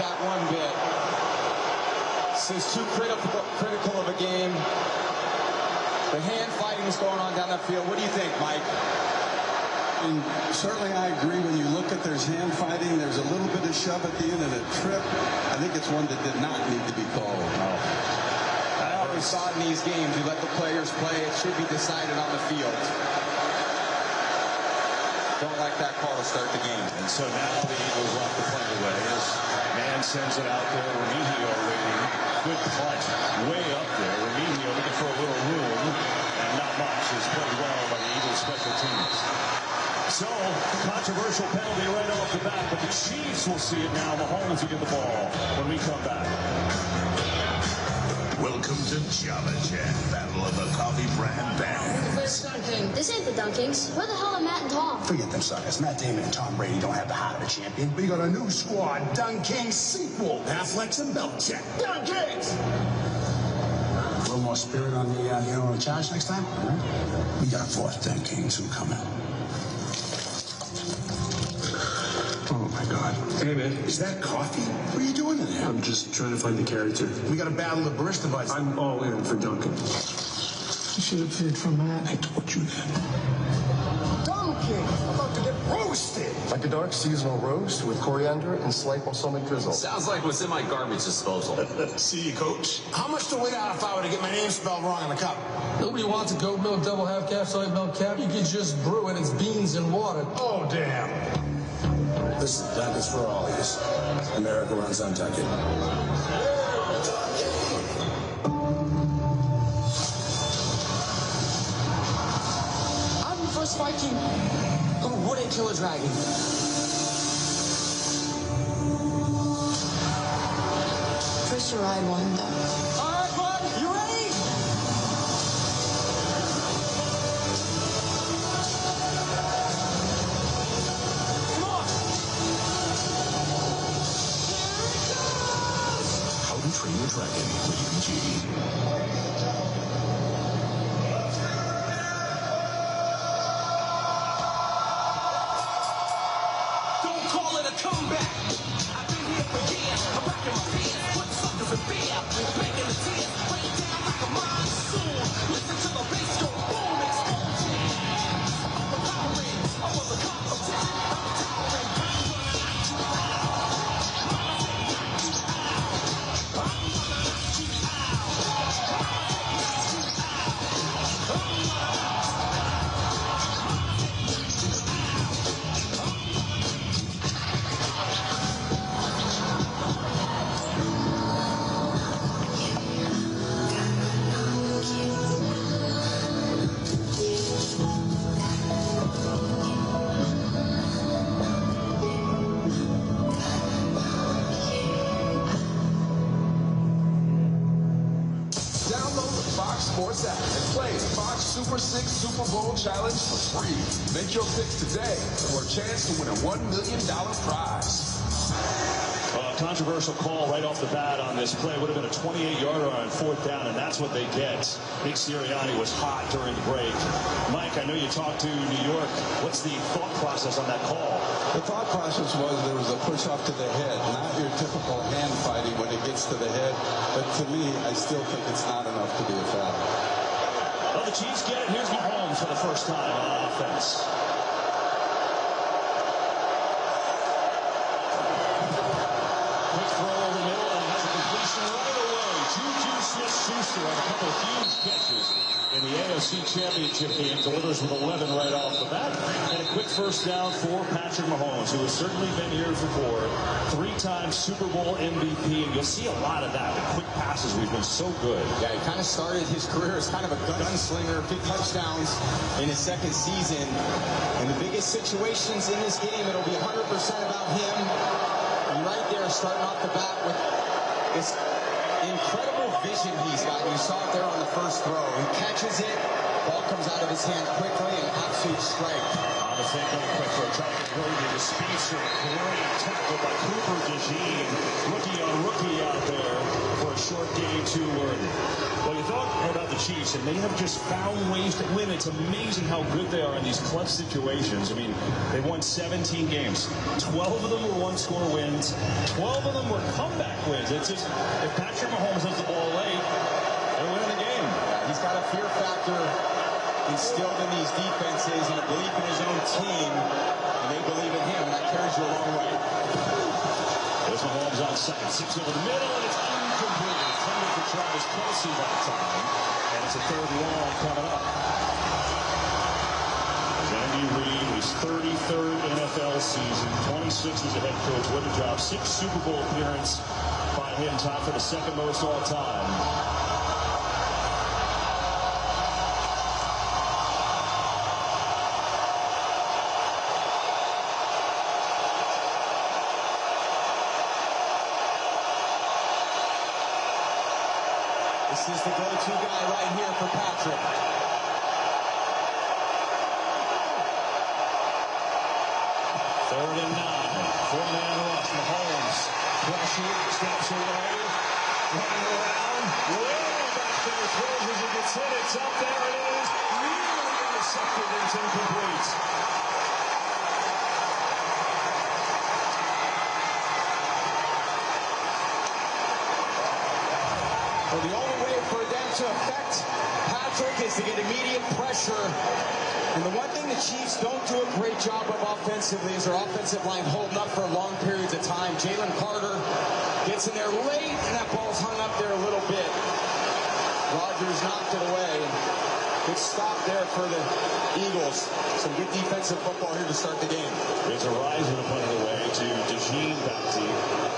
that one bit. This is too critical of a game. The hand fighting is going on down that field. What do you think, Mike? And certainly I agree. When you look at there's hand fighting, there's a little bit of shove at the end and a trip. I think it's one that did not need to be called. I always saw in these games, you let the players play, it should be decided on the field. Don't like that call to start the game. And so now the Eagles off the play away as man sends it out there. Remigio waiting. Good punt. Way up there. Remigio looking for a little room. And not much is played well by the Eagles special teams. So, controversial penalty right off the bat, but the Chiefs will see it now. Mahomes will get the ball when we come back. Welcome to Java Chat, Battle of the Coffee Brand Bands. This ain't the Dunkings. Where the hell are Matt and Tom? Forget them suckers. Matt Damon and Tom Brady don't have the heart of a champion. We got a new squad, Dunkings sequel. Affleck and Belichick. Dunkings! A little more spirit on the charge next time? We got a fourth Dunkings who coming. Oh, my God. Hey, man. Is that coffee? What are you doing in there? I'm just trying to find the character. We got to battle the barista bites. I'm all in for Duncan. You should have paid for Matt. I told you that. Duncan! I'm about to get roasted! Like a dark seasonal roast with coriander and slight balsamic drizzle. Sounds like what's in my garbage disposal. See you, Coach. How much do we got if I were to get my name spelled wrong on the cup? Nobody wants a goat milk double half calf soy milk cap. You can just brew it. It's beans and water. Oh, damn. Listen, that is for all of us. America runs on Duncan. I'm the first Viking who wouldn't kill a dragon. First to ride one, though. All right, bud, you ready? Come on. How to Train Your Dragon, rated G. Don't call it a comeback. I've been here for years. I'm rocking my pants. Put suckers in beer. Making the tears. Rain down like a monsoon. Listen to the bass go boom. Explosion. I'm a power rings. I was a competition. I'm towering. Download the Fox Sports app and play Fox Super 6 Super Bowl Challenge for free. Make your picks today for a chance to win a $1 million prize. Controversial call right off the bat on this play. Would have been a 28-yarder on 4th down, and that's what they get. Nick Sirianni was hot during the break. Mike, I know you talked to New York. What's the thought process on that call? The thought process was there was a push off to the head, not your typical hand fighting when it gets to the head. But to me, I still think it's not enough to be a foul. Well, the Chiefs get it. Here's Mahomes for the first time on offense. Quick throw over the middle, and has a completion right away. Juju Smith-Schuster on a couple of huge catches in the AFC Championship game. Delivers with 11 right off the bat. And a quick first down for Patrick Mahomes, who has certainly been here before. 3-time Super Bowl MVP, and you'll see a lot of that. The quick passes, we've been so good. Yeah, he kind of started his career as kind of a gunslinger, big touchdowns in his second season. In the biggest situations in this game, it'll be 100% about him. And right there, starting off the bat with this incredible vision he's got. You saw it there on the first throw. He catches it, ball comes out of his hand quickly, and absolute strength. On the fake on the quick throw, trying to get Brody to Spacer. Great tackle by Cooper DeJean. Rookie on rookie out there for short game too worthy. Well, you thought about the Chiefs, and they have just found ways to win. It's amazing how good they are in these clutch situations. I mean, they won 17 games. 12 of them were one-score wins. 12 of them were comeback wins. It's just, if Patrick Mahomes has the ball late, they're winning the game. He's got a fear factor instilled in these defenses and a belief in his own team, and they believe in him, and that carries you a long way. There's Mahomes on second, 6 over the middle, and it's incomplete. Intended for Travis Kelce that time, and it's a third long coming up. Andy Reid, his 33rd NFL season, 26 as a head coach. What a job. 6th Super Bowl appearance by him, tied for the second most all time. This is the go-to guy right here for Patrick. Third and 9. Four-man rush. Mahomes. Pressure. Steps away. Running around. Way back there. Throws as he gets hit. It's up there. It is. Really intercepted. It's incomplete. Well, the only way for them to affect Patrick is to get immediate pressure. And the one thing the Chiefs don't do a great job of offensively is their offensive line holding up for long periods of time. Jalen Carter gets in there late, and that ball's hung up there a little bit. Rodgers knocked it away. Good stop there for the Eagles. Some good defensive football here to start the game. There's a rise in the punt away to DeJean Baptiste.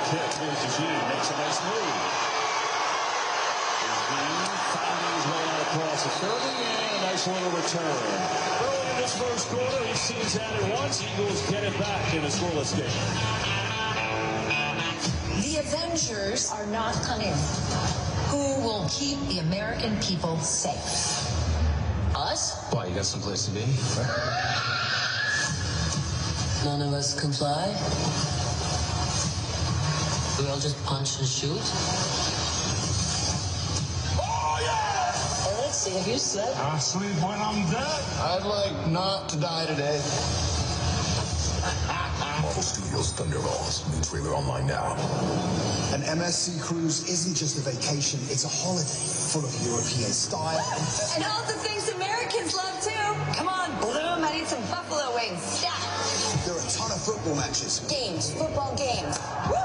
Kick. Here's DeJean. Makes a nice move. DeJean finding his way out across the 30, and a nice little return. Early in this first quarter, he sees that at once. Eagles get it back in a scoreless game. The Avengers are not coming. Who will keep the American people safe? Us? Why, you got someplace to be? None of us can fly. We all just punch and shoot? Oh, yeah! Let's see, have you slept? I sleep when I'm dead. I'd like not to die today. Marvel Studios Thunderbolts. New trailer online now. An MSC cruise isn't just a vacation, it's a holiday full of European style. And all the things Americans love, too. Come on, Bloom, I need some buffalo wings. Stat. There are a ton of football matches. Games, football games. Woo!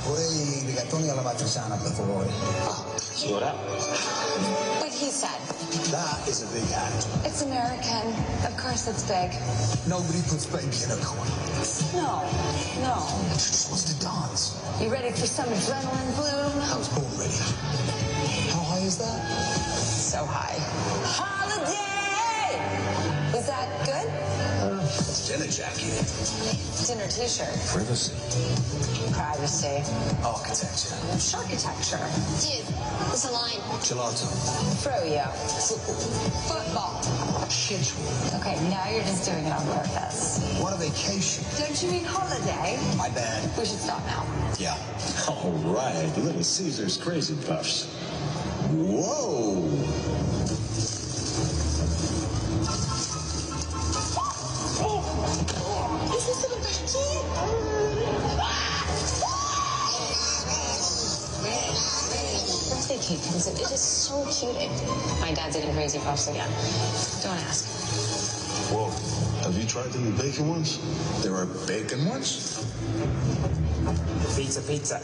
Vorrei rigatoni alla matriciana, per favore. What he said. That is a big act. It's American. Of course it's big. Nobody puts baby in a corner. No, no. She just wants to dance. You ready for some adrenaline, Bloom? I was born ready. How high is that? So high. Holiday! Is that good? Dinner jacket. Dinner t-shirt. Privacy. Privacy. Architecture. Architecture. Dude, it's a line. Gelato. Froyo. Football. Football. Schedule. Okay, now you're just doing it on purpose. What a vacation. Don't you mean holiday? My bad. We should stop now. Yeah. All right, Little Caesar's Crazy Puffs. Whoa! Is this little birthday cake comes in. It is so cute. My dad's eating Crazy Puffs again. Don't ask. Whoa, have you tried the new bacon ones? There are bacon ones? Pizza.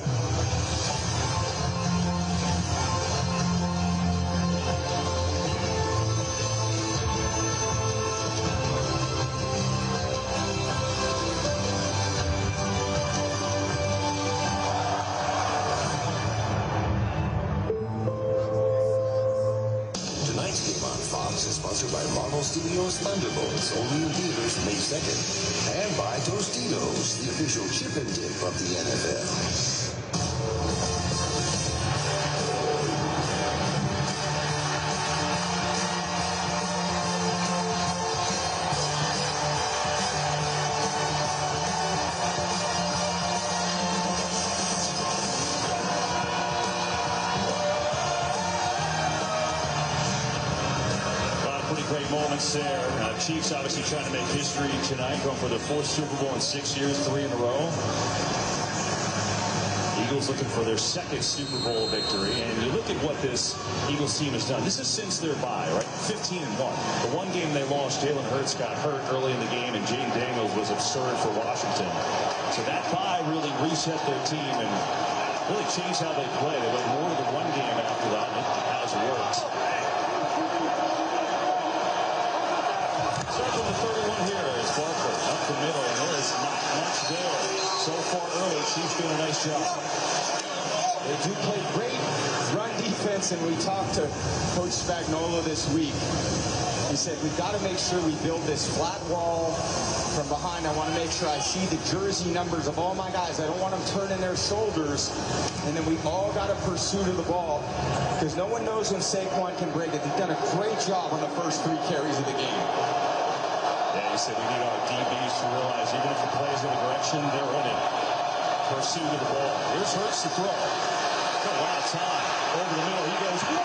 Tonight's game on Fox is sponsored by Marvel Studios Thunderbolts, only in theaters May 2nd. And by Tostitos, the official chip and dip of the NFL. big moments there. Chiefs obviously trying to make history tonight, going for their 4th Super Bowl in 6 years, 3 in a row. Eagles looking for their 2nd Super Bowl victory. And you look at what this Eagles team has done. This is since their bye, right? 15-1. The one game they lost, Jalen Hurts got hurt early in the game, and Jaden Daniels was absurd for Washington. So that bye really reset their team and really changed how they play. They went more to the one game after that, and it has worked. Start from the 31 here. It's Barkley up the middle, and there is not much there. So far early, Chiefs doing a nice job. They do play great run defense, and we talked to Coach Spagnuolo this week. He said, we've got to make sure we build this flat wall from behind. I want to make sure I see the jersey numbers of all my guys. I don't want them turning their shoulders. And then we all got to pursue to the ball, because no one knows when Saquon can break it. They've done a great job on the first 3 carries of the game. Yeah, he said we need our DBs to realize even if the play is in the direction they're in it, pursue to the ball. Here's Hurts to throw. Oh, wow, time. Over the middle, he goes. He's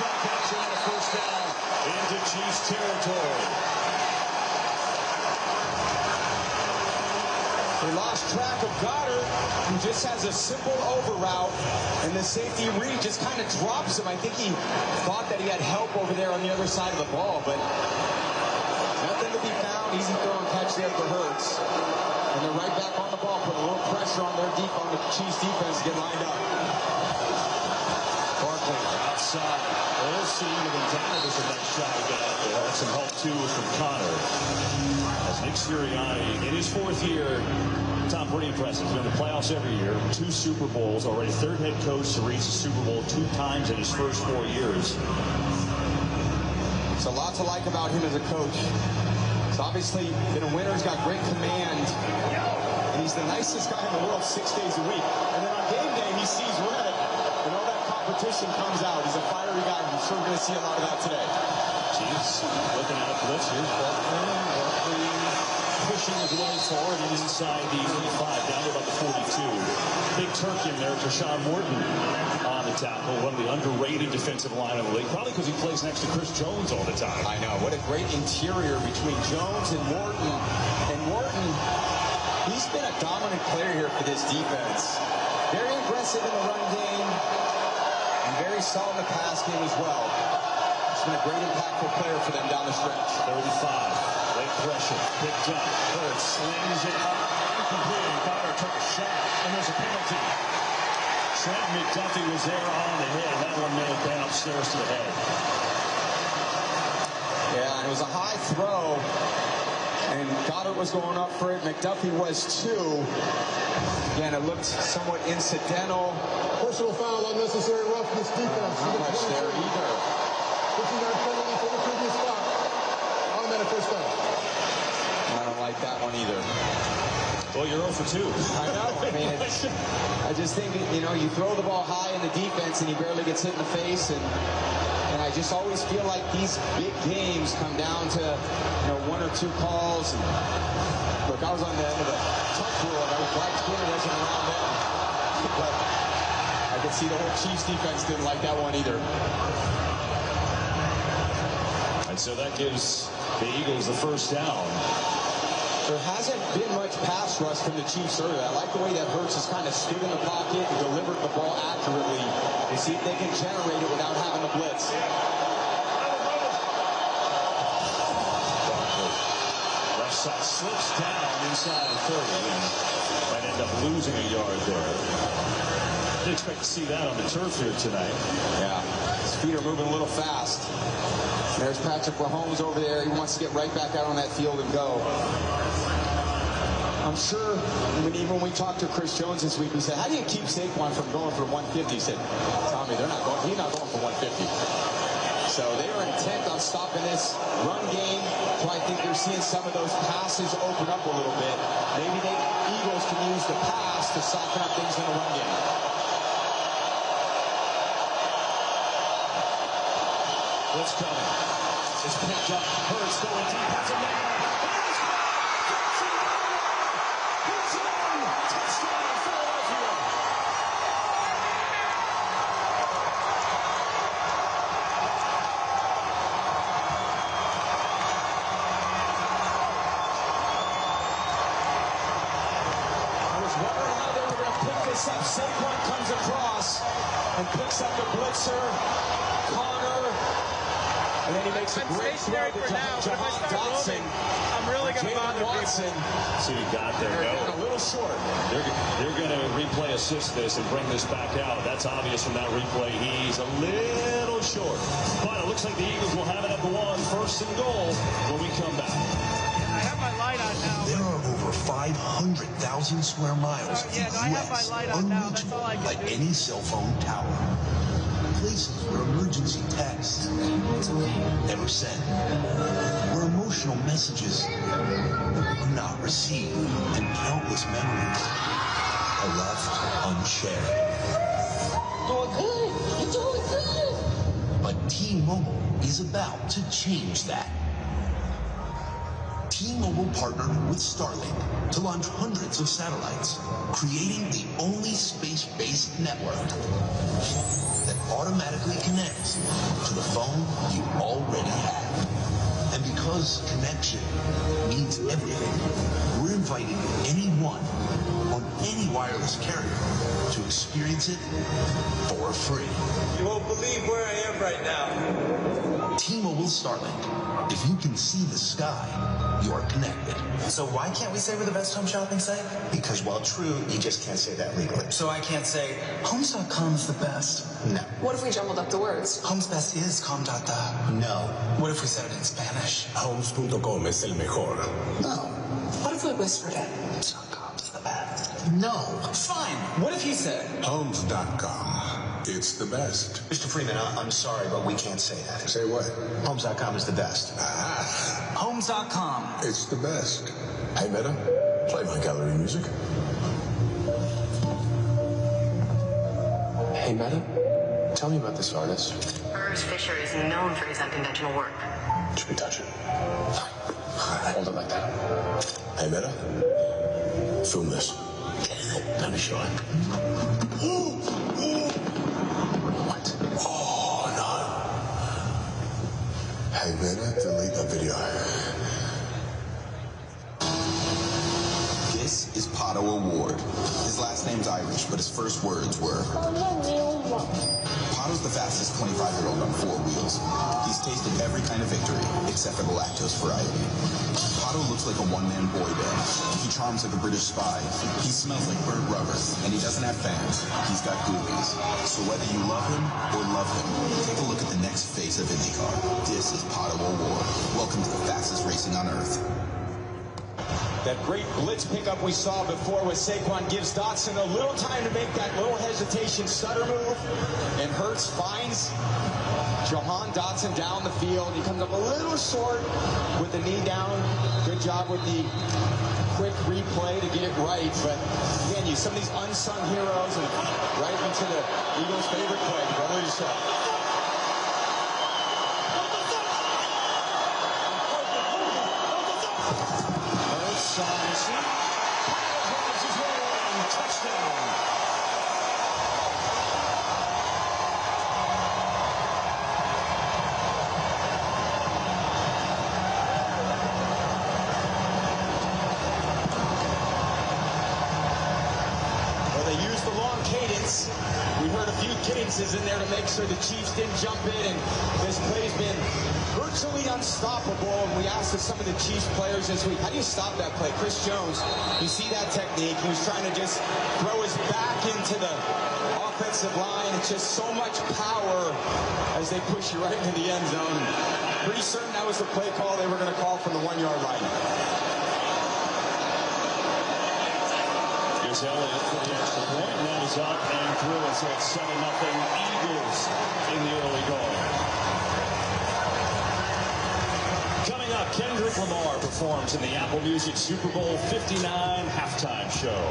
got capture on a 1st down into Chiefs territory. They lost track of Goddard, who just has a simple over route, and the safety Reed just kind of drops him. I think he thought that he had help over there on the other side of the ball, but nothing to be found. Easy throw and catch there for Hurts. And they're right back on the ball, putting a little pressure on their on the Chiefs defense to get lined up. Barkley outside. We'll see. Even Donald does a nice job to get out there. Some help too from Connor. As Nick Sirianni, in his 4th year, Tom, pretty impressive. He's been in the playoffs every year, 2 Super Bowls, already 3rd head coach to reach the Super Bowl 2 times in his first 4 years. There's a lot to like about him as a coach. He's obviously been a winner. He's got great command. And he's the nicest guy in the world 6 days a week. And then on game day, he sees red. And all that competition comes out. He's a fiery guy. I'm sure we're going to see a lot of that today. Chiefs looking at a blitz. Here's Barkley pushing his way forward and inside the 35, down to about the 42. Big Turk in there, Tashawn Morton on the tackle. One of the underrated defensive line in the league, probably because he plays next to Chris Jones all the time. I know. What a great interior between Jones and Morton. And Morton, he's been a dominant player here for this defense. Very aggressive in the run game and very solid in the pass game as well. He's been a great impactful player for them down the stretch. 35. Late pressure, picked up. Hurts slings it up. Incomplete. Goddard took a shot, and there's a penalty. Trent McDuffie was there on the head. That one may have been upstairs to the head. Yeah, and it was a high throw, and Goddard was going up for it. McDuffie was too. Again, it looked somewhat incidental. Personal foul, unnecessary roughness defense. Not much there either. This is our penalty for the previous foul. Automatic 1st down. I don't like that one either. Well, you're 0 for 2. I know. I mean, I just think, you know, you throw the ball high in the defense and he barely gets hit in the face. And I just always feel like these big games come down to, you know, 1 or 2 calls. And look, I was on the end of the tuck rule, and I was glad Twitter wasn't around then. But I could see the whole Chiefs defense didn't like that one either. And so that gives the Eagles the 1st down. There hasn't been much pass rush from the Chiefs earlier. I like the way that Hurts has kind of stood in the pocket and delivered the ball accurately to see if they can generate it without having to blitz. Left side slips down inside the 30 and might end up losing a yard there. Didn't expect to see that on the turf here tonight. Yeah, his feet are moving a little fast. There's Patrick Mahomes over there. He wants to get right back out on that field and go. I'm sure even when we talked to Chris Jones this week, we said, how do you keep Saquon from going for 150? He said, Tommy, he's not going for 150. So they are intent on stopping this run game. So I think they're seeing some of those passes open up a little bit. Maybe the Eagles can use the pass to soften up things in the run game. What's coming? It's picked up. Hurts going deep. That's a man. Touchdown, Philadelphia. this up. Saquon comes across and picks up the blitzer. Connor. And then he makes a great throw to Jahan Dotson. I'm really going to bother Watson. See what you got there. A little short. They're going to replay assist this and bring this back out. That's obvious from that replay. He's a little short. But it looks like the Eagles will have it at the 1, 1st and goal when we come back. I have my light on now. There are over 500,000 square miles of the U.S. unreachable by any cell phone tower. Places where emergency texts never sent, where emotional messages are not received, and countless memories are left unshared. Doing good. You're doing good. But T-Mobile is about to change that. T-Mobile partnered with Starlink to launch hundreds of satellites, creating the only space-based network that automatically connects to the phone you already have. And because connection means everything, we're inviting anyone on any wireless carrier to experience it for free. You won't believe where I am right now. T-Mobile Starlink. If you can see the sky, you are connected. So why can't we say we're the best home shopping site? Because while true, you just can't say that legally. So I can't say Homes.com is the best. No. What if we jumbled up the words? Homes best is com.da. No. What if we said it in Spanish? Homes.com es el mejor. No. What if we whispered it? Homes.com's the best. No. Fine. What if he said Homes.com. It's the best. Mr. Freeman, I'm sorry, but we can't say that. Say what? Homes.com is the best. Homes.com. It's the best. Hey, Meta, play my gallery music. Hey, Meta, tell me about this artist. Urs Fisher is known for his unconventional work. Should we touch it? Hold it like that. Hey, Meta, film this. Let me show it. What? Oh, no. Hey, Meta, delete that video. This is Pato Award. His last name's Irish, but his first words were... Pato's the fastest 25-year-old on 4 wheels. He's tasted every kind of victory, except for the lactose variety. Pato looks like a one-man boy band. He charms like a British spy. He smells like burnt rubber, and he doesn't have fans. He's got ghoulies. So whether you love him or love him, take a look at the next face of IndyCar. This is Pato Award. Welcome to the fastest racing on Earth. That great blitz pickup we saw before with Saquon gives Dotson a little time to make that little hesitation stutter move, and Hurts finds Jahan Dotson down the field. He comes up a little short with the knee down. Good job with the quick replay to get it right, but again, some of these unsung heroes, and right into the Eagles' favorite play, brother yourself. We heard a few cadences in there to make sure the Chiefs didn't jump in, and this play's been virtually unstoppable. And we asked some of the Chiefs players this week, how do you stop that play? Chris Jones, you see that technique. He was trying to just throw his back into the offensive line. It's just so much power as they push you right into the end zone. Pretty certain that was the play call they were going to call from the 1-yard line. Here's Elliott for the extra point. And that is up and through. And so it's 7-0 Eagles in the early going. Coming up, Kendrick Lamar performs in the Apple Music Super Bowl 59 halftime show.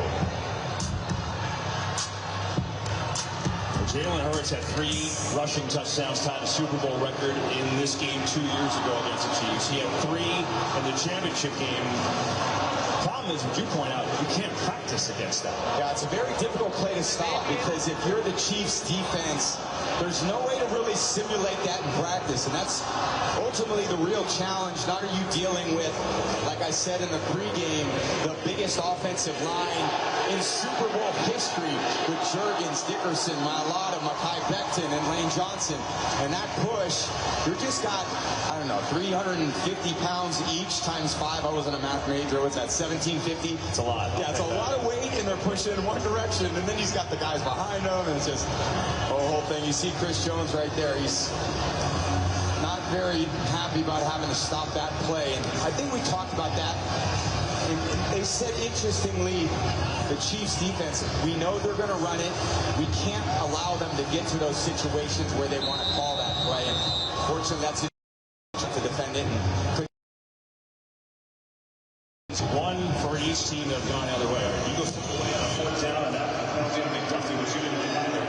Jalen Hurts had 3 rushing touchdowns, tied a Super Bowl record in this game 2 years ago against the Chiefs. He had 3 in the championship game. Problem problem is, as you point out, you can't practice against that. Yeah, it's a very difficult play to stop because if you're the Chiefs defense, there's no way to really simulate that in practice. And that's ultimately the real challenge. Not are you dealing with, like I said in the pregame, the biggest offensive line in Super Bowl history with Juergens, Dickerson, Mailata, Mekhi Becton, and Lane Johnson. And that push, you're just got, I don't know, 350 pounds each times 5. I wasn't a math major. What's that, 1750? It's a lot. Yeah, it's a lot of weight, and they're pushing in one direction. And then he's got the guys behind him, and it's just the whole thing. You see Chris Jones right there. He's not very happy about having to stop that play. And I think we talked about that. And they said, interestingly, the Chiefs defense, we know they're going to run it. We can't allow them to get to those situations where they want to call that play. And fortunately, that's to defend it. One for each team that have gone the other way. Eagles took away on a 4th down, and that penalty, I think Duffy was shooting it either.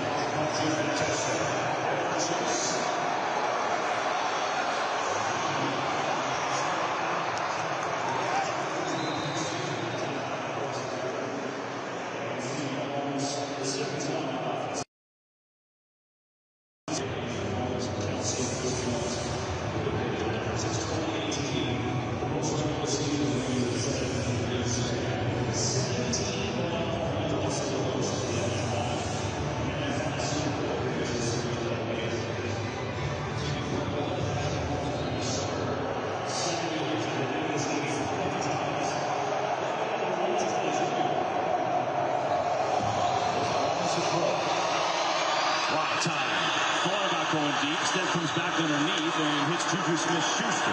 Instead comes back underneath and hits Juju Smith-Schuster.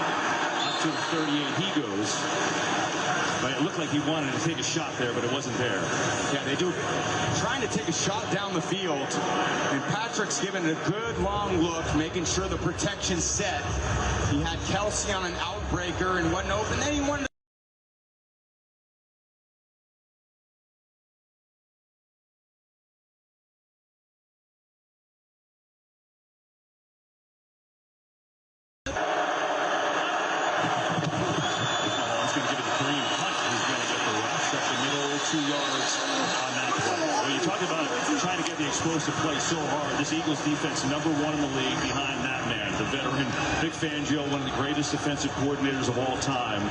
Up to the 38 he goes. But it looked like he wanted to take a shot there, but it wasn't there. Yeah, they do. Trying to take a shot down the field. And Patrick's giving it a good long look, making sure the protection's set. He had Kelsey on an outbreaker and wasn't open. Then he wanted to explosive play so hard. This Eagles defense, #1 in the league behind that man, the veteran Vic Fangio, one of the greatest defensive coordinators of all time,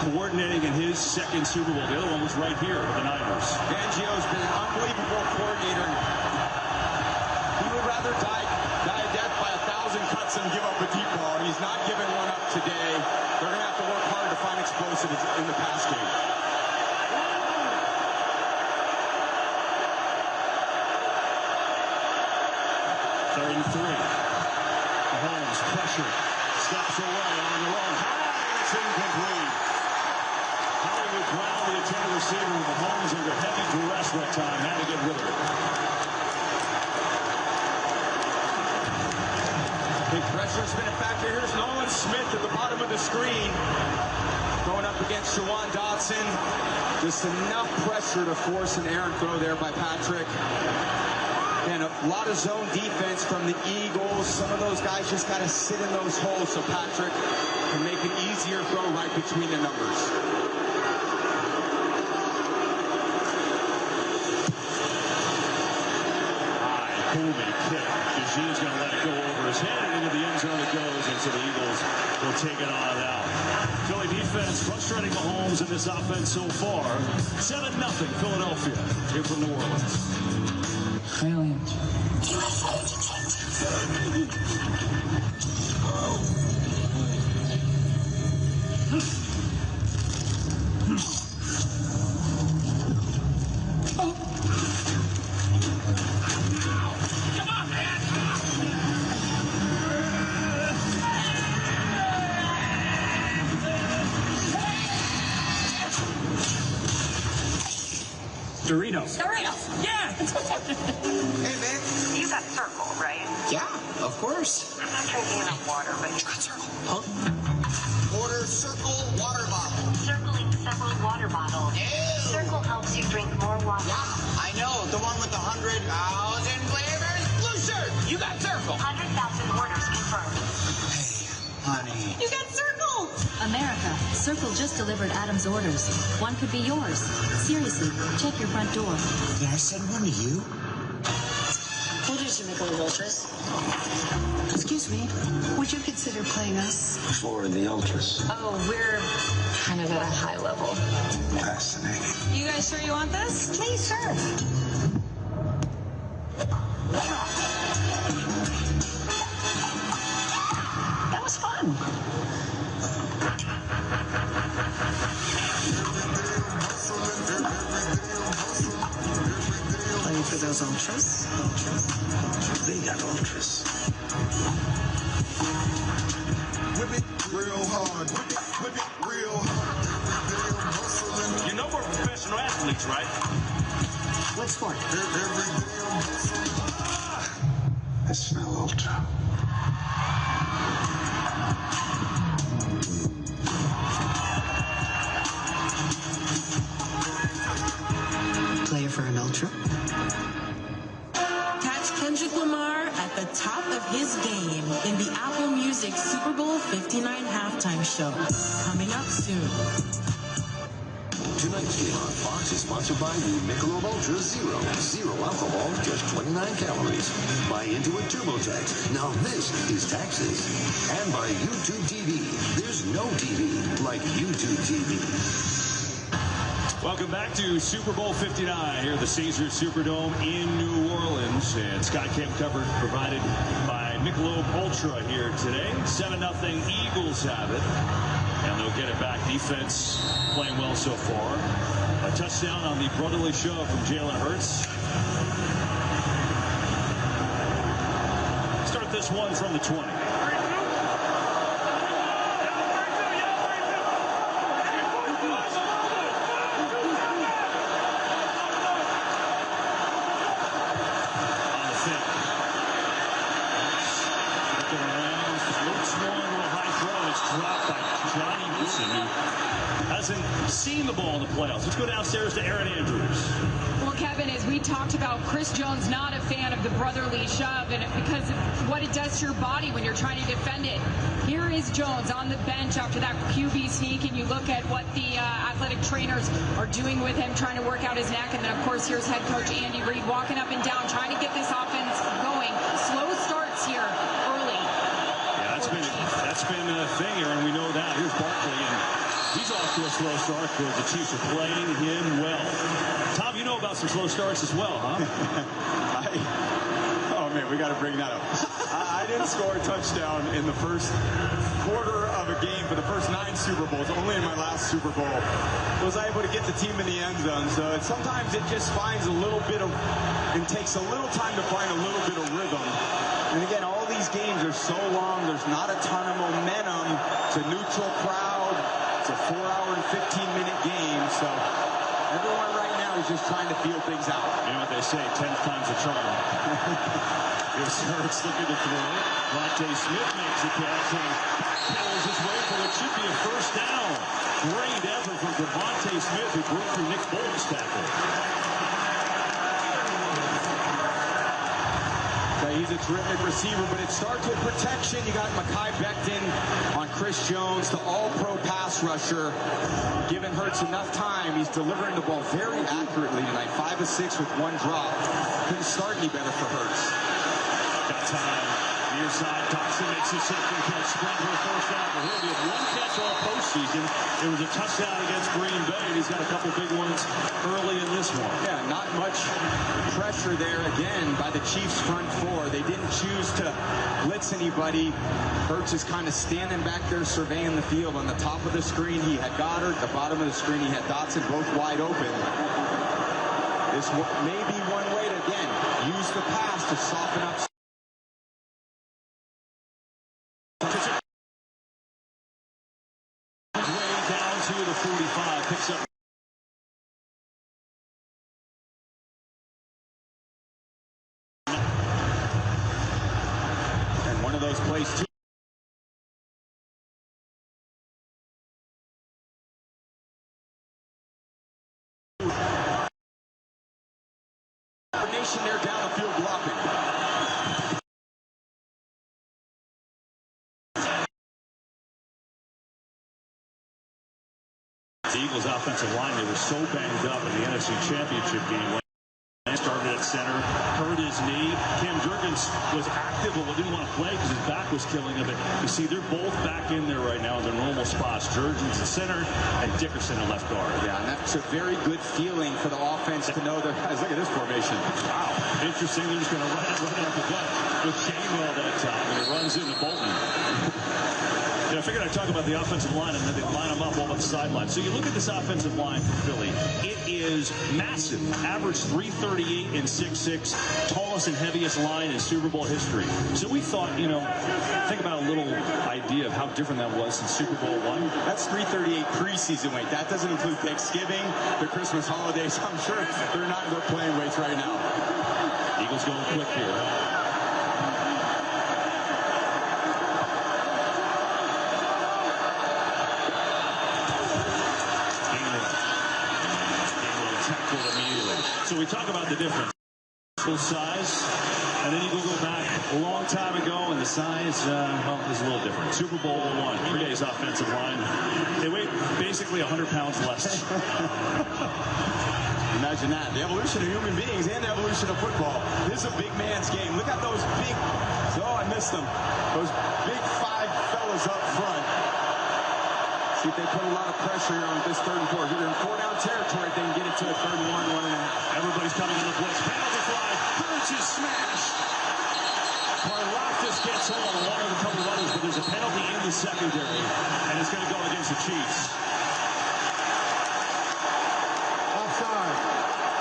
coordinating in his 2nd Super Bowl. The other one was right here with the Niners. Fangio's been an unbelievable coordinator. He would rather die a death by 1,000 cuts than give up a deep ball. He's not giving one up today. They're going to have to work hard to find explosives in the pass game. Third and 3. Mahomes pressure. Steps away on the run. It's incomplete. Hollywood Brown, the intended receiver. Mahomes under heavy duress that time. Had to get rid of it. Big pressure's been a factor. Here's Nolan Smith at the bottom of the screen. Going up against Jawan Dotson. Just enough pressure to force an errant throw there by Patrick. And a lot of zone defense from the Eagles. Some of those guys just got to sit in those holes so Patrick can make an easier throw right between the numbers. High, booming kick. Eugene's going to let it go over his head, and into the end zone it goes, and so the Eagles will take it on out. Philly defense frustrating Mahomes in this offense so far. 7-0 Philadelphia here from New Orleans. Brilliant. Doritos. Yeah. Hey, man. You got Circle, right? Yeah, of course. I'm not drinking enough water, but You got Circle. Huh? order Circle water bottle. Circling several water bottles. Ew. Circle helps you drink more water. Yeah, I know. The one with 100,000 flavors. Blue shirt. You got Circle. 100,000 orders confirmed. Hey, honey. You got Circle. America, Circle just delivered Adam's orders. One could be yours. Seriously, check your front door. Did I send one to you? What did you make a little ultras? Excuse me, would you consider playing us? For the Ultras. Oh, we're kind of at a high level. Fascinating. You guys sure you want this? Please, sir. That was fun. Playing for those ultras? They got Ultras. Whip it real hard. Whip it real hard. You know we're professional athletes, right? What sport? I smell Ultra. Player for an ultra? Catch Kendrick Lamar at the top of his game in the Apple Music Super Bowl 59 halftime show. Coming up soon. Tonight's game on Fox is sponsored by the Michelob Ultra Zero. Zero alcohol, just 29 calories. Buy into a TurboTax. Now this is taxes. And by YouTube TV. There's no TV like YouTube TV. Welcome back to Super Bowl 59 here at the Caesars Superdome in New Orleans. And SkyCam coverage provided by Michelob Ultra here today. 7-0 Eagles have it. And they'll get it back. Defense playing well so far. A touchdown on the brotherly shove from Jalen Hurts. Start this one from the 20. Dropped by Johnny Wilson, who hasn't seen the ball in the playoffs. Let's go downstairs to Aaron Andrews. Well, Kevin, as we talked about, Chris Jones not a fan of the brotherly shove, and because of what it does to your body when you're trying to defend it. Here is Jones on the bench after that QB sneak, and you look at what the athletic trainers are doing with him, trying to work out his neck, and then, of course, here's head coach Andy Reid walking up and down, trying to get this offense going. Slow starts here early. Yeah, that's been a thing here, and we know that. Here's Barkley, and he's off to a slow start because the Chiefs are playing him well. Tom, you know about some slow starts as well, huh? Oh, man, we got to bring that up. I didn't score a touchdown in the first quarter of a game for the first 9 Super Bowls. Only in my last Super Bowl was I able to get the team in the end zone. So sometimes it just finds a little bit of, and takes a little time to find a little bit of rhythm. And again, all these games are so long. There's not a ton of momentum. It's a neutral crowd. It's a 4-hour and 15-minute game. So everyone right now is just trying to feel things out. You know what they say, 10th time's a charm. Here's Hurts looking to throw. Vontae Smith makes a catch and pulls his way for what should be a first down. Great effort from Devontae Smith, who broke through Nick Bolton's tackle. He's a terrific receiver, but it starts with protection. You got Mekhi Becton on Chris Jones, the all-pro pass rusher. Giving Hurts enough time. He's delivering the ball very accurately tonight. 5 of 6 with 1 drop. Couldn't start any better for Hurts. Got time. Near side, Dotson makes his second catch. Sprint for a first down for him. He had 1 catch all postseason. It was a touchdown against Green Bay, and he's got a couple big ones early in this one. Yeah, not much pressure there again by the Chiefs front 4. They didn't choose to blitz anybody. Hurts is kind of standing back there surveying the field. On the top of the screen, he had Goddard. The bottom of the screen, he had Dotson, both wide open. This may be one way to, again, use the pass to soften up. Way down to the 45, picks up. And one of those plays, too. Coordination there down the field blocking. The Eagles' offensive line, they were so banged up in the NFC Championship game. Started at center, hurt his knee. Cam Jurgens was active, but didn't want to play because his back was killing him. But you see, they're both back in there right now in their normal spots. Jurgens at center and Dickerson at left guard. Yeah, and that's a very good feeling for the offense to know their guys. Look at this formation. Wow. Interesting. They're just going to run it up the gut with Gainwell that time when he runs into Bolton. I figured I'd talk about the offensive line and then they line them up all on the sideline. So you look at this offensive line for Philly. It is massive. Average 338 and 6'6", tallest and heaviest line in Super Bowl history. So we thought, think about a little idea of how different that was since Super Bowl I. That's 338 preseason weight. That doesn't include Thanksgiving, the Christmas holidays. I'm sure they're not in their playing weights right now. Eagles going quick here. So we talk about the difference. Size, and then you go back a long time ago, and the size, is a little different. Super Bowl I, 3 days offensive line. They weigh basically 100 pounds less. Imagine that. The evolution of human beings and the evolution of football. This is a big man's game. Look at those big, I missed them. Those big 5 fellas up front. See if they put a lot of pressure on this 3rd and 4. They're in 4-down territory. They can get it to a 3rd and 1, 1.5. Everybody's coming in the blitz. Penalty flag. Hurts is smashed. Karlaftis gets hold on one of the couple runners, but there's a penalty in the secondary, and it's going to go against the Chiefs. Offside.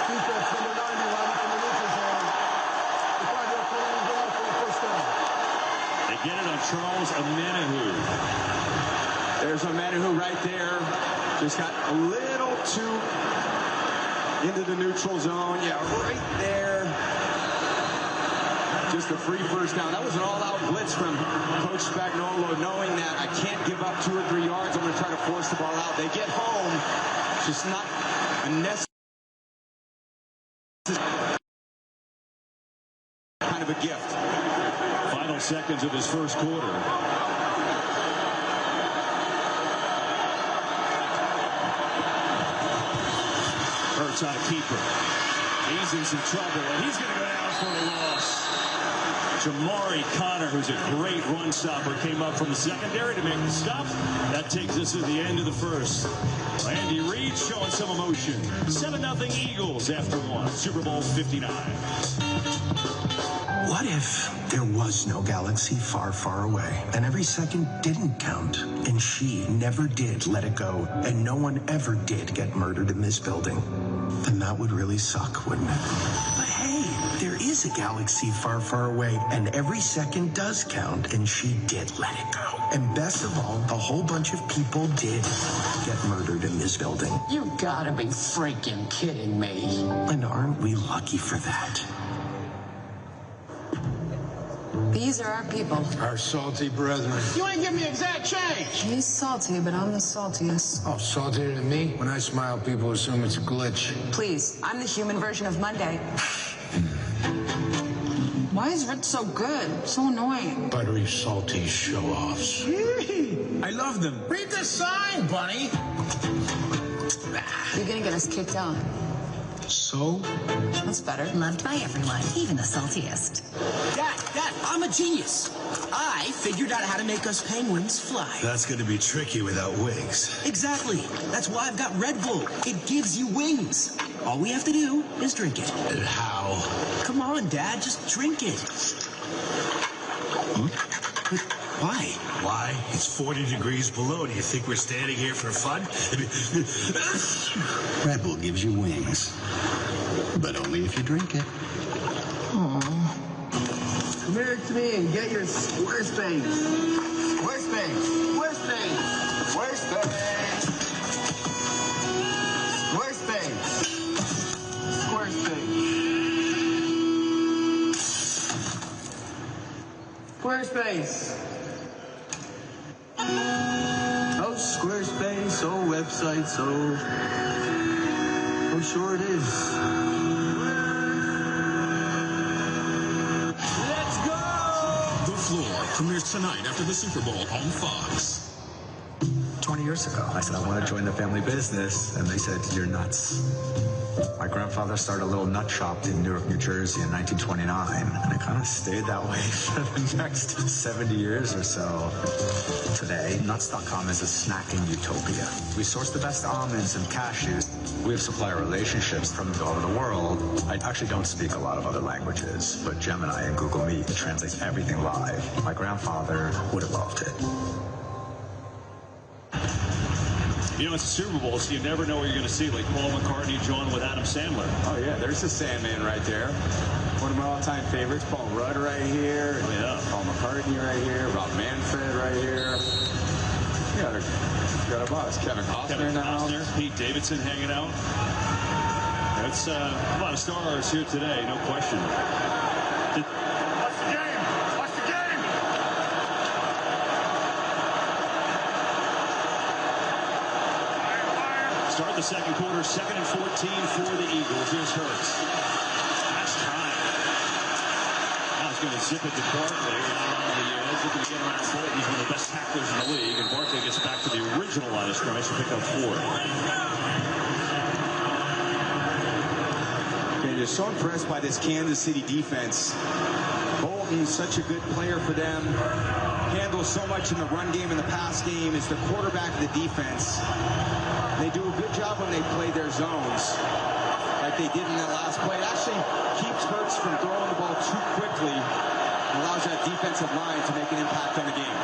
Defense number 90 lining from the neutral zone. The 5-yard penalty goal for a first down. They get it on Charles Omenihu. There's Omenihu right there. Just got a little too into the neutral zone. Yeah, right there. Just a free first down. That was an all-out blitz from Coach Spagnuolo, knowing that I can't give up 2 or 3 yards. I'm going to try to force the ball out. They get home. Just not a necessary kind of a gift. Final seconds of his first quarter. Hurts on a keeper. He's in some trouble, and he's going to go down for a loss. Jamari Connor, who's a great run stopper, came up from the secondary to make the stop. That takes us to the end of the first. Andy Reid showing some emotion. 7-0 Eagles after 1. Super Bowl 59. What if there was no galaxy far, far away, and every second didn't count, and she never did let it go, and no one ever did get murdered in this building? Then that would really suck, wouldn't it? But hey, there is a galaxy far, far away, and every second does count, and she did let it go. And best of all, a whole bunch of people did get murdered in this building. You gotta be freaking kidding me. And aren't we lucky for that? These are our people. Our salty brethren. You ain't give me exact change. He's salty, but I'm the saltiest. Oh, saltier than me? When I smile, people assume it's a glitch. Please, I'm the human version of Monday. Why is Ritz so good? So annoying. Buttery, salty show-offs. I love them. Read the sign, Bunny. You're gonna get us kicked out. So? That's better. Loved by everyone, even the saltiest. Dad, I'm a genius. I figured out how to make us penguins fly. That's going to be tricky without wings. Exactly. That's why I've got Red Bull. It gives you wings. All we have to do is drink it. And how? Come on, Dad, just drink it. But why? Why? It's 40 degrees below. Do you think we're standing here for fun? Red Bull gives you wings. But only if you drink it. Aww. Come here to me and get your Squarespace. Squarespace. Squarespace. Squarespace. Squarespace. Squarespace. Squarespace. Oh, Squarespace. Oh, websites. Oh, sure it is. The Floor premieres tonight after the Super Bowl on Fox. 20 years ago. I said, I want to join the family business. And they said, you're nuts. My grandfather started a little nut shop in Newark, New Jersey in 1929. And it kind of stayed that way for the next 70 years or so. Today, Nuts.com is a snacking utopia. We source the best almonds and cashews. We have supplier relationships from all over the world. I actually don't speak a lot of other languages, but Gemini and Google Meet translates everything live. My grandfather would have loved it. You know, it's a Super Bowl, so you never know what you're going to see, like Paul McCartney joined with Adam Sandler. Oh, yeah, there's the Sandman right there. One of my all-time favorites, Paul Rudd right here. Oh, yeah. Paul McCartney right here. Rob Manfred right here. You got our boss, Kevin Costner in the house. Pete Davidson hanging out. That's a lot of stars here today, no question. What's the game? What's the game? Start the second quarter, 2nd and 14 for the Eagles. Here's Hurts. That's time. Now he's going to zip it to Barkley. Out on the edge, looking to get around Bolton. He's one of the best tacklers in the league. And Barkley gets back to the original line of scrimmage to pick up 4. And you're so impressed by this Kansas City defense. Bolton's such a good player for them. Handles so much in the run game and the pass game. Is the quarterback of the defense. They do a good job when they play their zones, like they did in that last play. It actually keeps Hurts from throwing the ball too quickly and allows that defensive line to make an impact on the game.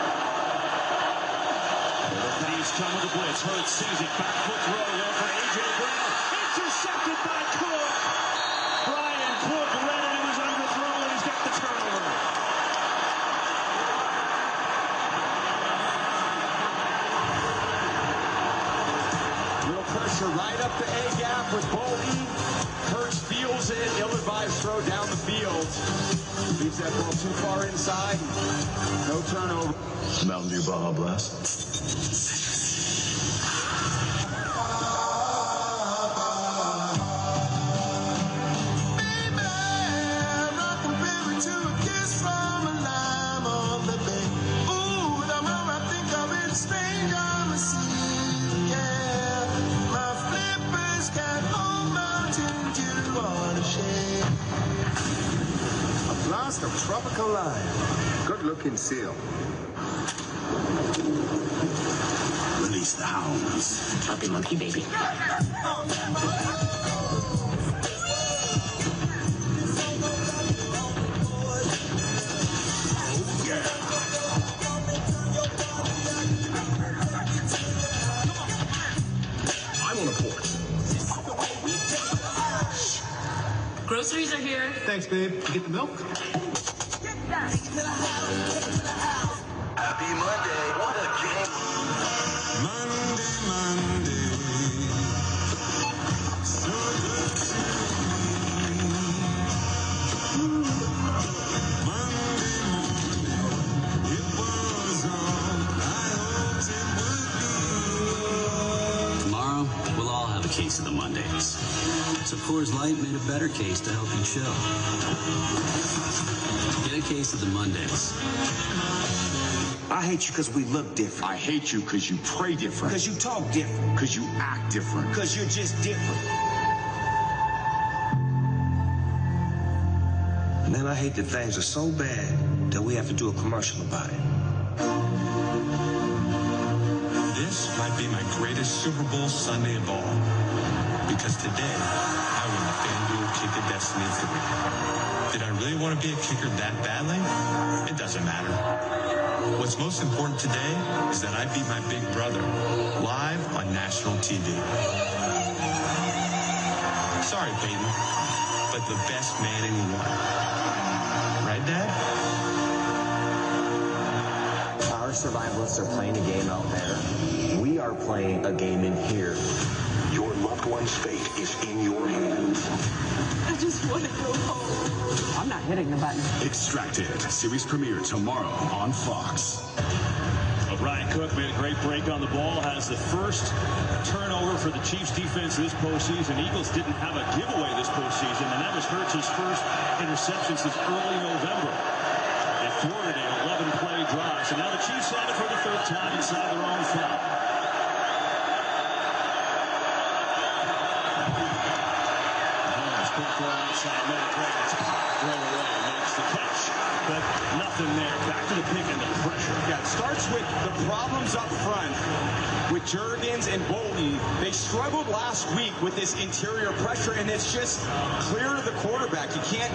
He's come with a blitz. Hurts sees it. Back foot throw over A.J. Brown. Intercepted by Cook. Brian Cook read it. He was underthrown, and he's got the turnover. Real pressure right up the A-gap with Bolton. Hurts feels it. Ill-advised throw down the field. Leaves that ball too far inside. No turnover. Mountain Dew Baja Blast. Of tropical lime. Good-looking seal. Release the hounds. Happy monkey, baby. I'm on the porch. Groceries are here. Thanks, babe. You get the milk? Happy Monday. What a game. Monday. So good to me. Monday morning. It was all I hoped it would be. Tomorrow, we'll all have a case of the Mondays. So Coors Light made a better case to help you chill. Get a case of the Mondays. I hate you because we look different. I hate you because you pray different. Because you talk different. Because you act different. Because you're just different. And then I hate that things are so bad that we have to do a commercial about it. This might be my greatest Super Bowl Sunday of all. Because today, I won the FanDuel Kick of Destiny 3. Did I really want to be a kicker that badly? It doesn't matter. What's most important today is that I beat my big brother live on national TV. Sorry, Peyton, but the best man in one. Right, Dad? Our survivalists are playing a game out there. We are playing a game in here. Your loved one's fate is in your hands. I just want to go home. I'm not hitting the button. Extracted. Series premiere tomorrow on Fox. Brian Cook made a great break on the ball, has the first turnover for the Chiefs defense this postseason. Eagles didn't have a giveaway this postseason, and that was Hurts' first interception since early November. They thwarted an 11-play drive, so now the Chiefs have it for the third time inside their own 5. inside man. Dragons popped right away. Makes the catch. But nothing there. Back to the pick and the pressure. Yeah, it starts with the problems up front with Jurgens and Bolton. They struggled last week with this interior pressure, and it's just clear to the quarterback. You can't.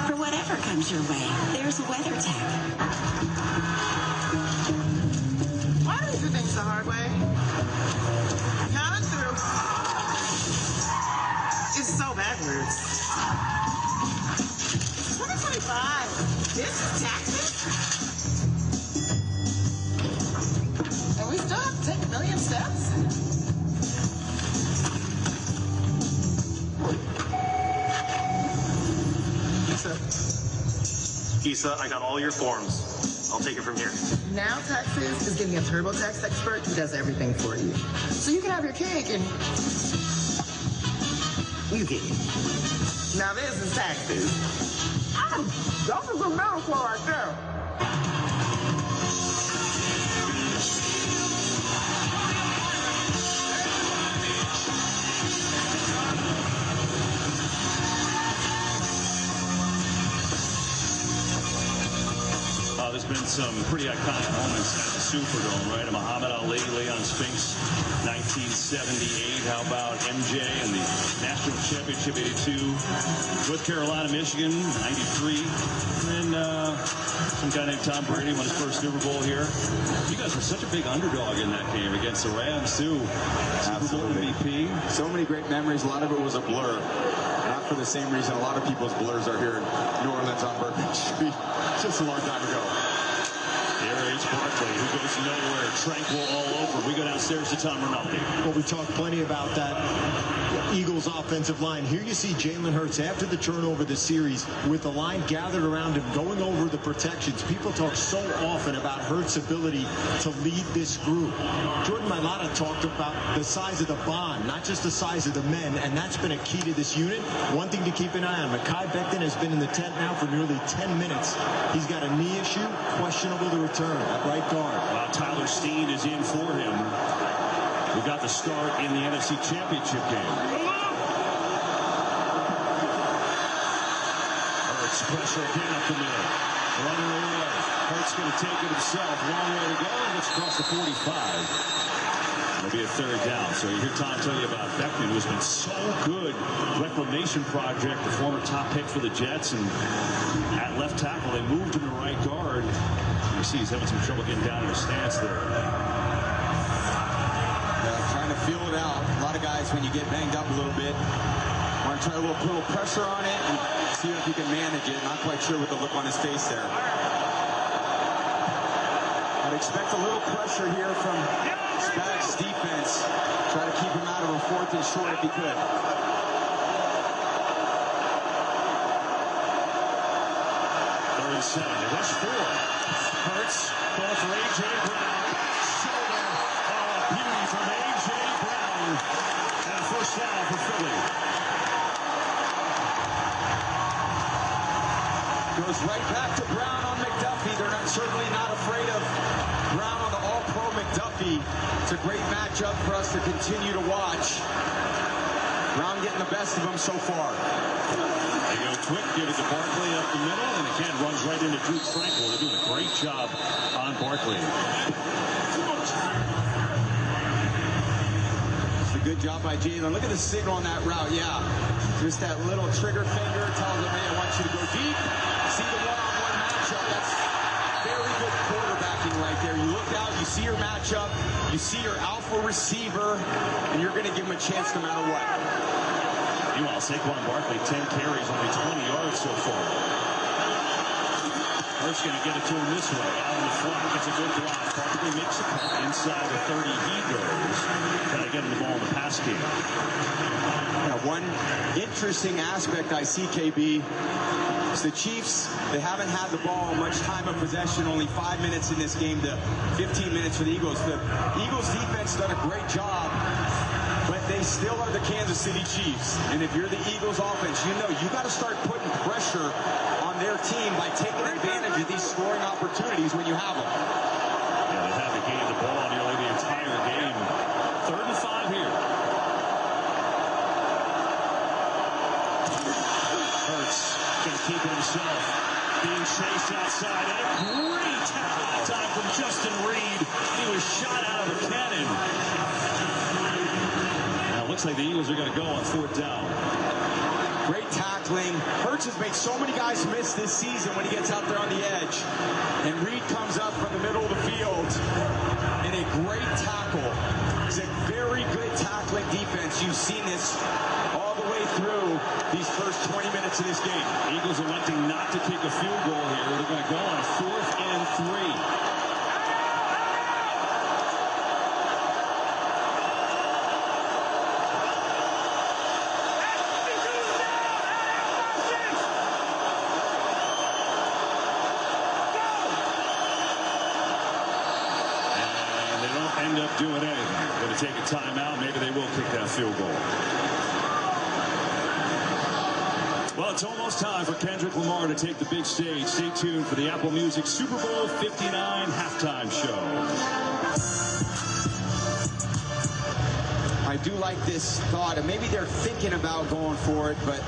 For whatever comes your way, there's WeatherTech. Why do you do things the hard way? Coming through. It's so backwards. 2025. This is taxes? And we still have to take a million steps? Issa, I got all your forms. I'll take it from here. Now Taxes is getting a TurboTax expert who does everything for you. So you can have your cake and you get it. Now this is Taxes. That's a good metaphor right there. There's been some pretty iconic moments at the Superdome, right? Muhammad Ali, Leon Spinks, 1978. How about MJ and the National Championship 82? North Carolina, Michigan, 93. And then some guy named Tom Brady won his first Super Bowl here. You guys were such a big underdog in that game against the Rams, too. Super Bowl MVP. So many great memories. A lot of it was a blur. Not for the same reason a lot of people's blurs are here in New Orleans on Bourbon Street. Just a long time ago. Here is Barkley, who goes nowhere, tranquil all over. We go downstairs to Tom Rinaldi. Well, we talked plenty about that Eagles offensive line. Here you see Jalen Hurts after the turnover of the series with the line gathered around him, going over the protections. People talk so often about Hurts' ability to lead this group. Jordan Mailata talked about the size of the bond, not just the size of the men, and that's been a key to this unit. One thing to keep an eye on, Mekhi Becton has been in the tent now for nearly 10 minutes. He's got a knee issue, questionable to return at right guard. Tyler Steen is in for him. We got the start in the NFC Championship game. Hurts pressure again up the middle. Running away. Hurts going to take it himself. Long way to go. Gets across the 45. It'll be a third down. So you hear Tom tell you about Becton, who's been so good. Reclamation project, the former top pick for the Jets. And at left tackle, they moved him to right guard. You see he's having some trouble getting down in his stance there. Trying to feel it out. A lot of guys, when you get banged up a little bit, want to try a little pressure on it and see if you can manage it. Not quite sure with the look on his face there. I'd expect a little pressure here from Spags' defense. Try to keep him out of a 4th and short if he could. Third and 7. They rush 4. Hurts going for A.J. Brown. Shoulder. Oh, beauty from A.J. Brown. And a first down for Philly. Goes right back to Brown on McDuffie. They're certainly not afraid of Brown on the All-Pro McDuffie. It's a great matchup for us to continue to watch. Brown getting the best of them so far. They go quick, give it to Barkley up the middle, and again runs right into Drew Tranquil. They're doing a great job on Barkley. It's a good job by Jalen. Look at the signal on that route. Yeah, just that little trigger finger tells him, hey, I want you to go deep. See the one-on-one matchup. That's very good quarterbacking right there. You look out, you see your matchup, you see your alpha receiver, and you're going to give him a chance no matter what. Meanwhile, Saquon Barkley, 10 carries, only 20 yards so far. Hurts going to get it to him this way. Out in the front, gets a good block. Barkley makes a cut. Inside the 30, he goes. Trying to get him the ball in the pass game. Now, one interesting aspect I see, KB, is the Chiefs, they haven't had the ball much time of possession, only 5 minutes in this game to 15 minutes for the Eagles. The Eagles defense done a great job, but they still are the Kansas City Chiefs. And if you're the Eagles offense, you know you got to start putting pressure on their team by taking advantage of these scoring opportunities when you have them. Yeah, they haven't gained the ball nearly the entire game. 3rd and 5 here. Hurts going to keep it himself. Being chased outside. And a great tackle that time from Justin Reed. He was shot out of a cannon. Now it looks like the Eagles are going to go on 4th down. Great tackling. Hurts has made so many guys miss this season when he gets out there on the edge. And Reed comes up from the middle of the field in a great tackle. It's a very good tackling defense. You've seen this all the way through these first 20 minutes of this game. Eagles electing not to kick a field goal here. They're going to go on 4th and 3. End up doing anything. Going to take a timeout. Maybe they will kick that field goal. Well, it's almost time for Kendrick Lamar to take the big stage. Stay tuned for the Apple Music Super Bowl 59 halftime show. I do like this thought, and maybe they're thinking about going for it, but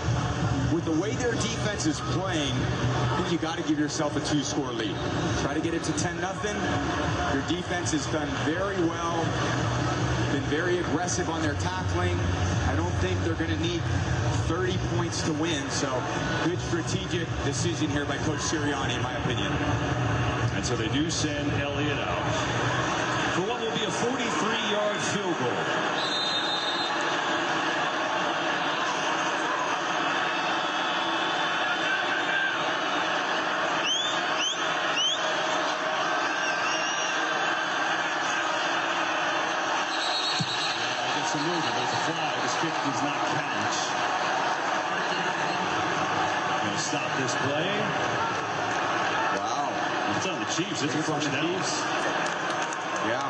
with the way their defense is playing, I think you got to give yourself a 2-score lead. Try to get it to 10-0. Your defense has done very well, been very aggressive on their tackling. I don't think they're going to need 30 points to win, so good strategic decision here by Coach Sirianni, in my opinion. And so they do send Elliott out for what will be a 43-yard field goal. There's a flag. This kick does not count. Going to stop this play. Wow. It's on the Chiefs. It's a first down. Yeah.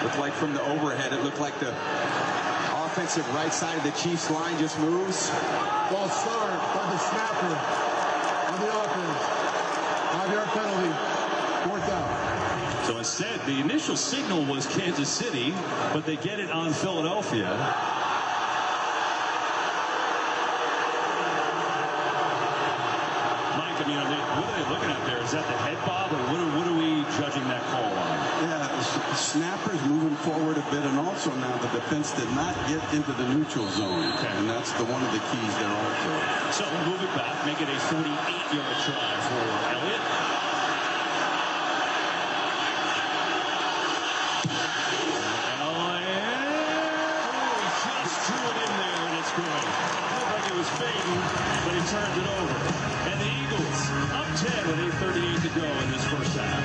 Looked like from the overhead, it looked like the offensive right side of the Chiefs line just moves. False start by the snapper on the offense. 5-yard penalty. 4th down. So instead, the initial signal was Kansas City, but they get it on Philadelphia. Mike, I mean, what are they looking at there? Is that the head bob, or what are we judging that call on? Yeah, the snapper's moving forward a bit, and also now the defense did not get into the neutral zone, and that's one of the keys there also. So move it back, make it a 48-yard try for Elliott. But he turns it over. And the Eagles up 10 with 8:38 to go in this first half.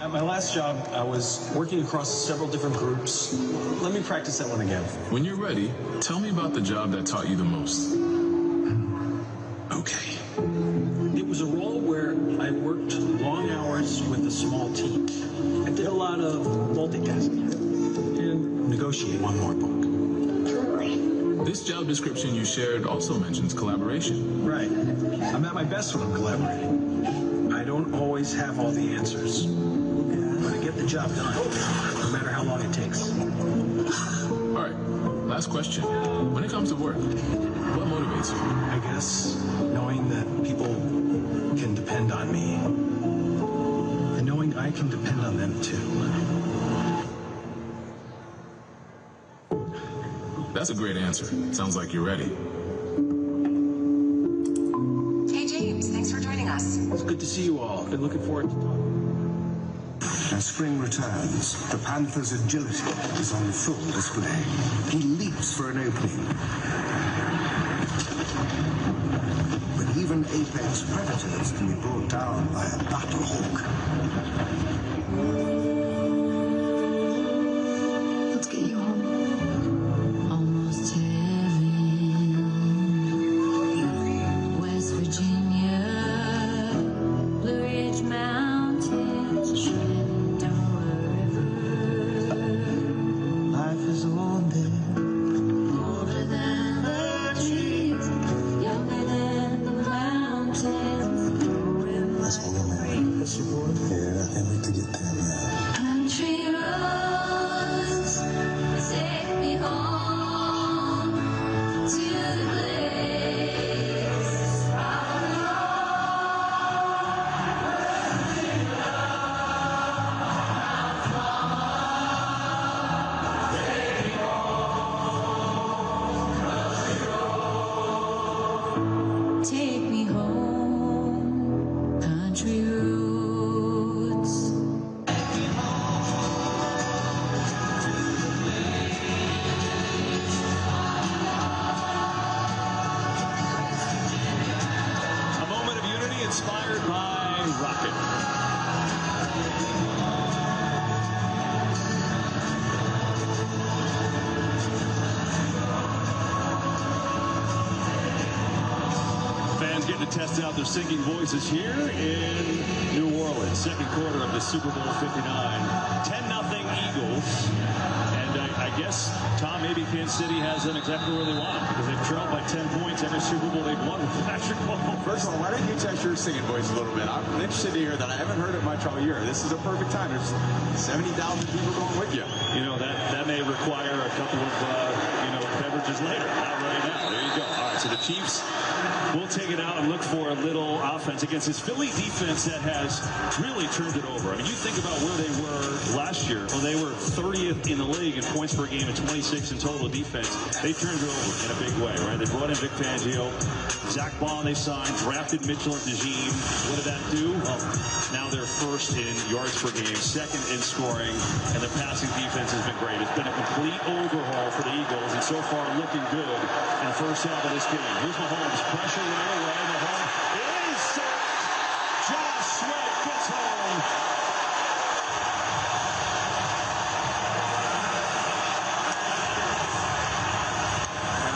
At my last job, I was working across several different groups. Let me practice that one again. When you're ready, tell me about the job that taught you the most. Okay. It was a role where I worked long hours with a small team. I did a lot of multitasking and negotiate one more book. This job description you shared also mentions collaboration. Right. I'm at my best when I'm collaborating. I don't always have all the answers, but I get the job done, no matter how long it takes. All right, last question. When it comes to work, what motivates you? I guess knowing that people can depend on me, and knowing I can depend on them too. That's a great answer. Sounds like you're ready. Hey, James. Thanks for joining us. It's good to see you all. Been looking forward to talking. As spring returns, the Panthers' agility is on full display. He leaps for an opening. But even apex predators can be brought down by a battlehawk. Let's get you home. Almost heaven. West Virginia, Blue Ridge Mountains, Shenandoah River. Life is on there. Older than the trees, younger than the mountains. That's what we're married. That's your boy? Yeah, I can't wait to get there, man. Country roads take me home to the place I belong. Take me home, country roads. A moment of unity inspired by Rocket. Fans getting to test out their singing voices here in New Orleans. Second quarter of the Super Bowl 59. 10-0 Eagles. And I guess, Tom, maybe Kansas City has them exactly where they want them, because they've trailed by 10 points every Super Bowl they've won with Patrick Mahomes. First of all, why don't you test your singing voice a little bit? I'm interested to hear that. I haven't heard it much all year. This is a perfect time. There's 70,000 people going with you. You know, that may require a couple of, beverages later. Not right now. There you go. All right, so the Chiefs will take it out and look for a little offense against this Philly defense that has really turned it over. I mean, you think about where they were last year. Well, they were 30th in the league in points per game and 26 in total defense. They turned it over in a big way, right? They brought in Vic Fangio. Zach Bond they signed, drafted Mitchell and DeJean. What did that do? Well, now they're first in yards per game, second in scoring, and the passing defense has been great. It's been a complete overhaul for the Eagles, and so far looking good in the first half of this game. Here's Mahomes, pressure right away. Mahomes is sacked. Josh Sweat gets home.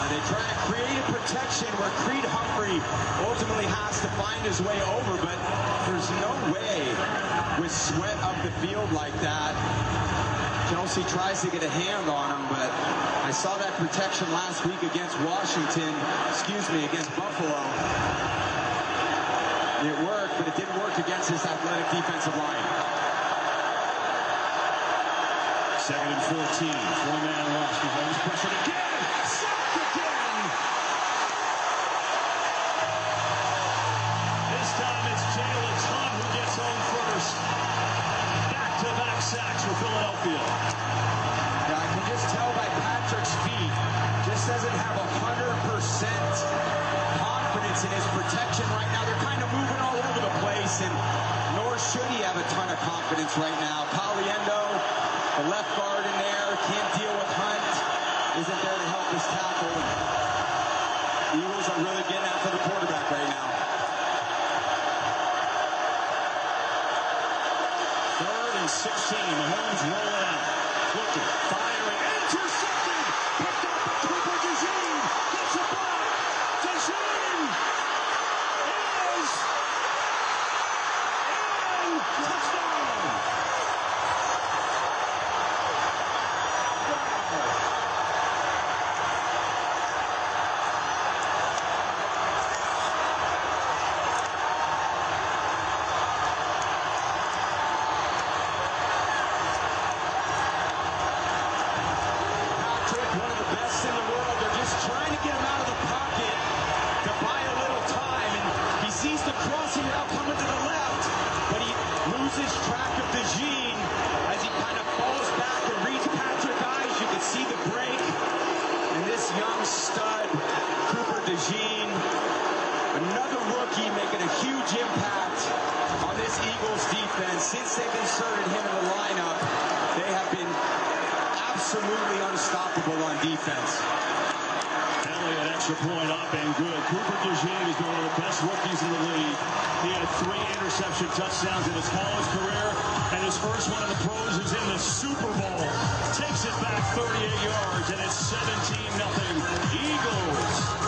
They try to create a protection where Creed Humphrey ultimately has to find his way over, but there's no way with Sweat up the field like that. Kelsey tries to get a hand on him, but I saw that protection last week against against Buffalo. It worked, but it didn't work against this athletic defensive line. Second and 14, four-man rush. Mahomes pressured again, sacked again. This time it's Jalen Hunt who gets home first. Back-to-back sacks for Philadelphia. Yeah, I can just tell by Patrick's feet, just doesn't have 100% confidence in his protection right now. They're kind of moving all over the place, and nor should he have a ton of confidence right now. Caliendo, the left guard in there, can't deal with Hunt, isn't there to help his tackle. Eagles are really getting after the quarterback right now. Third and 16, Mahomes rolling out, looking, firing, intercepted, picked up by Cooper DeJean, gets a block, DeJean is in, touchdown. One of the best in the world. They're just trying to get him out of the pocket to buy a little time, and he sees the crossing route coming to the left, but he loses track of DeJean as he kind of falls back and reads Patrick's eyes. You can see the break, and this young stud, Cooper DeJean, another rookie making a huge impact on this Eagles defense. Since they've inserted him in the lineup, they have been absolutely unstoppable on defense. Elliott, extra point up and good. Cooper DeJean is one of the best rookies in the league. He had 3 interception touchdowns in his college career, and his first one in the pros is in the Super Bowl. Takes it back 38 yards, and it's 17-0 Eagles.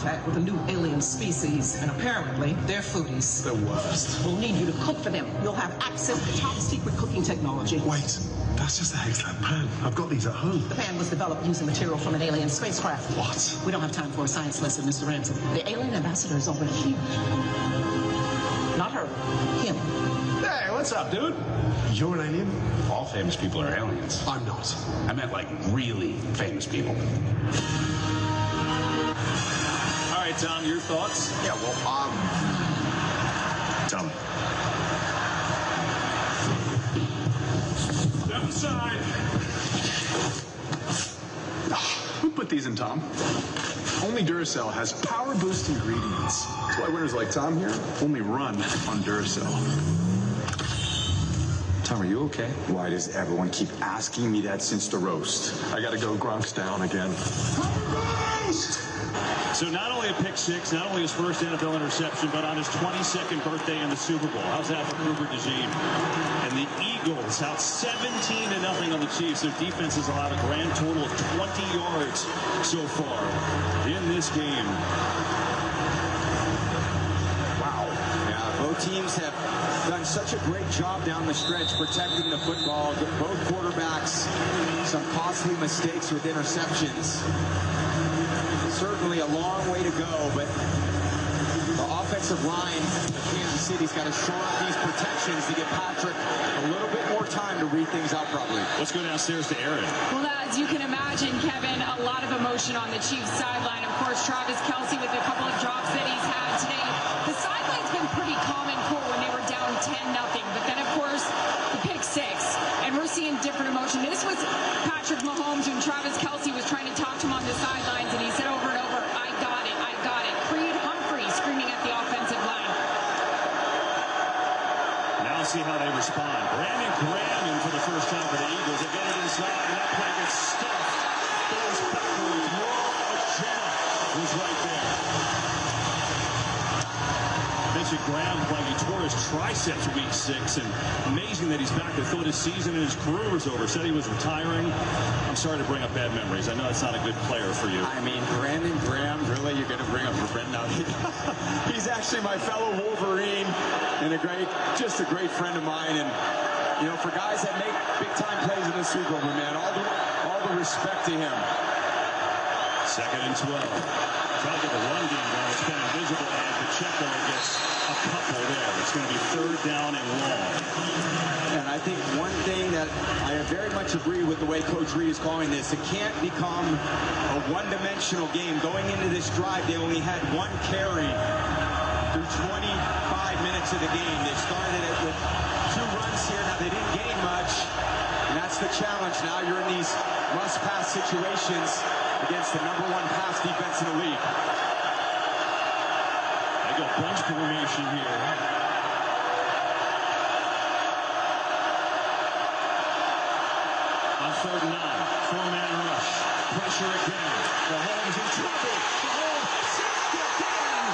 contact with a new alien species, and apparently they're foodies. The worst. We'll need you to cook for them. You'll have access to top secret cooking technology. Wait, that's just a Hexlab pan. I've got these at home. The pan was developed using material from an alien spacecraft. What? We don't have time for a science lesson, Mr. Ransom. The alien ambassador is over here. Not her, him. Hey, what's up, dude? You're an alien? All famous people are aliens. I'm not. I meant like really famous people. All right, Tom, your thoughts? Yeah, well, Tell me. Step aside. Who put these in, Tom? Only Duracell has power boost ingredients. That's why winners like Tom here only run on Duracell. Tom, are you okay? Why does everyone keep asking me that since the roast? I gotta go. Gronk's down again. So not only a pick six, not only his first NFL interception, but on his 22nd birthday in the Super Bowl. How's that for Cooper DeJean? And the Eagles out 17-0 on the Chiefs. Their defense has allowed a grand total of 20 yards so far in this game. Wow. Yeah, both teams have done such a great job down the stretch protecting the football. Both quarterbacks, some costly mistakes with interceptions. Certainly a long way to go, but the offensive line of Kansas City's got to shore up these protections to give Patrick a little bit more time to read things out properly. Let's go downstairs to Aaron. Well, as you can imagine, Kevin, a lot of emotion on the Chiefs sideline. Of course, Travis Kelce with a couple of drops that he's had today. The sideline's been pretty calm and cool when they were down 10-0, but then, of course, the pick six, and we're seeing different emotion. This was Patrick Mahomes when Travis Kelce was trying to talk to him on the sidelines, and he said over and over, I got it, I got it. Creed Humphrey screaming at the offensive line. Now see how they respond. Brandon Graham in for the first time for the Eagles. They get it inside, and that play gets stuffed. Goes backwards. Moore Ojeda was right there. Mentioned Graham playing. He tore his triceps week 6, and amazing that he's back. They thought his season and his career was over. Said he was retiring. I'm sorry to bring up bad memories. I know that's not a good player for you. I mean, Brandon Graham, really? You're going to bring up for Brent now? He's actually my fellow Wolverine and just a great friend of mine. And, you know, for guys that make big-time plays in the Super Bowl, man, all the respect to him. 2nd and 12. Trying to get the run game down. It's kind of invisible, and Pacheco gets a couple there. It's going to be 3rd down and long. And I think one thing that I very much agree with the way Coach Reed is calling this, it can't become a one-dimensional game. Going into this drive, they only had one carry through 25 minutes of the game. They started it with 2 runs here. Now, they didn't gain much, and that's the challenge. Now you're in these must-pass situations against the #1 pass defense in the league. They go bunch formation here. On 3rd and 9, 4-man rush. Pressure again. Mahomes in trouble. Mahomes sacked again.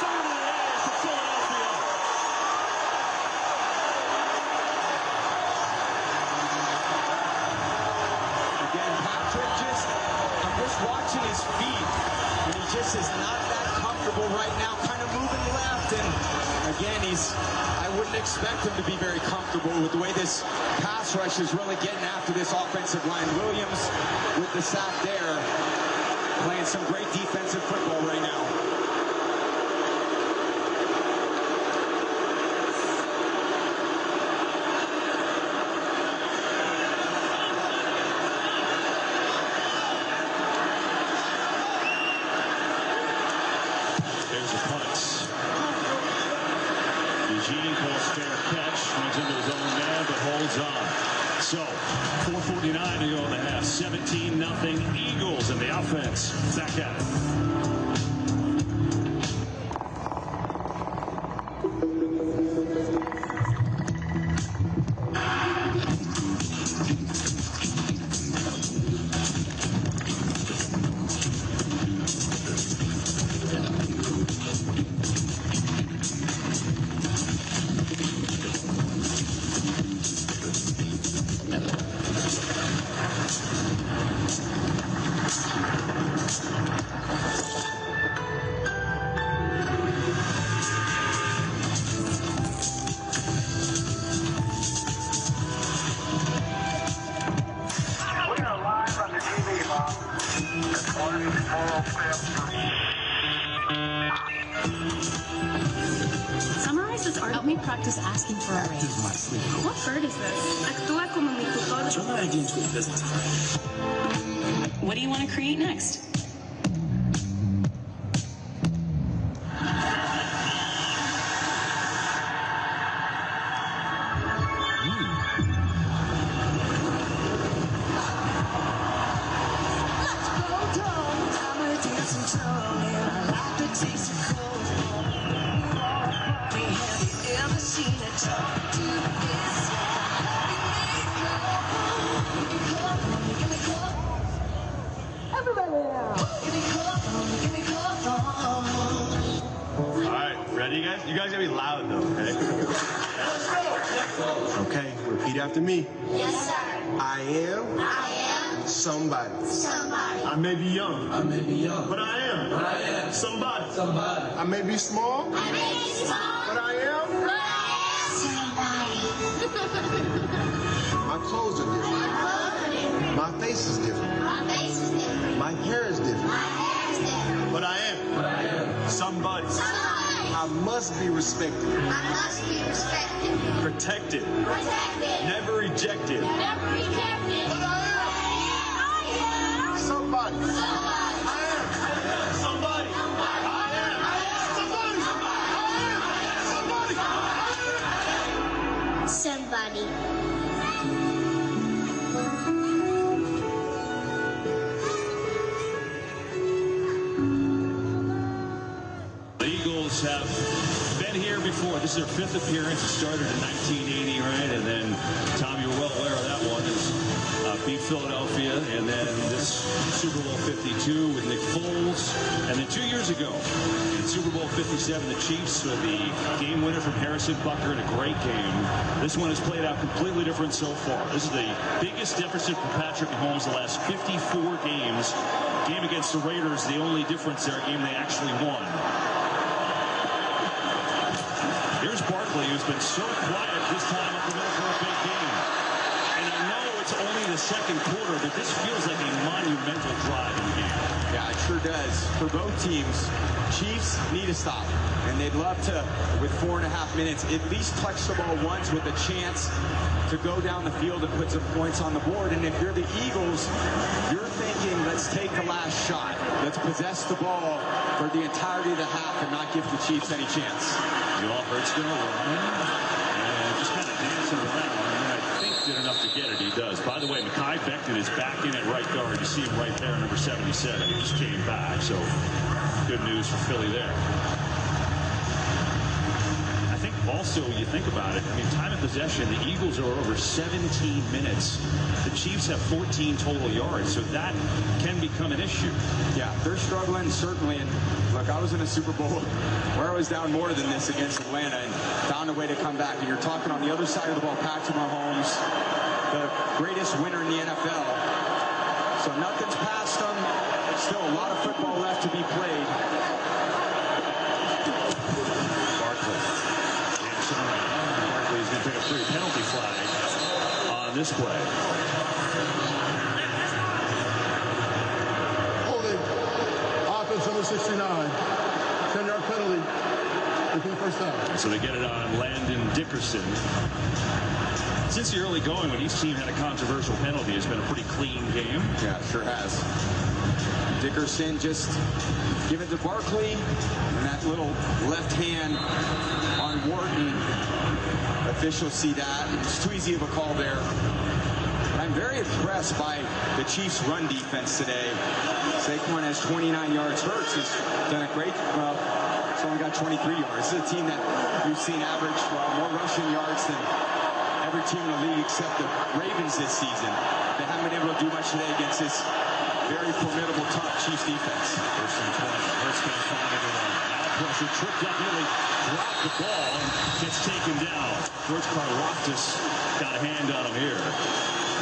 Through the air for Philadelphia. Again, Patrick I'm just watching his feet, and he just is not that comfortable right now, kind of moving left, and again, I wouldn't expect him to be very comfortable with the way this pass rush is really getting after this offensive line. Williams with the sack there, playing some great defensive football right now. There's a punt. Eugene calls fair catch, runs into his own man, but holds on. So, 4:49 to go in the half. 17-0 Eagles in the offense. Back at it. me practice asking for a raise. This is my sleep code. What bird is this? Actúa como mi tutor. Turn my idea into a business plan. What do you want to create next? You guys gotta be loud though, okay? Okay, repeat after me. Yes, sir. I am somebody. I may be young. But I am. Somebody. I may be small. But I am. My clothes are different. My face is different. My hair is different. But I am. Somebody. I must be respected. Protected. Never rejected. But I am. Somebody. I am. Somebody. I am. Somebody. Have been here before. This is their 5th appearance. It started in 1980, right? And then, Tom, you're well aware of that one. Is beat Philadelphia, and then this Super Bowl 52 with Nick Foles. And then 2 years ago, in Super Bowl 57, the Chiefs with the game winner from Harrison Butker in a great game. This one has played out completely different so far. This is the biggest deficit for Patrick Mahomes the last 54 games. Game against the Raiders, the only difference there, a game they actually won. Here's Barkley, who's been so quiet this time up the middle for a big game. And I know it's only the second quarter, but this feels like a monumental drive in the game. Yeah, it sure does. For both teams, Chiefs need a stop. And they'd love to, with 4.5 minutes, at least touch the ball once with a chance to go down the field and put some points on the board. And if you're the Eagles, you're thinking, let's take the last shot. Let's possess the ball for the entirety of the half and not give the Chiefs any chance. Joel Hurts going to run and just kind of dancing around. And I think did enough to get it. He does. By the way, Mekhi Becton is back in at right guard. You see him right there, number 77. He just came back. So good news for Philly there. I think also, you think about it, I mean, time of possession, the Eagles are over 17 minutes. The Chiefs have 14 total yards, so that can become an issue. Yeah, they're struggling, certainly. And look, I was in a Super Bowl where I was down more than this against Atlanta and found a way to come back. And you're talking on the other side of the ball, Patrick Mahomes, the greatest winner in the NFL. So nothing's past them. Still a lot of football left to be played. Barkley's going to take a free penalty flag on this play. Holding. Offense number 69. 10-yard penalty. First down. So they get it on Landon Dickerson. Since the early going, when each team had a controversial penalty, it's been a pretty clean game. Yeah, it sure has. Dickerson just give it to Barkley, and that little left hand on Wharton. Officials see that. It's too easy of a call there. But I'm very impressed by the Chiefs' run defense today. Saquon has 29 yards. Hurts has done a great, it's only got 23 yards. This is a team that we've seen average more rushing yards than every team in the league except the Ravens this season. They haven't been able to do much today against this very formidable, tough Chiefs defense. First and 20. Hurts going to find everyone. Now pressure, tripped up, nearly dropped the ball and gets taken down. George Karlaftis got a hand on him here.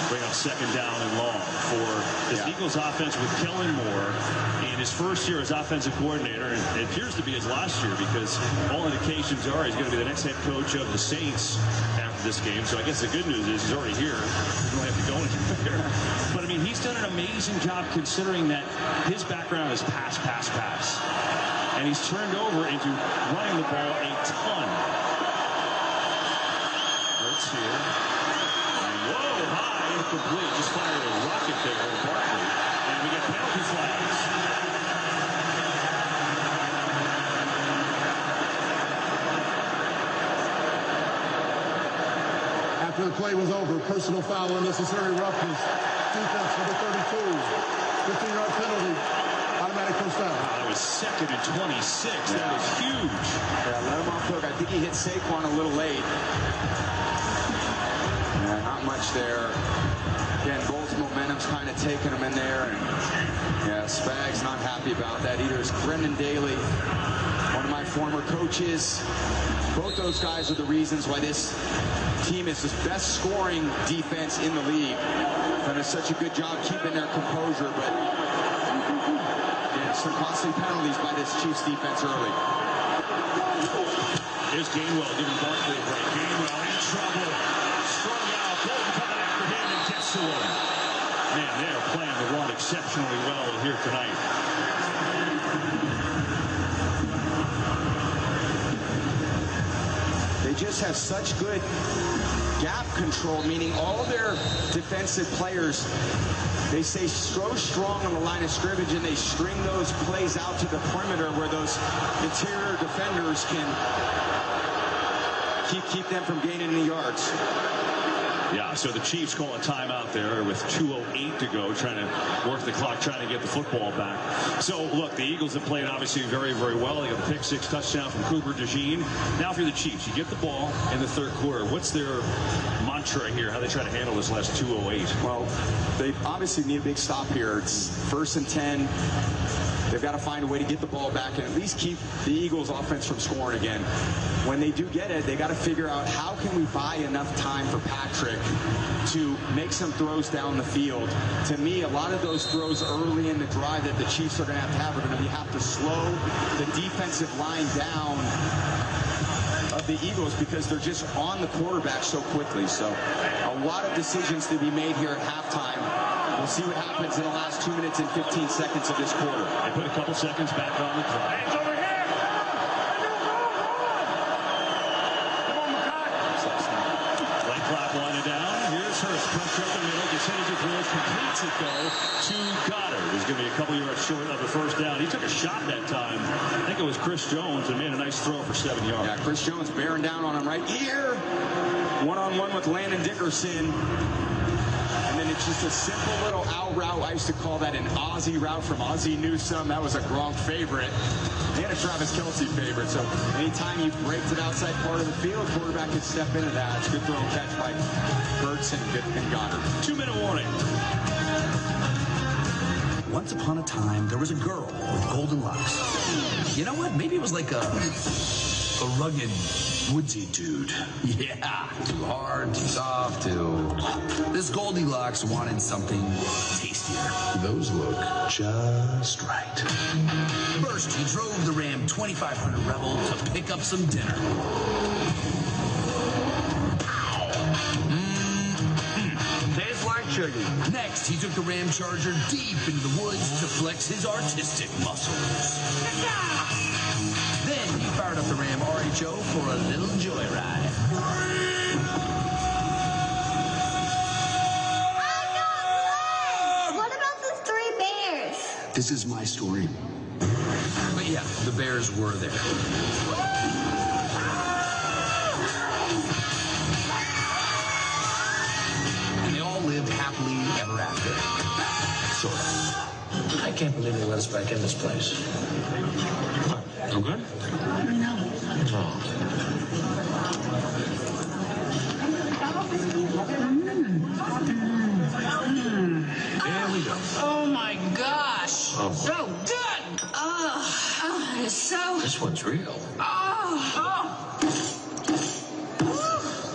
Bring up second down and long for the Eagles offense with Kellen Moore in his first year as offensive coordinator. And it appears to be his last year because all indications are he's going to be the next head coach of the Saints after this game. So I guess the good news is he's already here. He doesn't have to go anywhere. But I mean, he's done an amazing job considering that his background is pass. And he's turned over into running the ball a ton. Hurts here. And whoa, high, incomplete. Just fired a rocket there to Barkley. And we get penalty flags. After the play was over, personal foul, unnecessary roughness. Defense number 32. 15-yard penalty. Automatic first down. That was 2nd and 26. Yeah. That was huge. Yeah, let him off hook. I think he hit Saquon a little late. Yeah, not much there. Again, Bolt's momentum's kind of taking him in there. And yeah, Spags not happy about that either. It's Brendan Daly, one of my former coaches. Both those guys are the reasons why this team is the best scoring defense in the league. Done such a good job keeping their composure, but some costly penalties by this Chiefs defense early. Here's Gainwell giving Barkley a break. Gainwell in trouble. Strung out. Bolton coming after him and gets to him. Man, they are playing the run exceptionally well here tonight. They just have such good gap control, meaning all their defensive players, they stay so strong on the line of scrimmage and they string those plays out to the perimeter where those interior defenders can keep them from gaining any yards. Yeah, so the Chiefs call a timeout there with 2:08 to go, trying to work the clock, trying to get the football back. So, look, the Eagles have played obviously very, very well. They got the pick-6 touchdown from Cooper DeJean. Now for the Chiefs, you get the ball in the third quarter. What's their mantra here, how they try to handle this last 2:08? Well, they obviously need a big stop here. It's 1st and 10. They've got to find a way to get the ball back and at least keep the Eagles' offense from scoring again. When they do get it, they got to figure out how can we buy enough time for Patrick to make some throws down the field. To me, a lot of those throws early in the drive that the Chiefs are going to have are going to have to slow the defensive line down of the Eagles because they're just on the quarterback so quickly. So a lot of decisions to be made here at halftime. We'll see what happens in the last 2 minutes and 15 seconds of this quarter. They put a couple seconds back on the clock. Hands over here! Play clock winding down. Here's Hurst. Pressure up the middle. Gets hit as he throws. Completes it, though, to Goddard. He's going to be a couple yards short of the first down. He took a shot that time. I think it was Chris Jones and made a nice throw for 7 yards. Yeah, Chris Jones bearing down on him right here. One-on-one with Landon Dickerson. And then it's just a simple little out route. I used to call that an Ozzie route from Ozzie Newsome. That was a Gronk favorite and a Travis Kelce favorite. So anytime you break to the outside part of the field, quarterback can step into that. It's a good throw and catch by Hurts and Goddard. 2-minute warning. Once upon a time, there was a girl with golden locks. You know what? Maybe it was like a rugged, woodsy dude. Yeah, too hard, too soft, This Goldilocks wanted something tastier. Those look just right. First, he drove the Ram 2500 Rebel to pick up some dinner. Tastes like chicken. Next, he took the Ram Charger deep into the woods to flex his artistic muscles. Then he fired up the Ram RHO for a little joyride. What about the 3 bears? This is my story. But yeah, the bears were there. And they all lived happily ever after. Sort of. I can't believe they let us back in this place. I'm good? No. There we go. Oh my gosh. Oh. So good. Oh, it's so. This one's real. Oh.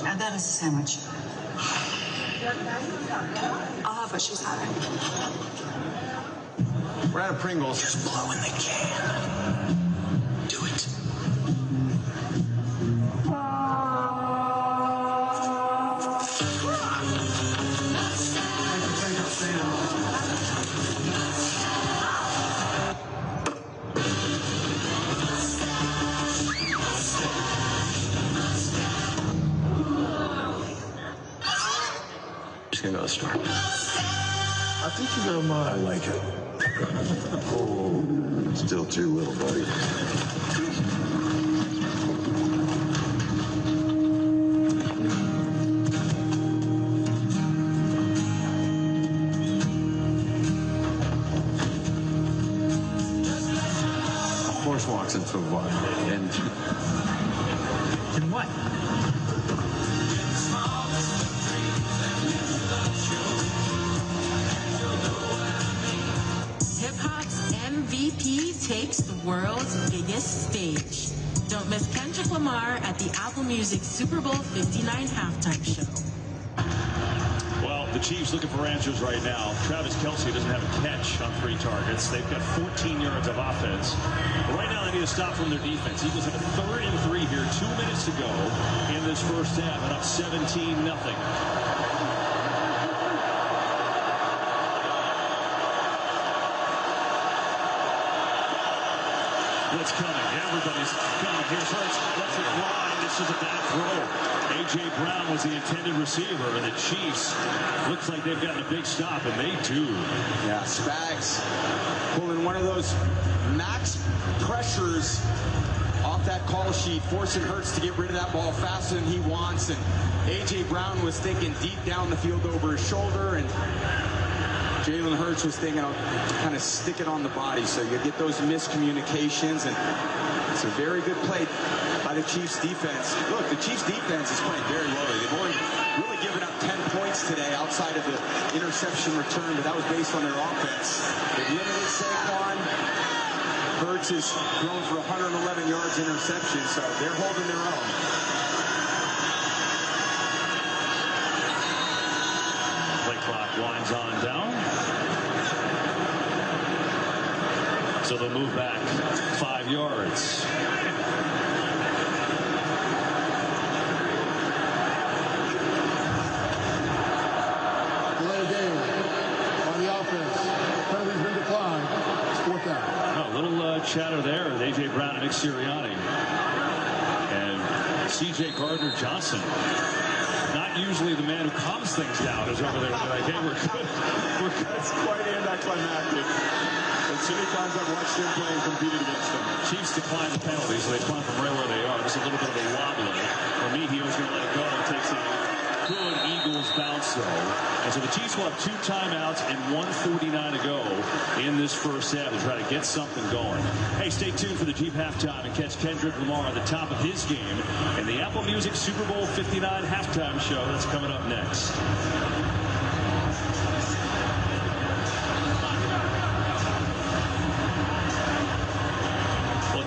Now that is a sandwich. I'll have what she's having. We're out of Pringles. Just blow in the can. Do it. just gonna go to the store. I think you're gonna mind. I like it. Oh, still too little, buddy. Horse walks into a bar. And what? Hip-hop's MVP takes the world's biggest stage. Don't miss Kendrick Lamar at the Apple Music Super Bowl 59 halftime show. Well, the Chiefs looking for answers right now. Travis Kelce doesn't have a catch on 3 targets. They've got 14 yards of offense. But right now they need to stop from their defense. Eagles have a 3rd and 3 here, 2 minutes to go in this first half, and up 17-0. Blitz coming. Everybody's coming. Here's Hurts. Lets it fly. This is a bad throw. A.J. Brown was the intended receiver, and the Chiefs looks like they've gotten a big stop, and they do. Yeah, Spags pulling one of those max pressures off that call sheet, forcing Hurts to get rid of that ball faster than he wants, and A.J. Brown was thinking deep down the field over his shoulder, and Jalen Hurts was thinking, I'll kind of stick it on the body. So you get those miscommunications, and it's a very good play by the Chiefs defense. Look, the Chiefs defense is playing very low. They've only really given up 10 points today outside of the interception return, but that was based on their offense. They've limited Saquon. Hurts is thrown for 111 yards interception, so they're holding their own. Play clock winds on down. So they'll move back 5 yards. Delay game on the offense. Penalty's been declined. It's 4th down. A little chatter there with A.J. Brown and Nick Sirianni. And C.J. Gardner-Johnson, not usually the man who calms things down, is over there like, hey, we're good. We're good. It's quite anticlimactic. As many times I've watched him play and competed against them. Chiefs decline the penalty, so they punt from right where they are. Just a little bit of a wobbler. For me, he was going to let it go. It takes a good Eagles bounce, though. And so the Chiefs will have 2 timeouts and 1:49 to go in this first half to try to get something going. Hey, stay tuned for the Jeep halftime and catch Kendrick Lamar at the top of his game in the Apple Music Super Bowl 59 halftime show. That's coming up next.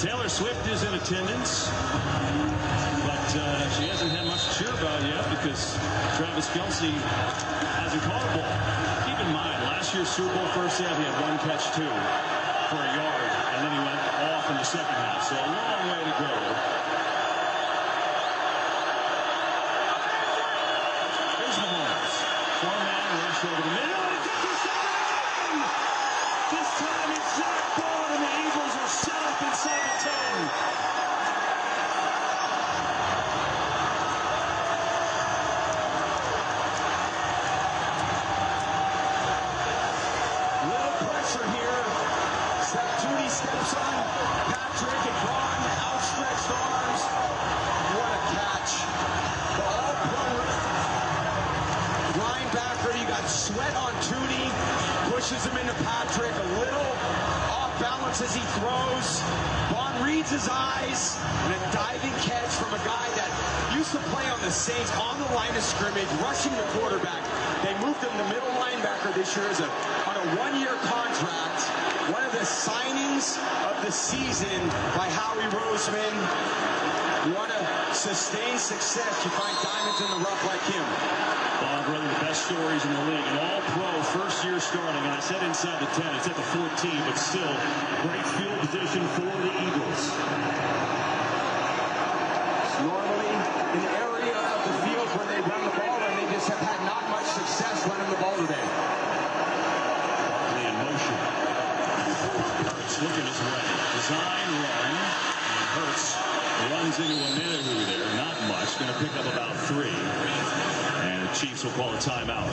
Taylor Swift is in attendance, but she hasn't had much to cheer about yet because Travis Kelce hasn't caught a ball. Keep in mind, last year's Super Bowl first half, he had 1 catch, 2 for a yard, and then he went off in the second half. So a long way to go. Here's Mahomes. 4-man rush over the middle. This time it's Jack Ball, and the Eagles are set up inside the 10. Little pressure here. Septuti steps on Patrick and Braun, outstretched arms. What a catch. The all-pro linebacker, you got Sweat on Tootie, pushes him into Patrick, a little off balance as he throws. Vaughn reads his eyes, and a diving catch from a guy that used to play on the Saints on the line of scrimmage, rushing the quarterback. They moved him to middle linebacker this year on a 1-year contract. One of the signings of the season by Howie Roseman. You want to sustain success, you find diamonds in the rough like him. Bob, one of the best stories in the league. An all-pro first year starting, and I said inside the 10, it's at the 14, but still great field position for the Eagles. It's normally an area of the field where they run the ball, and they just have had not much success running the ball today. Barkley in motion. It's looking his way. Design run. Hurts runs into a minute there, not much, going to pick up about 3. And the Chiefs will call a timeout.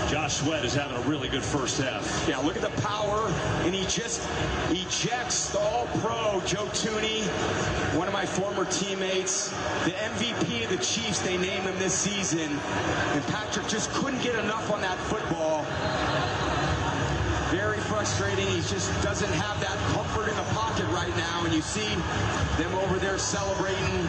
Josh Sweat is having a really good first half. Yeah, look at the power, and he just ejects the all-pro Joe Thuney, one of my former teammates, the MVP of the Chiefs. They named him this season, and Patrick just couldn't get enough on that football. Very frustrating. He just doesn't have that comfort in the pocket right now, and you see them over there celebrating.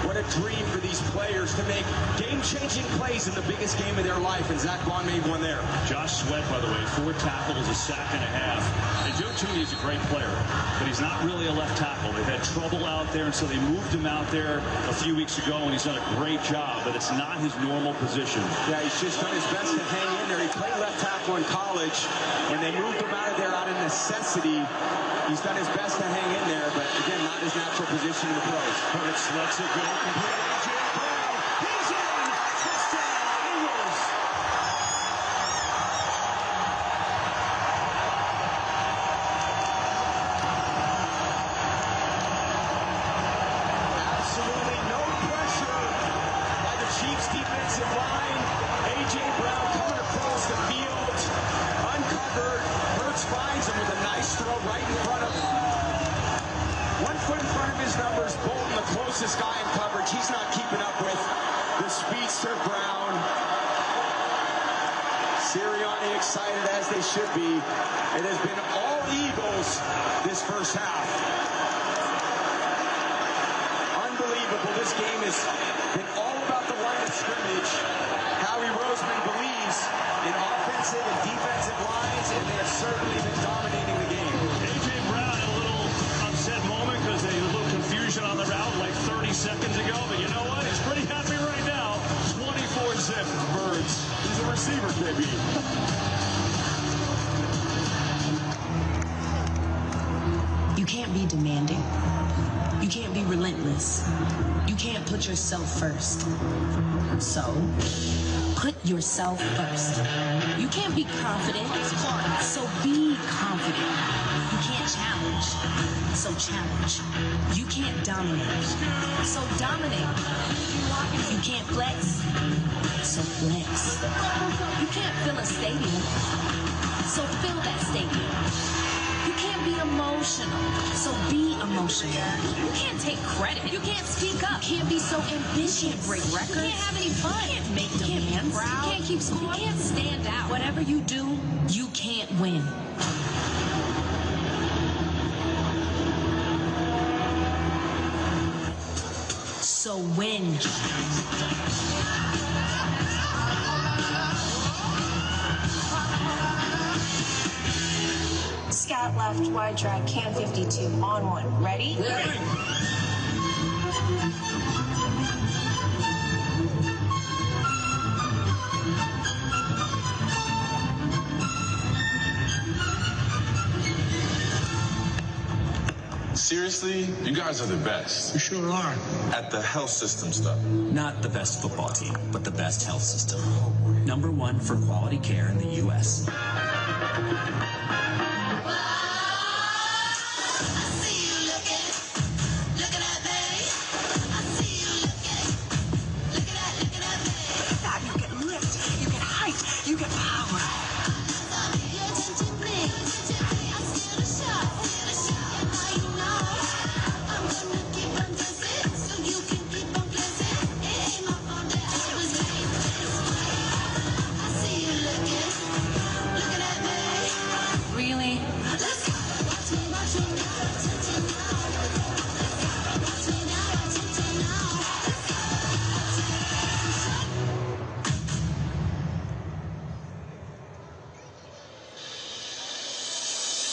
What a dream for these players to make game-changing plays in the biggest game of their life, and Zach Bond made one there. Josh Sweat, by the way, 4 tackles, a sack and a half. And Joe Thuney is a great player, but he's not really a left tackle. They've had trouble out there, and so they moved him out there a few weeks ago, and he's done a great job, but it's not his normal position. Yeah, he's just done his best to hang in there. He played left tackle in college, and they moved him out of there out of necessity. He's done his best to hang in there, but again, not his natural position in the pros. Hurts lets it go. Complete A.J. Brown. He's in. Touchdown, Eagles. Absolutely no pressure by the Chiefs defensive line. A.J. Brown coming across the field, uncovered. Hurts finds him with a nice throw right in front of him. 1 foot in front of his numbers. Bolton, the closest guy in coverage. He's not keeping up with the speedster Brown. Sirianni excited as they should be. It has been all Eagles this first half. Unbelievable. This game has been all about the line of scrimmage. Howie Roseman believes in offensive and defensive lines, and they have certainly been dominating the game. A.J. Brown had a little upset moment because they had a little confusion on the route like 30 seconds ago, but you know what? He's pretty happy right now. 24-zip. Birds. He's a receiver, KB. You can't be demanding. You can't be relentless. You can't put yourself first. So, put yourself first. You can't be confident. So be confident. You can't challenge. So challenge. You can't dominate. So dominate. You can't flex. So flex. You can't fill a stadium. So fill that stadium. You can't be emotional, so be emotional. You can't take credit. You can't speak up. You can't be so ambitious. You can't break records. You can't have any fun. You can't make demands. You can't keep score. You can't stand out. Whatever you do, you can't win. So win. Scout left, wide drag, can 52, on 1. Ready? Ready. Seriously, you guys are the best. You sure are. At the health system stuff. Not the best football team, but the best health system. #1 for quality care in the U.S. You get power. Really?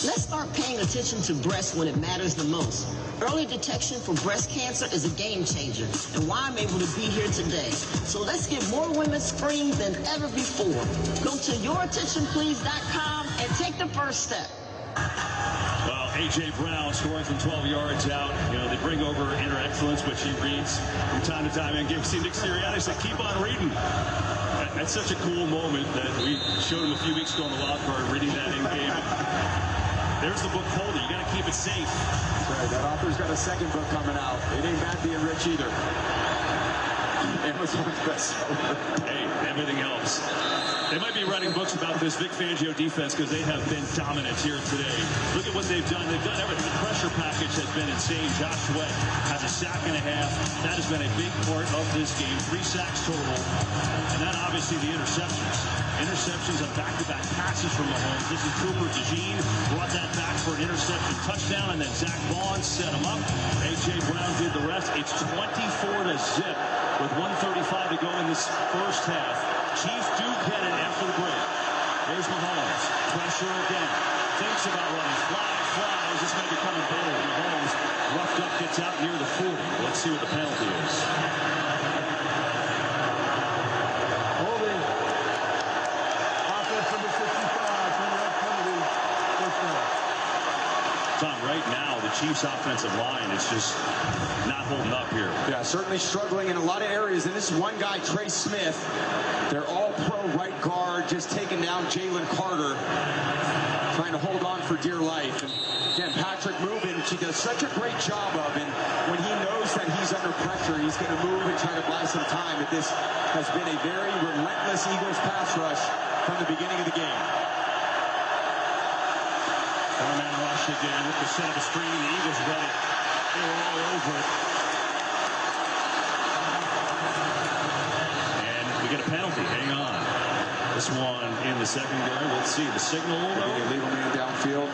Let's start paying attention to breast when it matters the most. Early detection for breast cancer is a game changer, and why I'm able to be here today. So let's get more women screened than ever before. Go to yourattentionplease.com and take the first step. Well, A.J. Brown scoring from 12 yards out. You know, they bring over Inner Excellence, which he reads from time to time. And see Nick Sirianni said, keep on reading. That's such a cool moment that we showed him a few weeks ago on the wild card, reading that in game. There's the book holder. You got to keep it safe. That's right. That author's got a second book coming out. It ain't bad being rich either. Amazon's bestseller. Hey, everything helps. They might be writing books about this Vic Fangio defense because they have been dominant here today. Look at what they've done. They've done everything. The pressure package has been insane. Josh Sweat has a sack and a half. That has been a big part of this game. 3 sacks total. And then obviously the interceptions. Interceptions on back-to-back passes from Mahomes. This is Cooper DeJean. Brought that back for an interception touchdown, and then Zach Vaughn set him up. A.J. Brown did the rest. It's 24-0 with 1:35 to go in this first half. Chiefs do get it after the break. There's Mahomes. Pressure again. Thinks about running. Flies. This may be coming bold. Mahomes roughed up, gets out near the 40. Let's see what the penalty is. Holding. Offense number 65. Penalty. First down. Tom, right now, the Chiefs' offensive line is just not holding up here. Yeah, certainly struggling in a lot of areas. And this one guy, Trey Smith, they're all pro right guard, just taking down Jalen Carter, trying to hold on for dear life. And again, Patrick moving, which he does such a great job of. And when he knows that he's under pressure, he's going to move and try to buy some time. But this has been a very relentless Eagles pass rush from the beginning of the game. Four-man rush again with the set of the screen. The Eagles read it. They were all over it. And we get a penalty. Hang on. This one in the secondary. Let's see the signal. Illegal man downfield.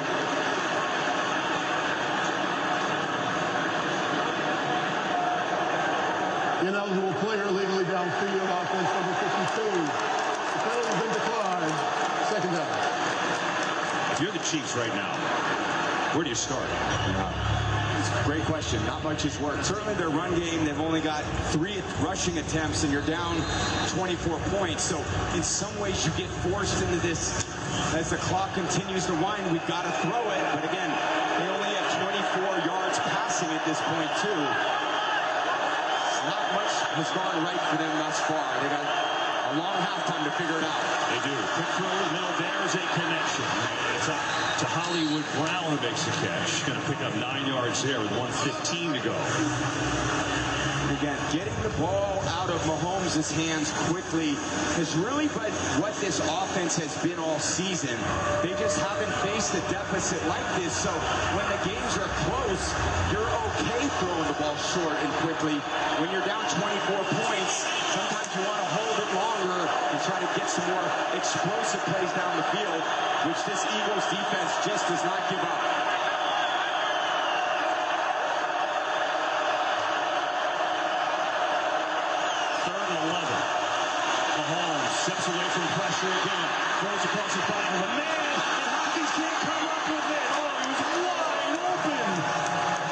Ineligible player legally downfield. Offense number 52. The penalty's been declined. Second down. If you're the Chiefs right now, where do you start? It's a great question. Not much has worked. Certainly their run game, they've only got 3 rushing attempts, and you're down 24 points. So in some ways you get forced into this as the clock continues to wind. We've got to throw it. But again, they only have 24 yards passing at this point, too. Not much has gone right for them thus far. They got a long halftime to figure it out. They do. Quick throw in the middle. There's a connection. It's up to Hollywood Brown who makes the catch. Going to pick up 9 yards there with 1:15 to go. Again, getting the ball out of Mahomes' hands quickly has really been what this offense has been all season. They just haven't faced a deficit like this. So when the games are close, you're okay throwing the ball short and quickly. When you're down 24 points, sometimes you want to hold it longer and try to get some more explosive plays down the field, which this Eagles defense just does not give up. Steps away from pressure again. Throws across the bottom of the man. And Hopkins can't come up with it. Oh, he was wide open.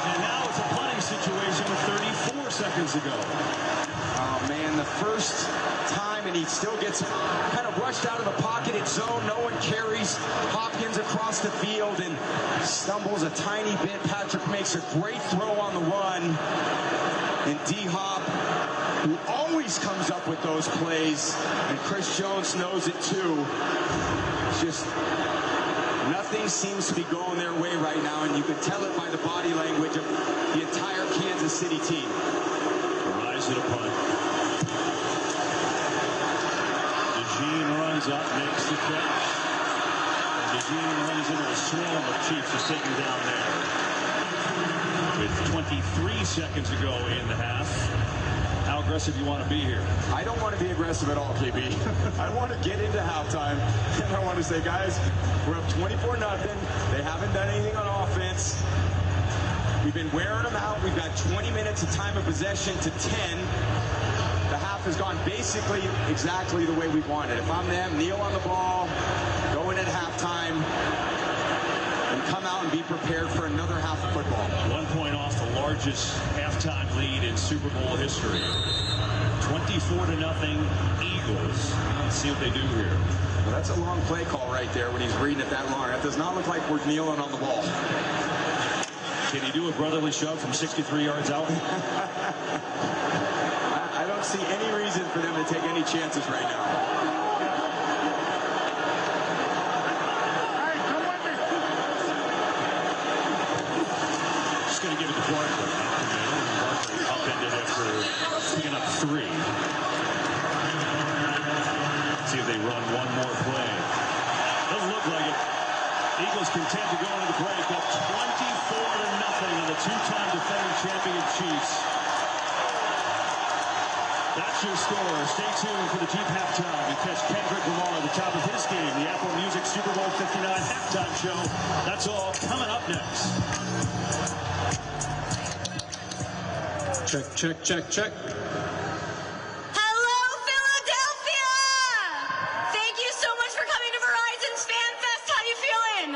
And now it's a punting situation with 34 seconds to go. Oh, man, the first time, and he still gets kind of rushed out of the pocket. It's zone. No one carries Hopkins across the field and stumbles a tiny bit. Patrick makes a great throw on the run. And D-Hop, who always comes up with those plays, and Chris Jones knows it too. Just nothing seems to be going their way right now, and you can tell it by the body language of the entire Kansas City team. Rise to the punt. DeJean runs up, makes the catch. And DeJean runs into a swarm of Chiefs is taken down there. With 23 seconds to go in the half. How aggressive you want to be here? I don't want to be aggressive at all, KB. I want to get into halftime, and I want to say, guys, we're up 24-0. They haven't done anything on offense. We've been wearing them out. We've got 20 minutes of time of possession to 10. The half has gone basically exactly the way we wanted. If I'm them, kneel on the ball, go in at halftime, and come out and be prepared for another half of football. 1 point off the largest halftime lead in Super Bowl history. 24-0 Eagles. Let's see what they do here. Well, that's a long play call right there when he's reading it that long. That does not look like we're kneeling on the ball. Can he do a brotherly shove from 63 yards out? I don't see any reason for them to take any chances right now. 3. See if they run one more play. Doesn't look like it. Eagles content to go into the break up 24-0 on the two-time defending champion Chiefs. That's your score. Stay tuned for the Jeep halftime and catch Kendrick Lamar at the top of his game, the Apple Music Super Bowl 59 halftime show. That's all coming up next. Check, check, check, check. Hello, Philadelphia! Thank you so much for coming to Verizon's Fan Fest. How you feeling?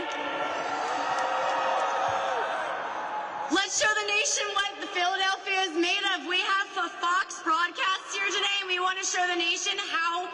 Let's show the nation what the Philadelphia is made of. We have a Fox broadcast here today, and we want to show the nation how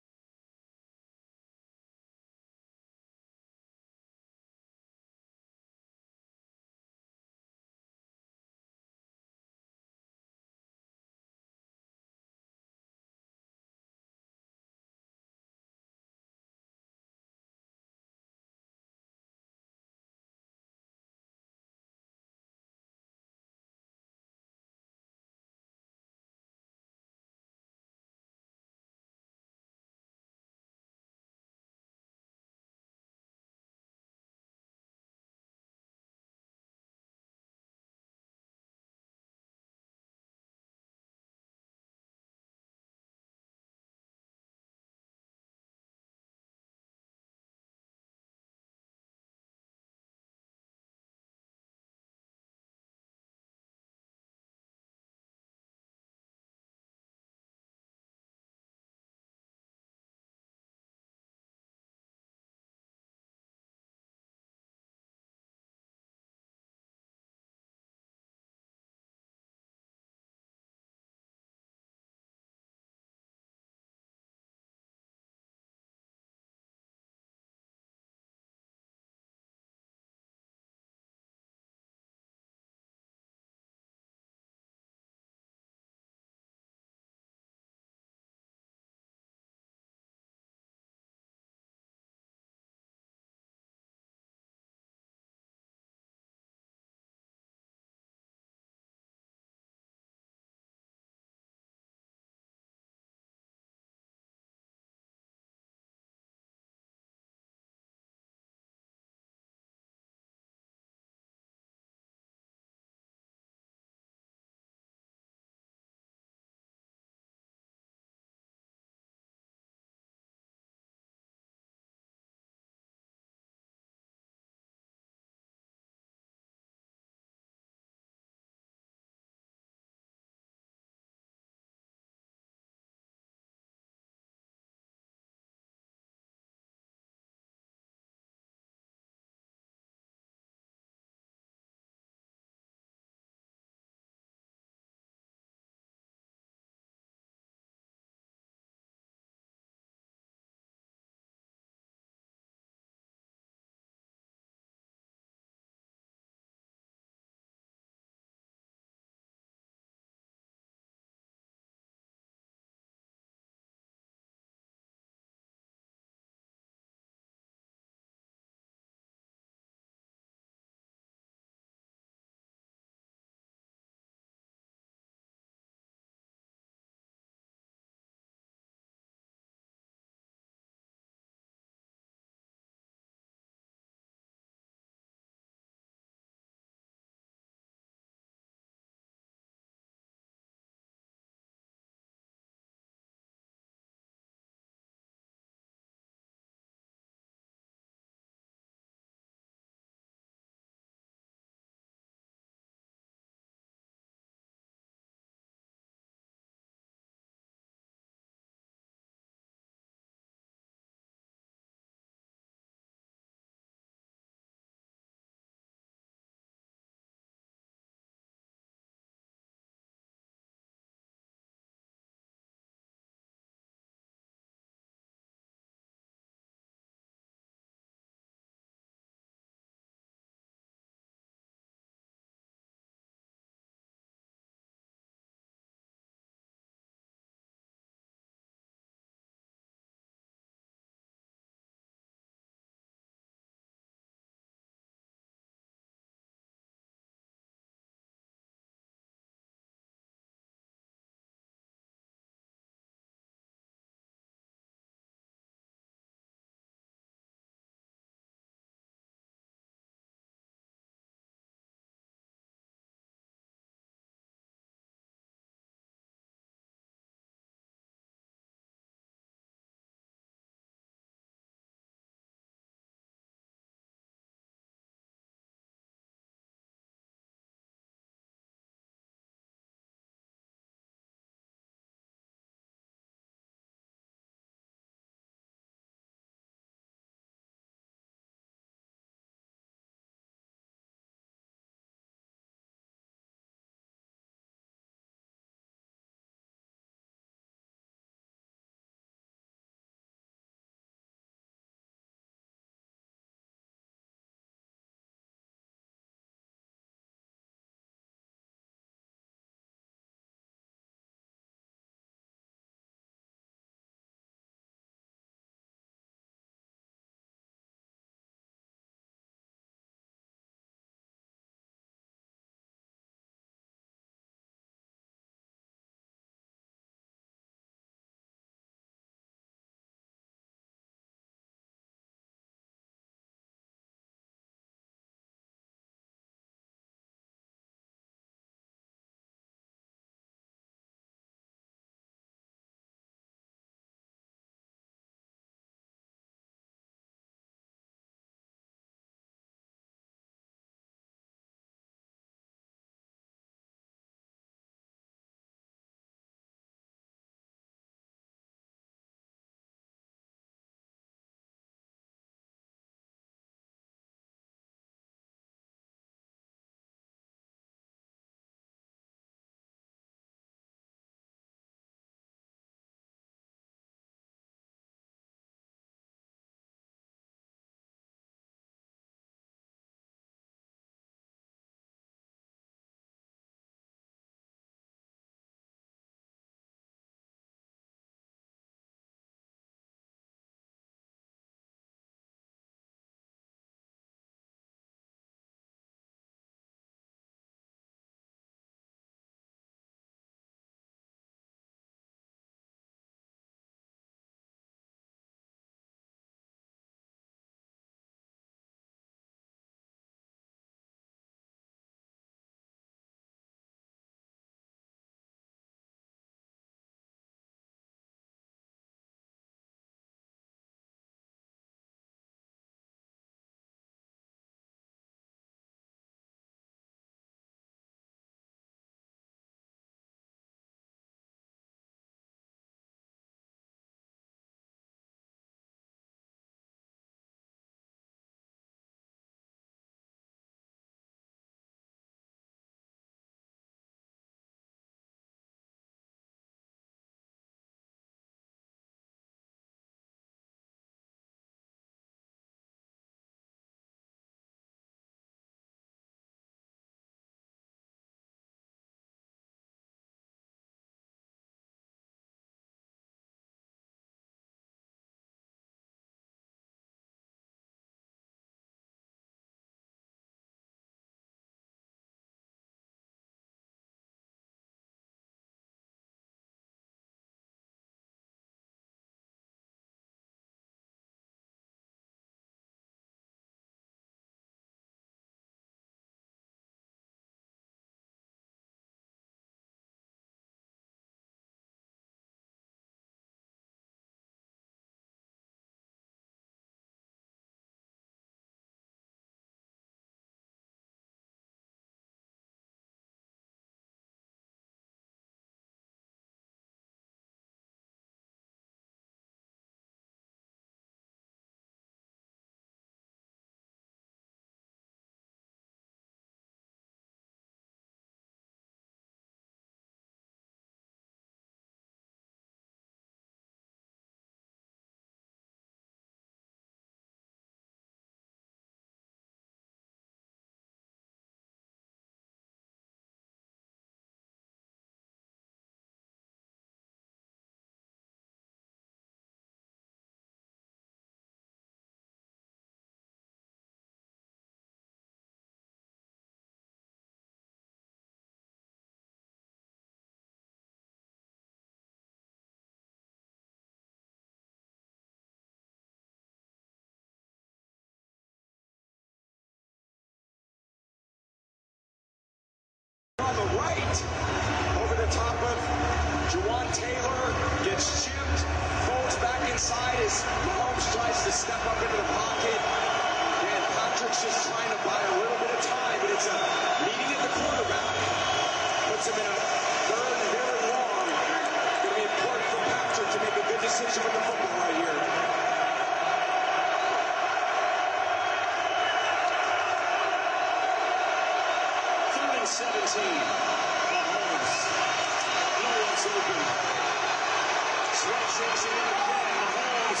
Sweat chasing it again. Mahomes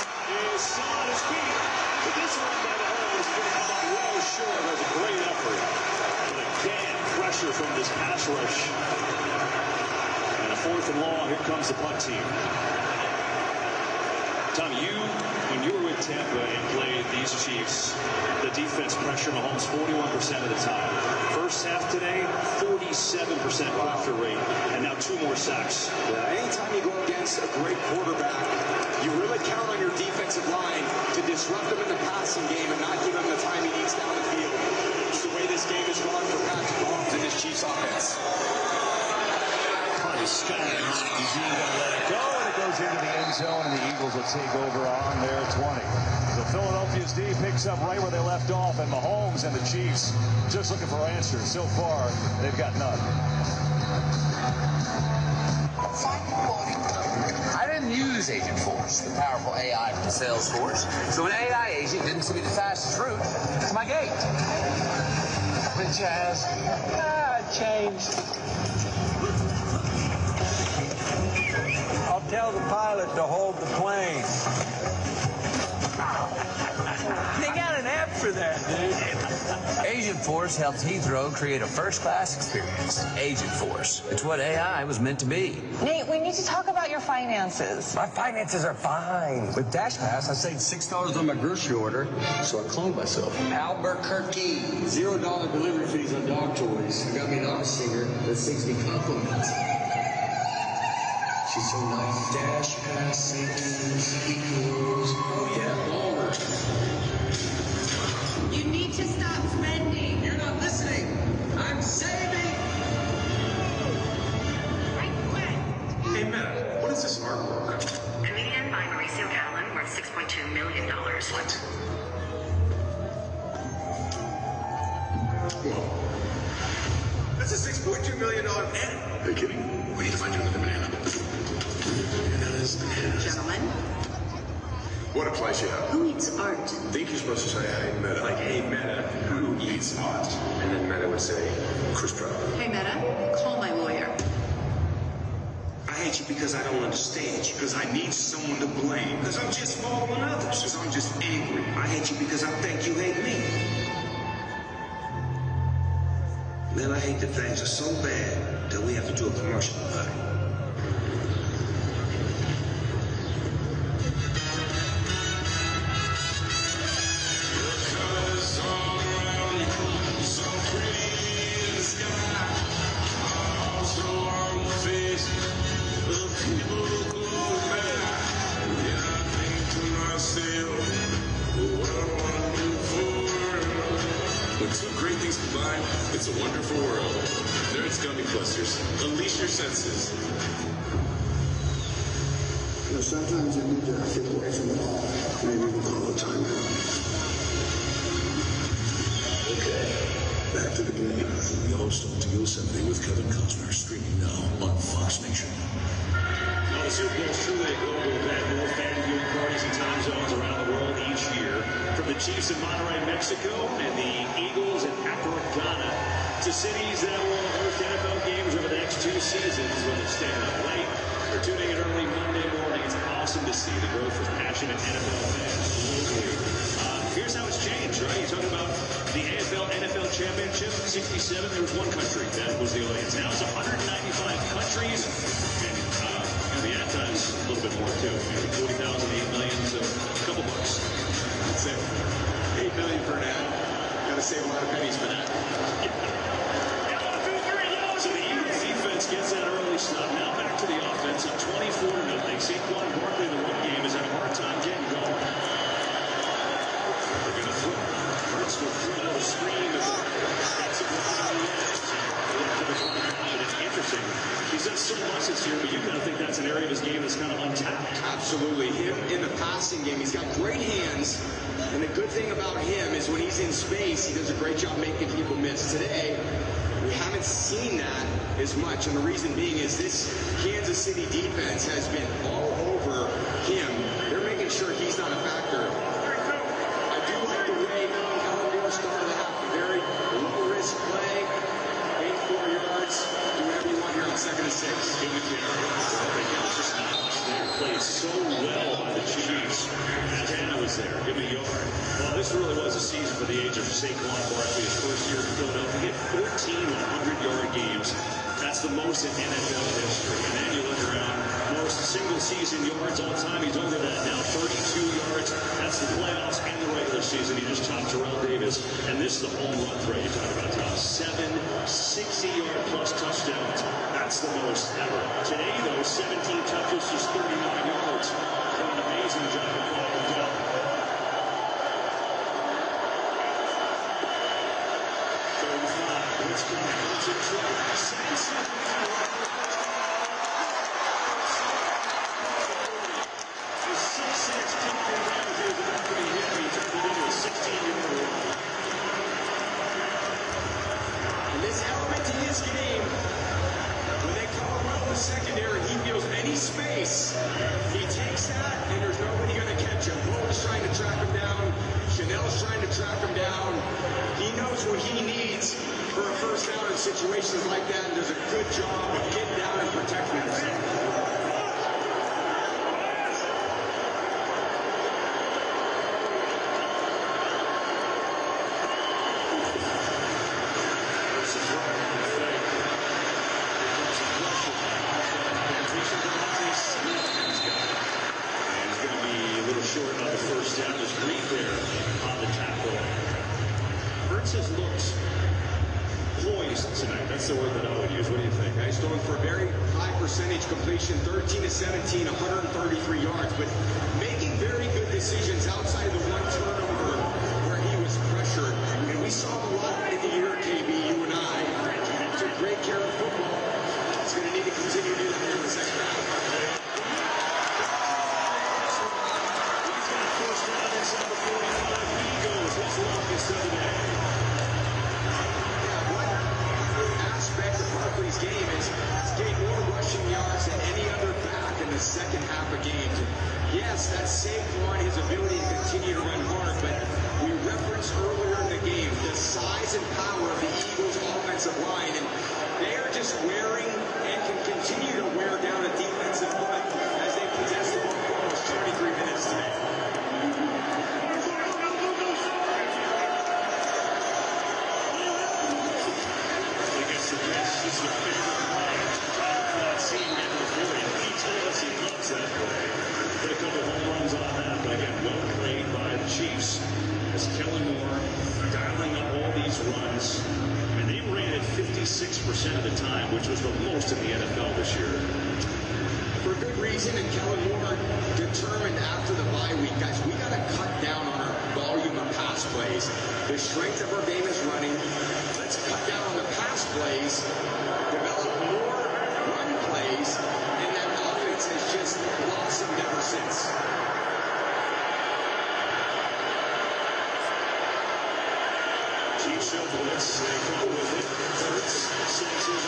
is still on his feet. But this one by Mahomes finished up well short. It was a great effort. But again, pressure from this pass rush. And a 4th and long. Here comes the punt team. Tom, when you were with Tampa and played these Chiefs, the defense pressured Mahomes 41% of the time. First half today, 47% pressure rate, and now 2 more sacks. Yeah, anytime you go against a great quarterback, you really count on your defensive line to disrupt him in the passing game and not give him the time he needs down the field. It's the way this game has gone for Patrick Mahomes and his Chiefs offense. Punt is sky high. Eugene going to let it go, and it goes into the end zone, and the Eagles will take over on their 20. So Philadelphia's D picks up right where they left off, and Mahomes and the Chiefs just looking for answers. So far, they've got none. I didn't use Agent Force, the powerful AI from Salesforce. So an AI agent didn't see the fastest route to my gate. Which has changed. I'll tell the pilot to hold the plane. They got an app for that, dude. Agent Force helps Heathrow create a first-class experience. Agent Force. It's what AI was meant to be. Nate, we need to talk about your finances. My finances are fine. With DashPass, I saved $6 on my grocery order, so I cloned myself. Albuquerque. $0 delivery fees on dog toys. I got me an artist singer that sings me compliments. She's so nice. DashPass savings equals, oh yeah, longer. You need to stop spending. You're not listening. I'm saving. Hey, Meta, what is this artwork? Comedian by Mauricio Callan worth $6.2 million. What? Whoa. That's a $6.2 million banana. Are you kidding? We need to find you another banana. Bananas. Gentlemen. What applies you have? Who eats art? I think you're supposed to say, hey, Meta. Like, hey, Meta, who eats art? And then Meta would say, Chris Pratt. Hey, Meta, call my lawyer. I hate you because I don't understand you. Because I need someone to blame. Because I'm just following others. Because I'm just angry. I hate you because I think you hate me. Man, I hate that things are so bad that we have to do a commercial about it. It's a wonderful world. Nerds Gummy Clusters. Unleash your senses. You know, sometimes you need to get away from it all. Maybe we'll call a timeout. Okay. Back to the game. Yellowstone to Yosemite with Kevin Costner. Streaming now on Fox Nation. Well, the Super Bowl is truly a global event. More family viewing parties in time zones around the world each year. From the Chiefs in Monterrey, Mexico, and the Eagles in Accra, Ghana, to cities that will host NFL games over the next 2 seasons, whether it's staying up late or tuning in early Monday morning. It's awesome to see the growth of passionate NFL fans globally. Here's how it's changed, right? You talk about the AFL-NFL Championship, 67, there was one country that was the audience. Now it's 195 countries, and the ad time's a little bit more, too. Maybe 40,000, 8 million, so a couple bucks. That's it. 8 million for an ad. Gotta save a lot of pennies for that. So the Eagles defense gets that early stop. Now back to the offense at 24-0. Saquon Barkley, the run game, has had a hard time getting going. They're going to throw. Hurts will throw a screen. That's a it's interesting. He's done so much this year, but you kind of think that's an area of his game that's kind of untapped. Absolutely. Him in the passing game, he's got great hands. And the good thing about him is when he's in space, he does a great job making people miss. Today, we haven't seen that as much. And the reason being is this Kansas City defense has been all over him. They're making sure he's not a factor. I do like the way Kellen Moore started the half. A very low-risk play. 84 yards. Do whatever you want here on 2nd and 6. Give the carry. Just not their place. guys there. Give me a yard. Well, this really was a season for the age of Saquon Barkley. His first year in Philadelphia, he had 14 100-yard games. That's the most in NFL history. And then you look around, most single-season yards all time. He's over that now, 32 yards. That's the playoffs and the regular season. He just topped Terrell Davis. And this is the home run threat you talk about, Tom. 7 60-yard-plus touchdowns. That's the most ever. Today, though, 17 touches, just 39 yards. Done an amazing job of calling them down. 35. It's coming. It's in trouble. 7 seconds. Game, when they call him out in the secondary, he feels any space. He takes that, and there's nobody going to catch him. Bullock's trying to track him down. Chanel's trying to track him down. He knows what he needs for a first down in situations like that, and does a good job of getting down and protecting himself. Completion 13 to 17, 133 yards, but making very good decisions outside of the one turnover where he was pressured. And we saw him a lot in the year, KB, you and I. Took great care of football. He's going to need to continue to do that in the second half. He's got a first down inside the 45. He goes his longest of the day. Yeah, one aspect of Barkley's game is getting more rushing yards than any other back in the second half of games. And yes, that's Saquon, his ability to continue to run hard, but we referenced earlier in the game the size and power of the Eagles' offensive line, and they are just wearing and can continue to wear down a defensive front as they possess the ball for almost 33 minutes today. I guess the best is the favorite play. Seeing him before he told us he loves that play. Put a couple home runs on that, but again, well played by the Chiefs. As Kellen Moore dialing up all these runs. I mean, they ran it 56% of the time, which was the most in the NFL this year. For good reason, and Kellen Moore determined after the bye week, guys, we got to cut down on our volume of pass plays. The strength of our game is running. Let's cut down on the pass plays, develop more run plays, and that offense has just blossomed ever since. Chiefs show blitz. They go with it. Hurts. Sends his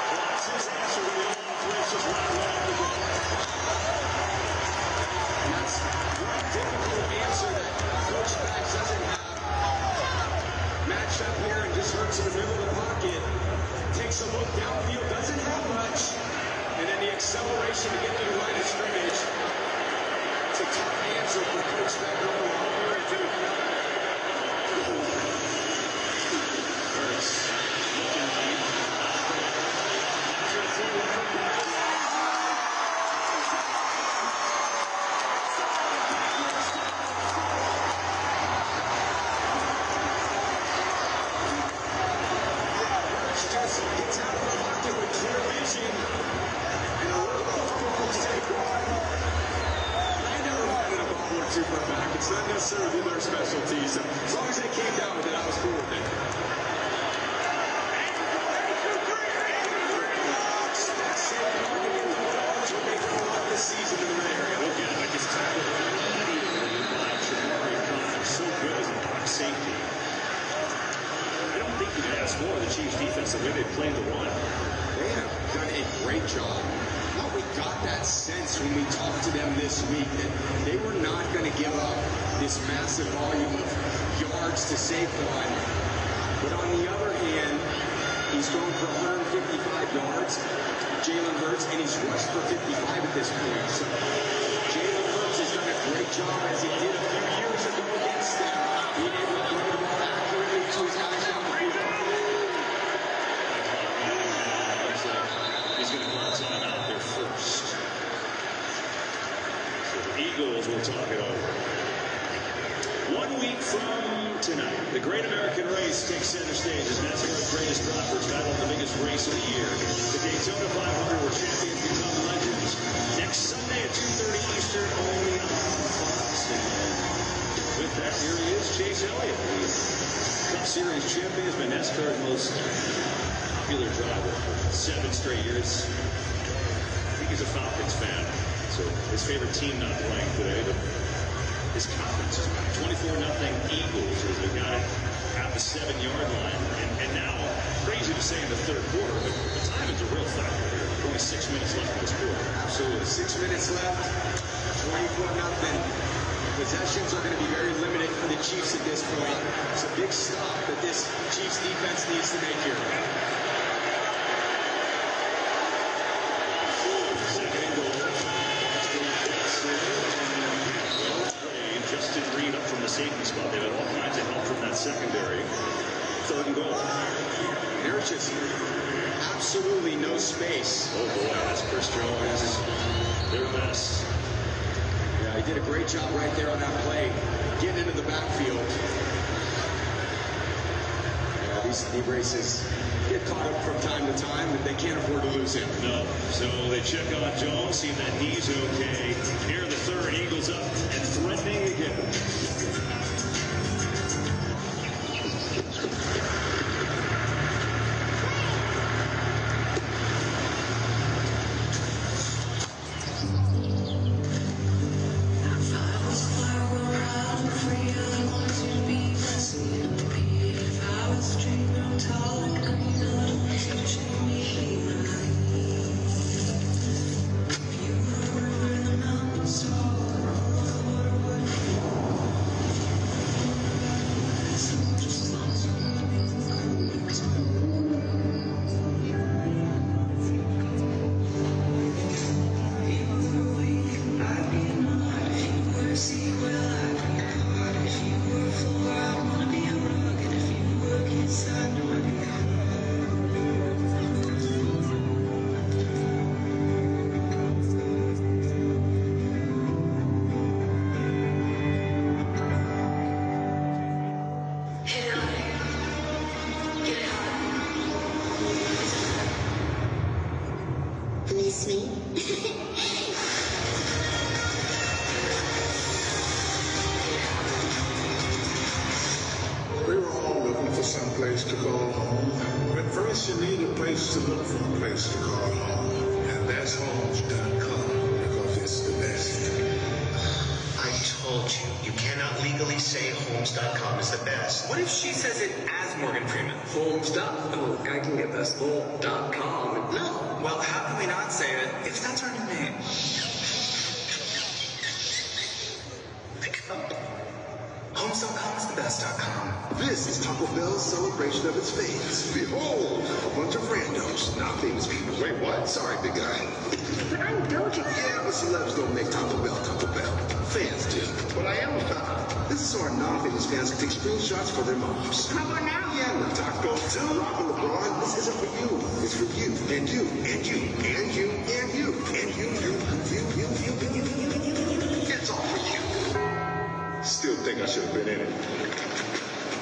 Watson's answer to the offense is right off the ball. And that's one difficult answer that Coach Spags doesn't have. Matched up here and just hurts in the middle of the pocket. Takes a look downfield, doesn't have much. And then the acceleration to get to the line of scrimmage. It's a tough answer for Coach Spags. Hurts looking deep. Gets out of the pocket with clear vision. And a little off Saquon. I never wanted a ball or two for a back. It's not necessarily their specialty. So as long as they came down with it, I was cool with it. Saquon to get the ball to make a lot this season in the area. Look at him. Like his tackle immediately by Jabari Conner. So good as a box safety. I don't think you can ask more of the Chiefs defense the way they played the run. They have done a great job. Well, we got that sense when we talked to them this week that they were not going to give up this massive volume of yards to Saquon. But on the other hand, he's thrown for 155 yards, Jalen Hurts, and he's rushed for 55 at this point. So Jalen Hurts has done a great job, as he did a few years ago against them, being able to throw the ball accurately to his guys down the field. He's going to call time out there first. So the Eagles will talk it over. 1 week from tonight, the Great American Race takes center stage as NASCAR's greatest drivers battle the biggest race of the year. The Daytona 500, where champions become legends. Next Sunday at 2:30 Eastern, only on Fox. And with that, here he is, Chase Elliott, the Cup Series champion, has been NASCAR's most popular driver for 7 straight years. I think he's a Falcons fan, so his favorite team not playing today, but his confidence is back. 24-0 Eagles as they got it at the 7-yard line. And now, crazy to say in the third quarter, but the timing's a real factor here. Only 6 minutes left in this quarter. Absolutely. 6 minutes left. 24-0. Possessions are going to be very limited for the Chiefs at this point. It's a big stop that this Chiefs defense needs to make here. Second and goal. Justin Reed up from the safety spot. They've had all kinds of help from that secondary. Third and goal. There's just absolutely no space. Oh boy, that's Chris Jones. Their best. Yeah, he did a great job right there on that play, getting into the backfield. Yeah, these knee braces get caught up from time to time, but they can't afford to lose him. No. So they check on Jones, see that he's okay. Here the third, Eagles up and threatening again. Someplace to call home. But first you need a place to look for a place to call home. And that's Homes.com, because it's the best. I told you, you cannot legally say Homes.com is the best. What if she says it as Morgan Freeman? Homes.com. Oh, I can get this. .com. No. Well, how can we not say it if that's our new name? Homes.com is the best.com. This is Taco Bell's celebration of its fans. Behold, a bunch of randos, not famous people. Wait, what? Sorry, big guy. But I'm Doja. Yeah, but celebs don't make Taco Bell Taco Bell. Fans do. But I am a fan. This is so our non-famous fans can take screenshots for their moms. How about now? Yeah, with Taco too. Rock and LeBron, this isn't for you. It's for you, and you, and you, and you, and you, and you, you. It's all for you. Still think I should have been in it.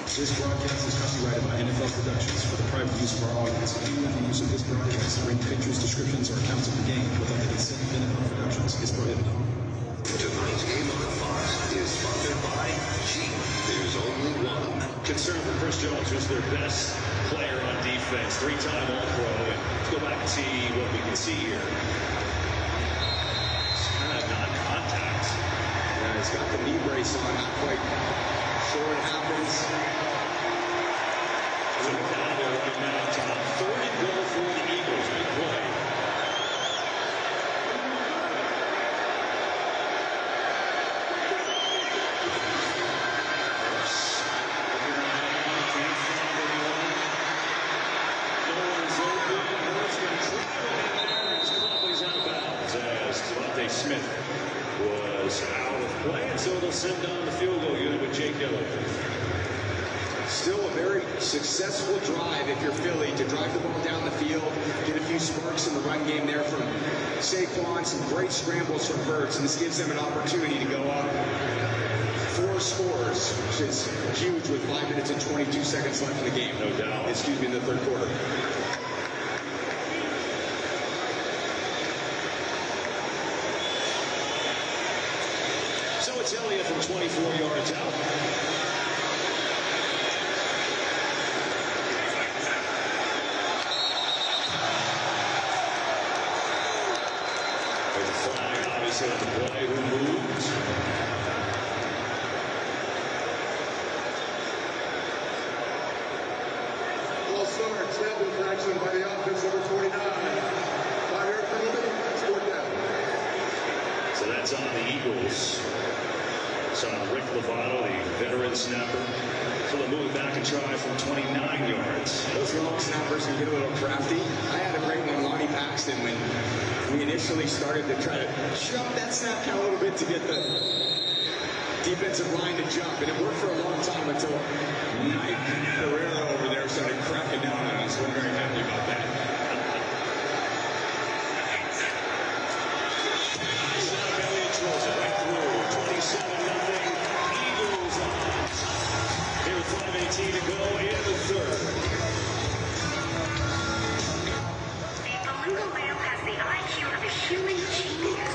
This broadcast is copyrighted by NFL Productions for the private use of our audience. Any other use of this broadcast or any pictures, descriptions, or accounts of the game without the consent of NFL Productions is prohibited. Tonight's game on Fox is sponsored by Jeep. There's only one. Concern for Chris Jones, who's their best player on defense, 3-time All-Pro. Let's go back and see what we can see here. It's kind of non-contact. Yeah, he's got the knee brace on, not quite sure what happens. So now they're running out to third and goal for the Eagles. Big play. No one's open. Hurts going to try to get there. He's out of bounds. Smith was out of play, and so they'll send down the field goal unit with Jake Dillon. Still a very successful drive if you're Philly to drive the ball down the field, get a few sparks in the run game there from Saquon, some great scrambles from Hurts, and this gives them an opportunity to go up 4 scores, which is huge with 5 minutes and 22 seconds left in the game. No doubt. Excuse me, in the third quarter. So it's Elliott from 24 yards out. There's a flag, obviously, on the play. Who moves? False start, snap infraction by the offense, number 29. 5 yard penalty, scored down. So that's on the Eagles. It's on Rick Lovato, the veteran snapper. So they'll move it back and try from 29 yards. Those long snappers can get a little crafty. I had a great one, Lonnie Paxton, when we initially started to try to jump that snap count a little bit to get the defensive line to jump. And it worked for a long time until Mike Guerrero over there started cracking down on us. We're very happy about that. Elliott throws it right through. 27-0. Eagles on. Here with 5:18 to go in the third. The beluga whale has the IQ of a human genius.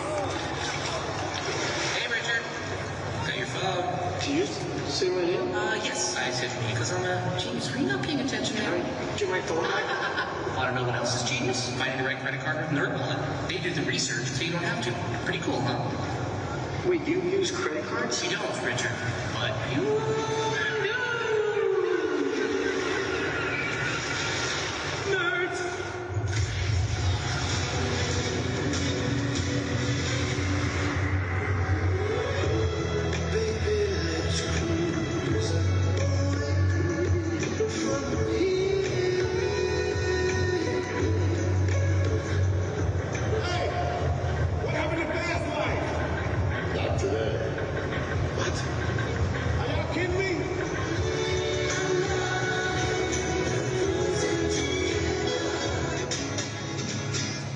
Hey, Richard. Got your phone. Did you say my name? Yes. I said because I'm a genius. Are you not paying attention there? Did you write the line? Want to know what else is genius? Finding the right credit card with NerdWallet. They do the research, so you don't have to. Pretty cool, huh? Wait, you use credit cards? You don't, Richard. But you do. Nerds. What happened to fast life? Not today. What? Are y'all kidding me?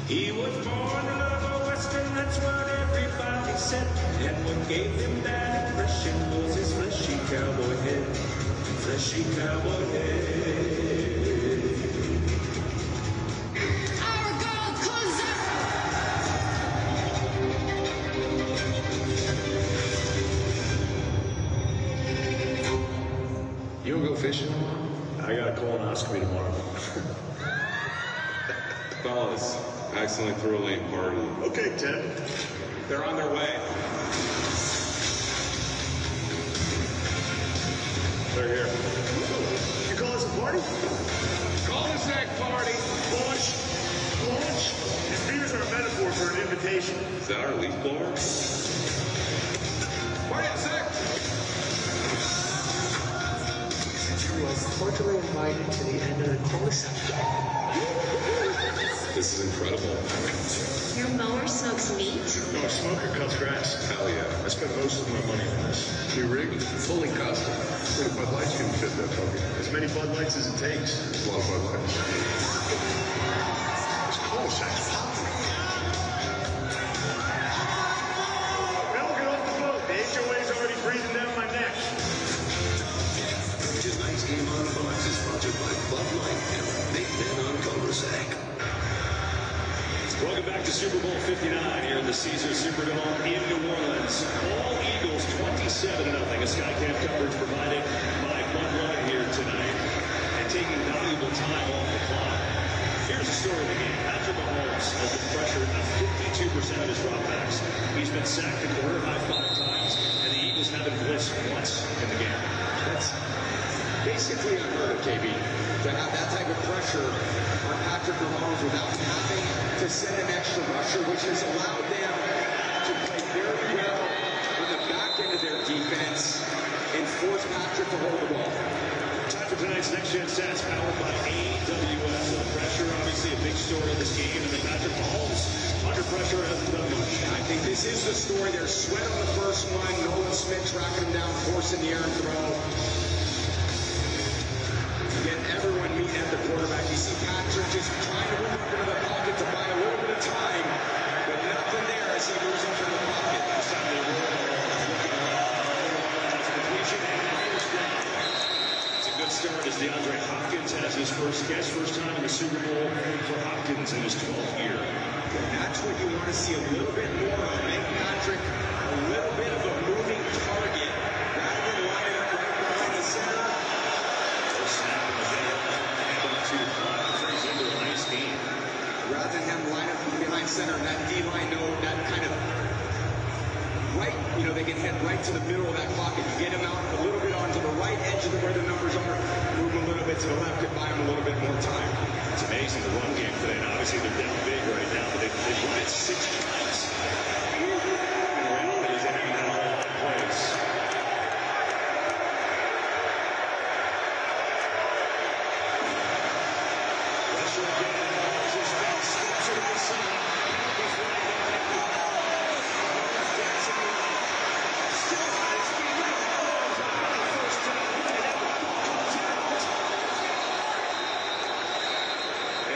He was born to love a Western, that's what everybody said. And what gave him that impression was his fleshy cowboy head. Fleshy cowboy head. Our girl cousin. You don't go fishing? I got a colonoscopy tomorrow. Fellas, I accidentally threw a lame party. Okay, Ted. They're on their way. They're here. You call this a party? Cul-de-sac party. Launch. These beers are a metaphor for an invitation. Is that our leaf blower? Party at sec. You are cordially invited to the end of the cul-de-sac. This is incredible. Your mower smokes meat? No, a smoker cuts grass. Hell yeah. I spent most of my money on this. New rig, fully custom. What Bud Lights can fit that puppy? As many Bud Lights as it takes. There's a lot of Bud Lights. It's cul-de-sac's popping. Bill, get off the boat. The HOA's already breathing down my neck. Tonight's game on Fox is sponsored by Bud Light and the Big Men on Cul-de-sac. Welcome back to Super Bowl 59 here in the Caesars Superdome in New Orleans. All Eagles 27-0. A Skycam coverage provided by Bud Light here tonight and taking valuable time off the clock. Here's the story of the game. Patrick Mahomes has been pressured on 52% of his dropbacks. He's been sacked a career high 5 times, and the Eagles haven't blitzed once in the game. That's basically unheard of, KB. To have that type of pressure on Patrick Mahomes without having to send an extra rusher, which has allowed them to play very well on the back end of their defense and force Patrick to hold the ball. Time for tonight's Next Gen Stats powered by AWS. So pressure, obviously a big story in this game, and then Patrick Mahomes under pressure hasn't done much. I think this is the story. There's sweat on the first one. Nolan Smith tracking him down, forcing the errant throw. Again, everyone meeting at the quarterback. You see Patrick just trying to move up into the pocket to buy a little bit of time, but nothing there as he moves into the pocket. This time they roll completion and first down. It's a good start as DeAndre Hopkins has his first catch, first time in the Super Bowl for Hopkins in his 12th year. And that's what you want to see a little bit more of. Make Patrick a little bit of a moving target rather than lining up right behind the center. Snap in the middle, and up to turns into a nice game. Rather than him line up behind center, and that D-line, that kind of right, they can head right to the middle of that pocket. You get him out a little bit onto the right edge of where the numbers are, move a little bit to the left, could buy him a little bit more time. It's amazing the run game today. Now, obviously, they're down big right now, but they've run it 6 times. And the reality is they haven't had a whole lot of plays. Pressure again. His back steps to the side. He's right there. Dancing around. Still on his feet. First down.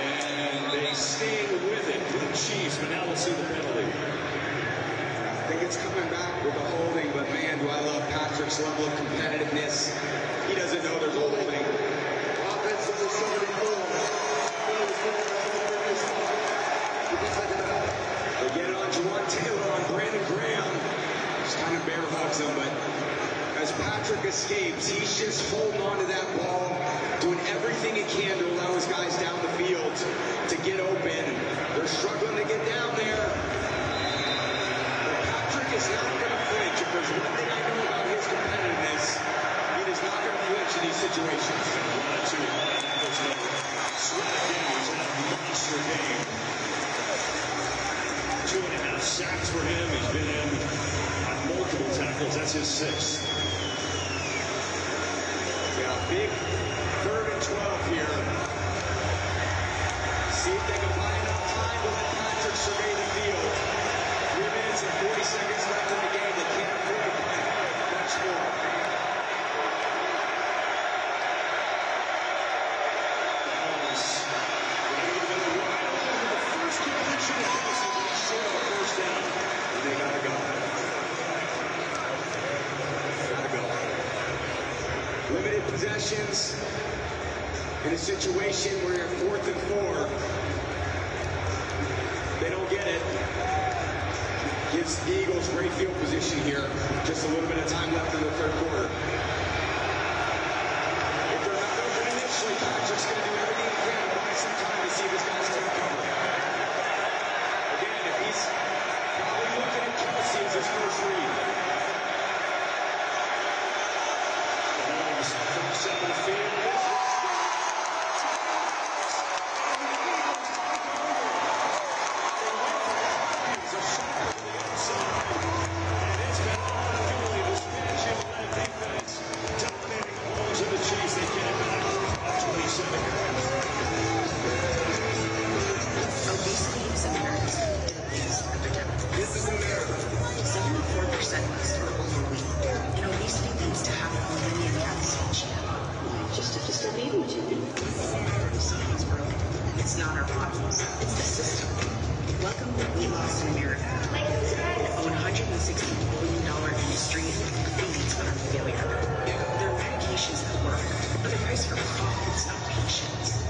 And they stay with it. Blue Chiefs, but now let's see the penalty. I think it's coming back with a holding, but man, do I love Patrick's level of competitiveness. He doesn't know there's a holding. Offense number 74. They get it on Juwan Taylor on Brandon Graham. Just kind of bare hugs him, but as Patrick escapes, he's just holding on to that ball, doing everything he can to allow his guys down the field to get open. They're struggling to get down there. But Patrick is not going to flinch. If there's one thing I know about his competitiveness, he is not going to flinch in these situations. 1-2. There's no sweat again. He's had a monster game. 2.5 sacks for him. He's been in on multiple tackles. That's his 6th. Yeah, big 3rd and 12 here. See if they can find enough time to let Patrick survey the field. 3 minutes and 40 seconds left in the game. They can't afford to find much more. Mahomes ready to go wide open with the first completion of Kelsey. Short on first down. And they gotta go. Gotta go. Limited possessions in a situation where you're 4th and 4. They don't get it. Gives the Eagles great field position here. Just a little bit of time left in the 3rd quarter. If they're not open initially, Patrick's going to do everything he can to buy some time to see if his guys can cover. Again, if he's probably looking at Kelsey as his first read. Mahomes first out of the field. It's not our problems, it's the system. Welcome to Weight Loss in America. A $160 billion industry feeds on our failure. There are medications that work, but they're priced for profits, not patients.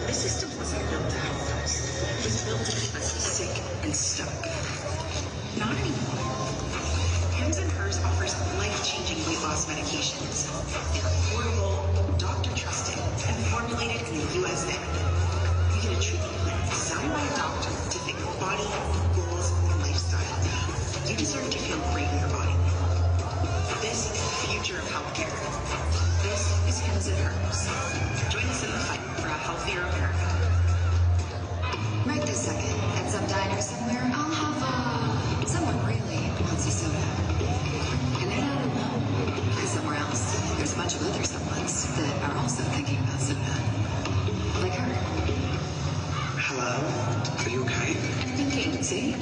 The system wasn't built to help us. It was built to keep us sick and stuck. Not anymore. Hims & Hers offers life-changing weight loss medications. They're affordable, doctor-trusted, and formulated in the USA. You get a treatment plan designed by a doctor to fit your body, goals, and lifestyle. You deserve to feel great in your body. This is the future of healthcare. This is Hims & Hers. Join us in the fight for a healthier America. Right this second, at some diner somewhere, I'll have someone really wants a soda. And they're not alone. Because somewhere else, there's a bunch of other someones that are also thinking about soda. Like her. Hello? Are you okay? Thinking, see?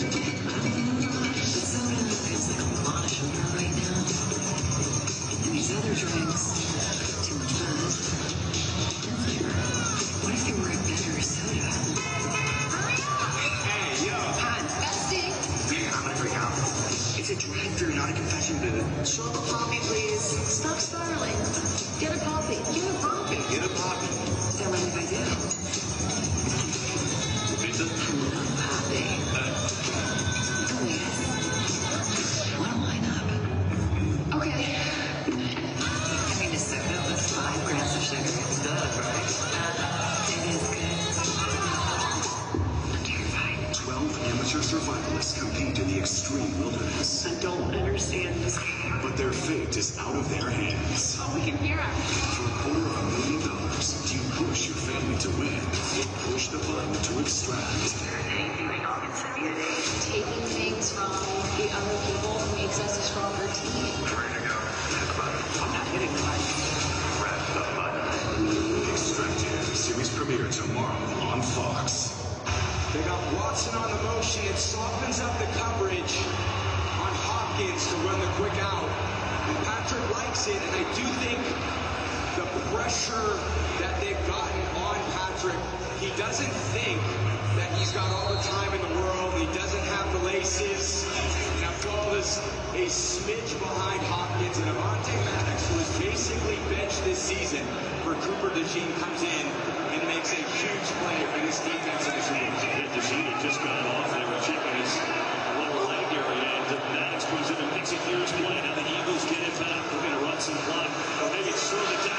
in the extreme wilderness. I don't understand this game. But their fate is out of their hands. Oh, we can hear him. For $250,000, do you push your family to win or push the button to extract? Anything they all can send me today. Taking things from the other people makes us a stronger team. Ready to go. Hit the button. I'm not hitting the button. Press the button. Extracted. Series premiere tomorrow on Fox. They got Watson on the motion. It softens up the coverage on Hopkins to run the quick out. And Patrick likes it, and I do think the pressure that they've gotten on Patrick, he doesn't think that he's got all the time in the world. He doesn't have the laces. Now, Paul is a smidge behind Hopkins, and Avonte Maddox, who is basically benched this season for Cooper DeJean, comes in and makes a huge play for this defense in this game. DeJean had just got off. They were checking his lower leg area, and Maddox goes in and makes a huge play. Now the Eagles get it back. They're going to run some clock, or maybe slow it down.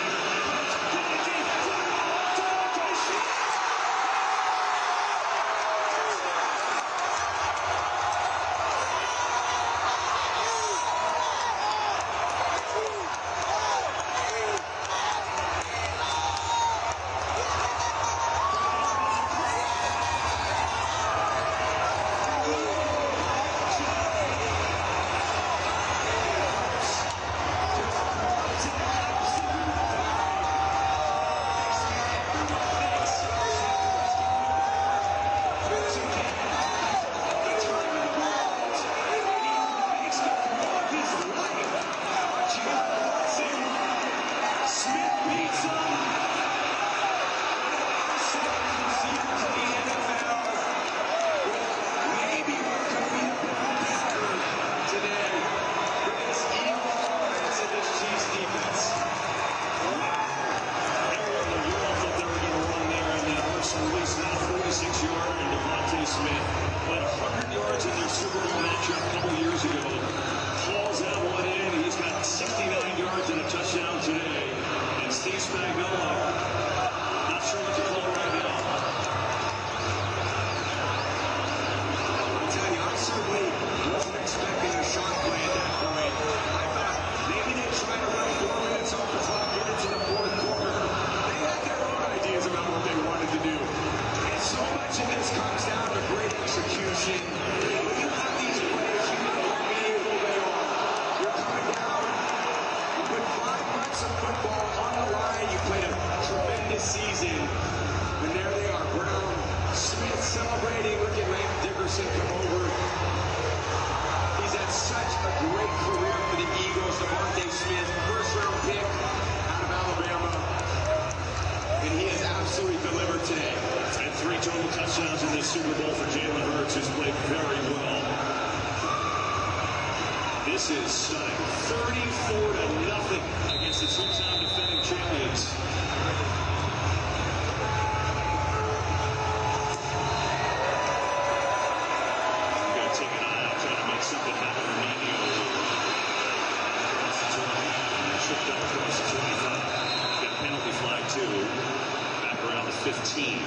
This is stunning. 34-0 against the two-time defending champions. I'm going to take an eye out, trying to make something happen for Manio. Tripped up across the 25. Got a penalty flag, too. Back around the 15.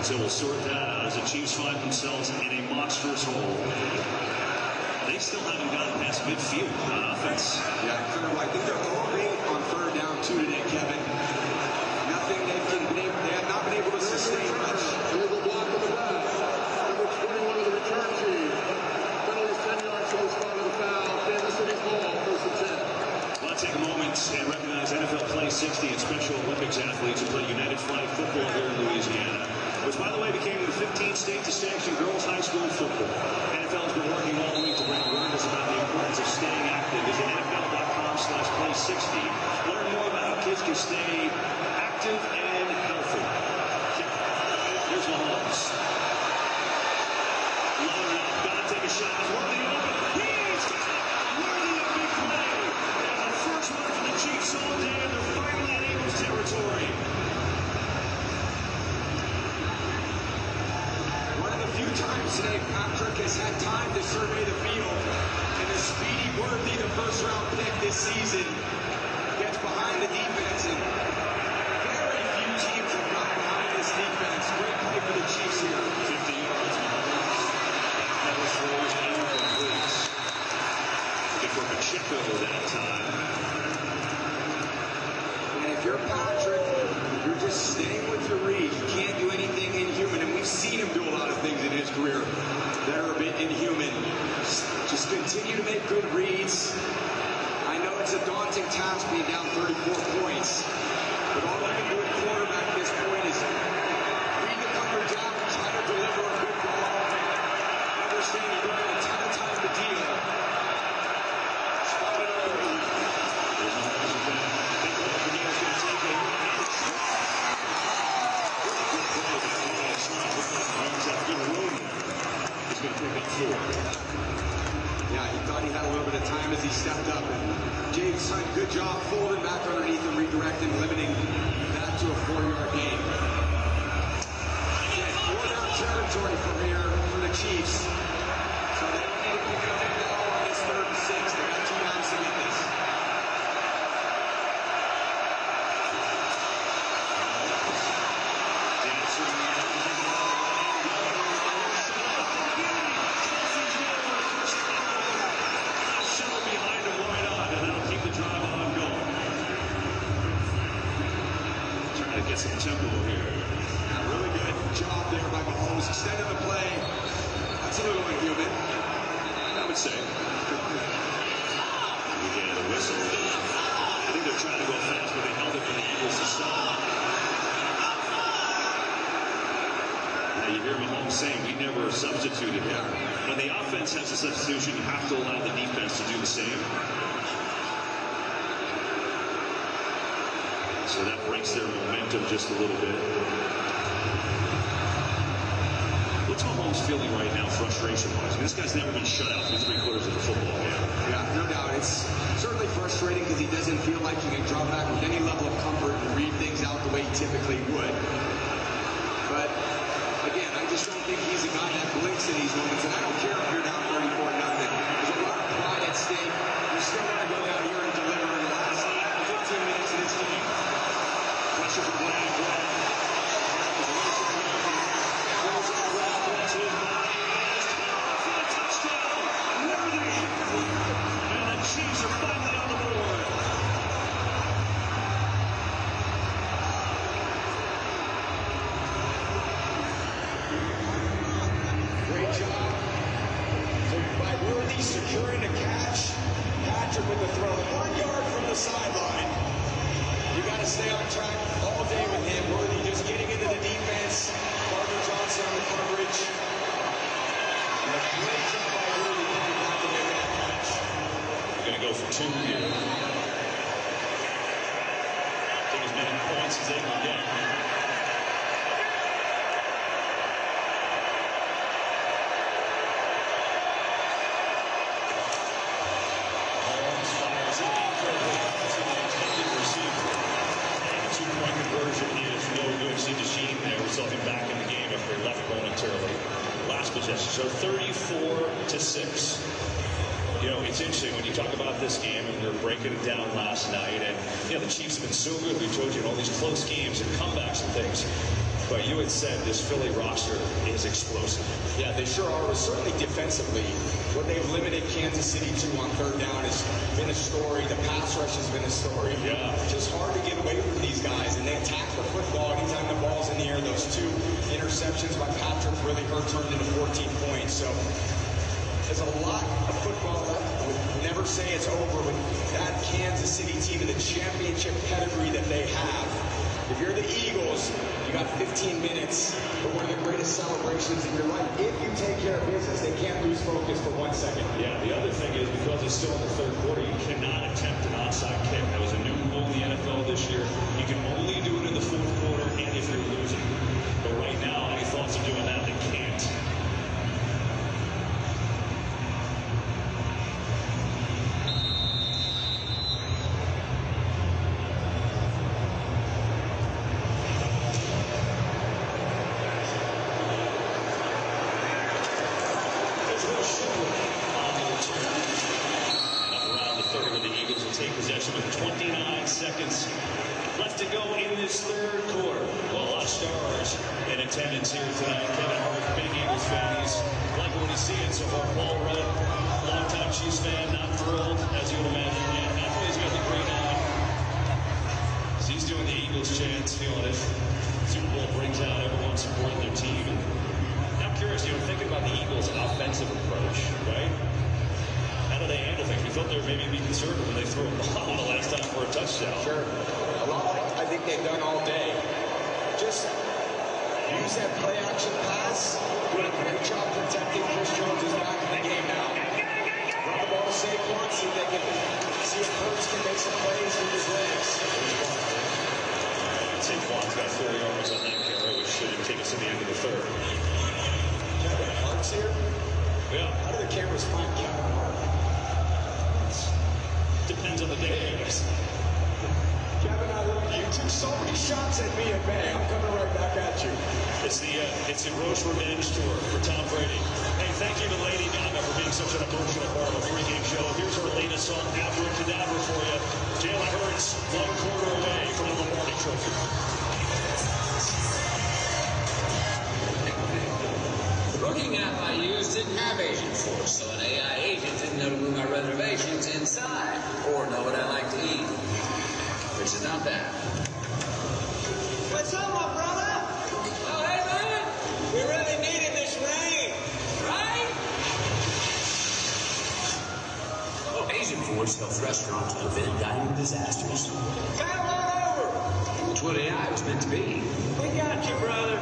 So we'll sort that out as the Chiefs find themselves in a monstrous hole. They still haven't gotten past midfield on offense. Yeah, kind of. I think they're 4-8 on third down 2 today, Kevin. Nothing they have not been able to sustain much. Illegal block on the pass. Number 21 of the return team. Penalty 10 yards to the spot of the foul. Kansas City's ball, first and 10. Well, I'll take a moment and recognize NFL Play 60 and Special Olympics athletes who play United Flag football here in Louisiana, which, by the way, became the 15th state to sanction girls' high school football. NFL has been working all week to bring awareness about the importance of staying active. Visit NFL.com/play60. Learn more about how kids can stay active and healthy. Here's Mahomes. Loaded up, gotta take a shot. It's worthy open. He's got it. Worthy of big play. And the first one for the Chiefs all day, and they're finally in Eagles territory. Few times today, Patrick has had time to survey the field, and the speedy Worthy, the first-round pick this season, gets behind the defense, and very few teams have gotten behind this defense. Great play for the Chiefs here. if you're Patrick, you're just staying with your read. You can't do anything inhuman, and we've seen him do a lot of things in his career that are a bit inhuman. Just continue to make good reads. I know it's a daunting task being down 34 points, but all I can do at quarterback at this point is read the coverage out and try to deliver a good ball. Understand you're going to have a ton of time to deal. Spot it early. Yeah, he thought he had a little bit of time as he stepped up, and James Hunt, good job folding back underneath and redirecting, limiting that to a 4-yard gain. Again, 4-down territory from here for the Chiefs, so they don't need to pick up the ball on this 3rd and 6. They got 2 downs to get this. Get some tempo here. Yeah, really good job there by Mahomes. Extending the play. That's a little inhuman, I would say. We get a whistle. I think they're trying to go fast, but they held it for the Eagles to stop. Now you hear Mahomes saying we never substituted there. When the offense has a substitution, you have to allow the defense to do the same. So that breaks their momentum just a little bit. What's Mahomes feeling right now, frustration-wise? This guy's never been shut out through 3/4 of the football game. Yeah, no doubt. It's certainly frustrating because he doesn't feel like he can drop back with any level of comfort and read things out the way he typically would. But, again, I just don't think he's a guy that blinks in these moments. And I don't care if you're down 34-0. There's a lot of pride at stake. You still want to go down here and deliver in the last 15 minutes of this game. Pressure from Brad. And the Chiefs are finally on the board. Great job by Worthy securing a catch. Patrick with the throw 1 yard from the sideline. You got to stay on track all day with him. Worthy just getting into the defense. Gardner Johnson on the coverage. And a great job by Worthy coming back to make that catch. We're going to go for 2 here. Take as many points as they can get. Resulting back in the game after he left momentarily. Last possession, so 34-6. You know, it's interesting when you talk about this game, and we were breaking it down last night, and you know the Chiefs have been so good. We told you in all these close games and comebacks and things. But you had said this Philly roster is explosive. Yeah, they sure are. Certainly defensively, what they've limited Kansas City to on 3rd down has been a story. The pass rush has been a story. Yeah. Just hard to get away from these guys, and they attack the football anytime the ball's in the air. Those 2 interceptions by Patrick really turned into 14 points. So there's a lot of football left. I would never say it's over with that Kansas City team and the championship pedigree that they have. If you're the Eagles, you got 15 minutes for one of the greatest celebrations in your life. If you take care of business, they can't lose focus for 1 second. Yeah, the other thing is because it's still in the 3rd quarter, you cannot attempt an onside kick. That was a new rule in the NFL this year. You can only do it in the 4th quarter and if you're losing. But right now, any thoughts of doing that? They can't. Possession with 29 seconds left to go in this 3rd quarter. Well, a lot of stars in attendance here tonight. Kevin Harvick, big Eagles fan. He's liking what he's seeing so far. Paul Rudd, longtime Chiefs fan, not thrilled, as you would imagine. Yeah, definitely he's got the green on. Is he's doing the Eagles chants, feeling it. Super Bowl brings out everyone supporting their team. And I'm curious, thinking about the Eagles' offensive approach, right? How do they handle things? We thought they were maybe be conservative when they threw a ball the last time for a touchdown. Sure. A lot like I think they've done all day. Just use that play action pass. Doing a great job protecting. Chris Jones is back in the game now. Run the ball to Saquon, see if they can see if Hurts can make some plays with his legs. Saquon's got 4 yards on that carry, which should take us to the end of the third. Kevin Hart's here? Yeah. How do the cameras find Kevin Hart? Depends on the day, I guess. Kevin, I love you. You took so many shots at me in May. I'm coming right back at you. It's the Roche Revenge Tour for Tom Brady. Hey, thank you to Lady Gaga for being such an emotional part of the pregame show. Here's our latest song, Abracadabra, for you. Jalen Hurts, 1 quarter away from the Lombardi Trophy. The booking app I used didn't have Agent Force, so an AI agent didn't know to move my reservations inside or know what I like to eat. Which is not bad. What's up, my brother? Oh, hey, man. We really needed this rain, right? Agent Force helps restaurants prevent dining disasters. Come on over. That's what AI was meant to be. We got you, brother.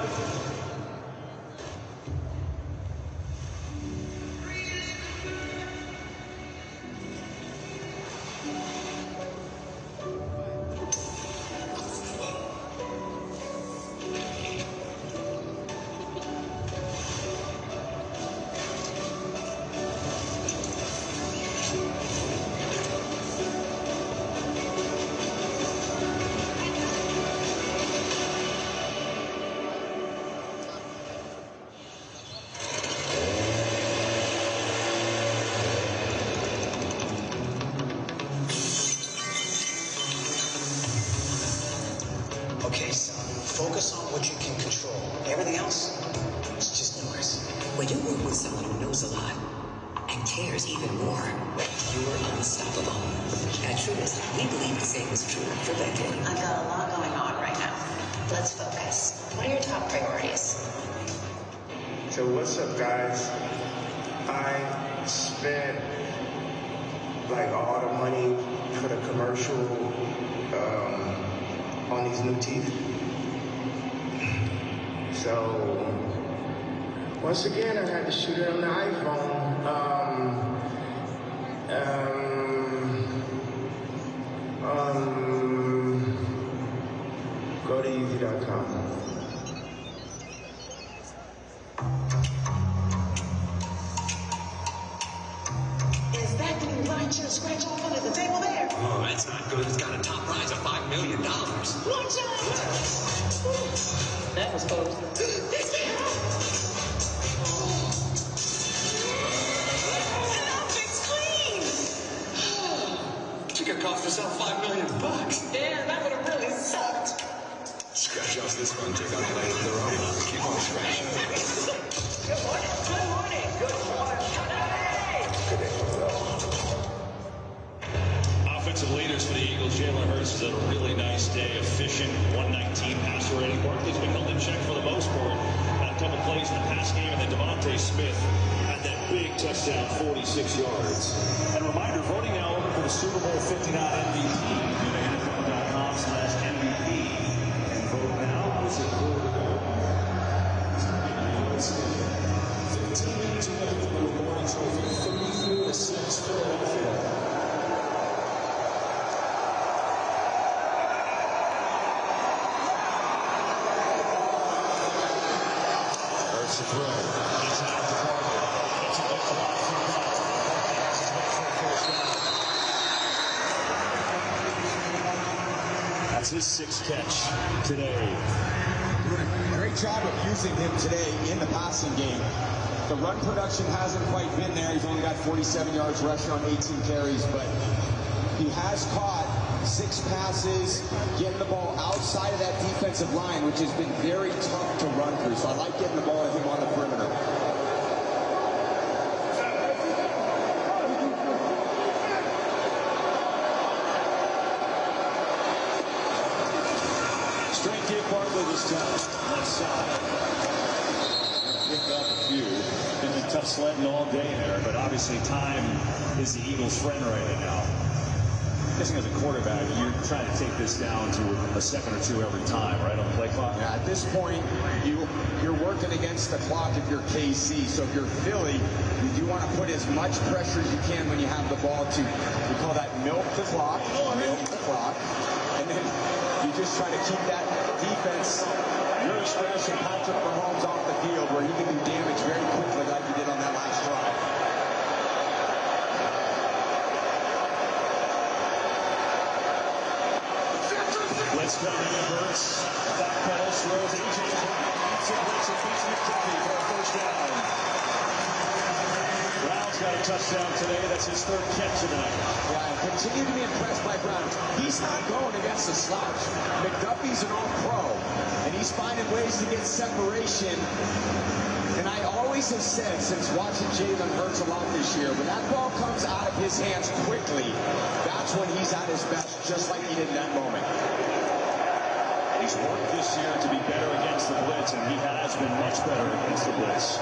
Okay, son, focus on what you can control. Everything else, it's just noise. When you work with someone who knows a lot and cares even more, you're unstoppable. At Truist, we believe the same is true for Becca. I've got a lot going on right now. Let's focus. What are your top priorities? So what's up, guys? I spent like all the money for the commercial on these new teeth. So once again, I had to shoot it on the iPhone. Go to easy.com. Is that new line shirt scratch off under the table there? Oh, that's not good. It's got a top prize of $5 million. Watch out! That was close. It's there! The outfit's clean! She could cost herself $5 million. Yeah, that would have really sucked. Scratch off this one, check out the lady of their own. Keep on scratching. Good morning. Good morning. Good morning. Offensive leaders for the Eagles, Jalen Hurts has had a really nice day. Efficient, 119 passer rating. Barkley's been held in check for the most part. Had a couple plays in the pass game, and then Devontae Smith had that big touchdown, 46 yards. And a reminder, voting now open for the Super Bowl 59 MVP. Go to NFL.com/MVP and vote now. It's a quarter. 15 minutes away from the Lombardi Trophy, 34-6 Philadelphia. To throw. It's out to Parker. It's a bit block from Bott. Passes back for a first down. That's his 6th catch today. Doing a great job of using him today in the passing game. The run production hasn't quite been there. He's only got 47 yards rushing on 18 carries, but he has caught 6 passes, getting the ball outside of that defensive line, which has been very tough to run through. So I like getting the ball to him on the perimeter. Straight to Barkley this time. Left side. Picked up a few. Been tough sledding all day there, but obviously time is the Eagles' friend right now. I'm guessing as a quarterback, you're trying to take this down to a second or two every time, right, on the play clock? Yeah, at this point, you're working against the clock if you're KC. So if you're Philly, you do want to put as much pressure as you can when you have the ball to, we call that milk the clock, and then you just try to keep that defense, your expression, Patrick Mahomes off the field where he can do damage very quickly like he did on that last drive. Let's go to Hurts. Back pedal, throws AJ beats McDuffie for a first down. Brown's got a touchdown today. That's his third catch of the night. Yeah, I continue to be impressed by Brown. He's not going against a slouch. McDuffie's an all-pro, and he's finding ways to get separation. And I always have said, since watching Jalen Hurts a lot this year, when that ball comes out of his hands quickly, that's when he's at his best, just like he did in that moment. He's worked this year to be better against the blitz, and he has been much better against the blitz.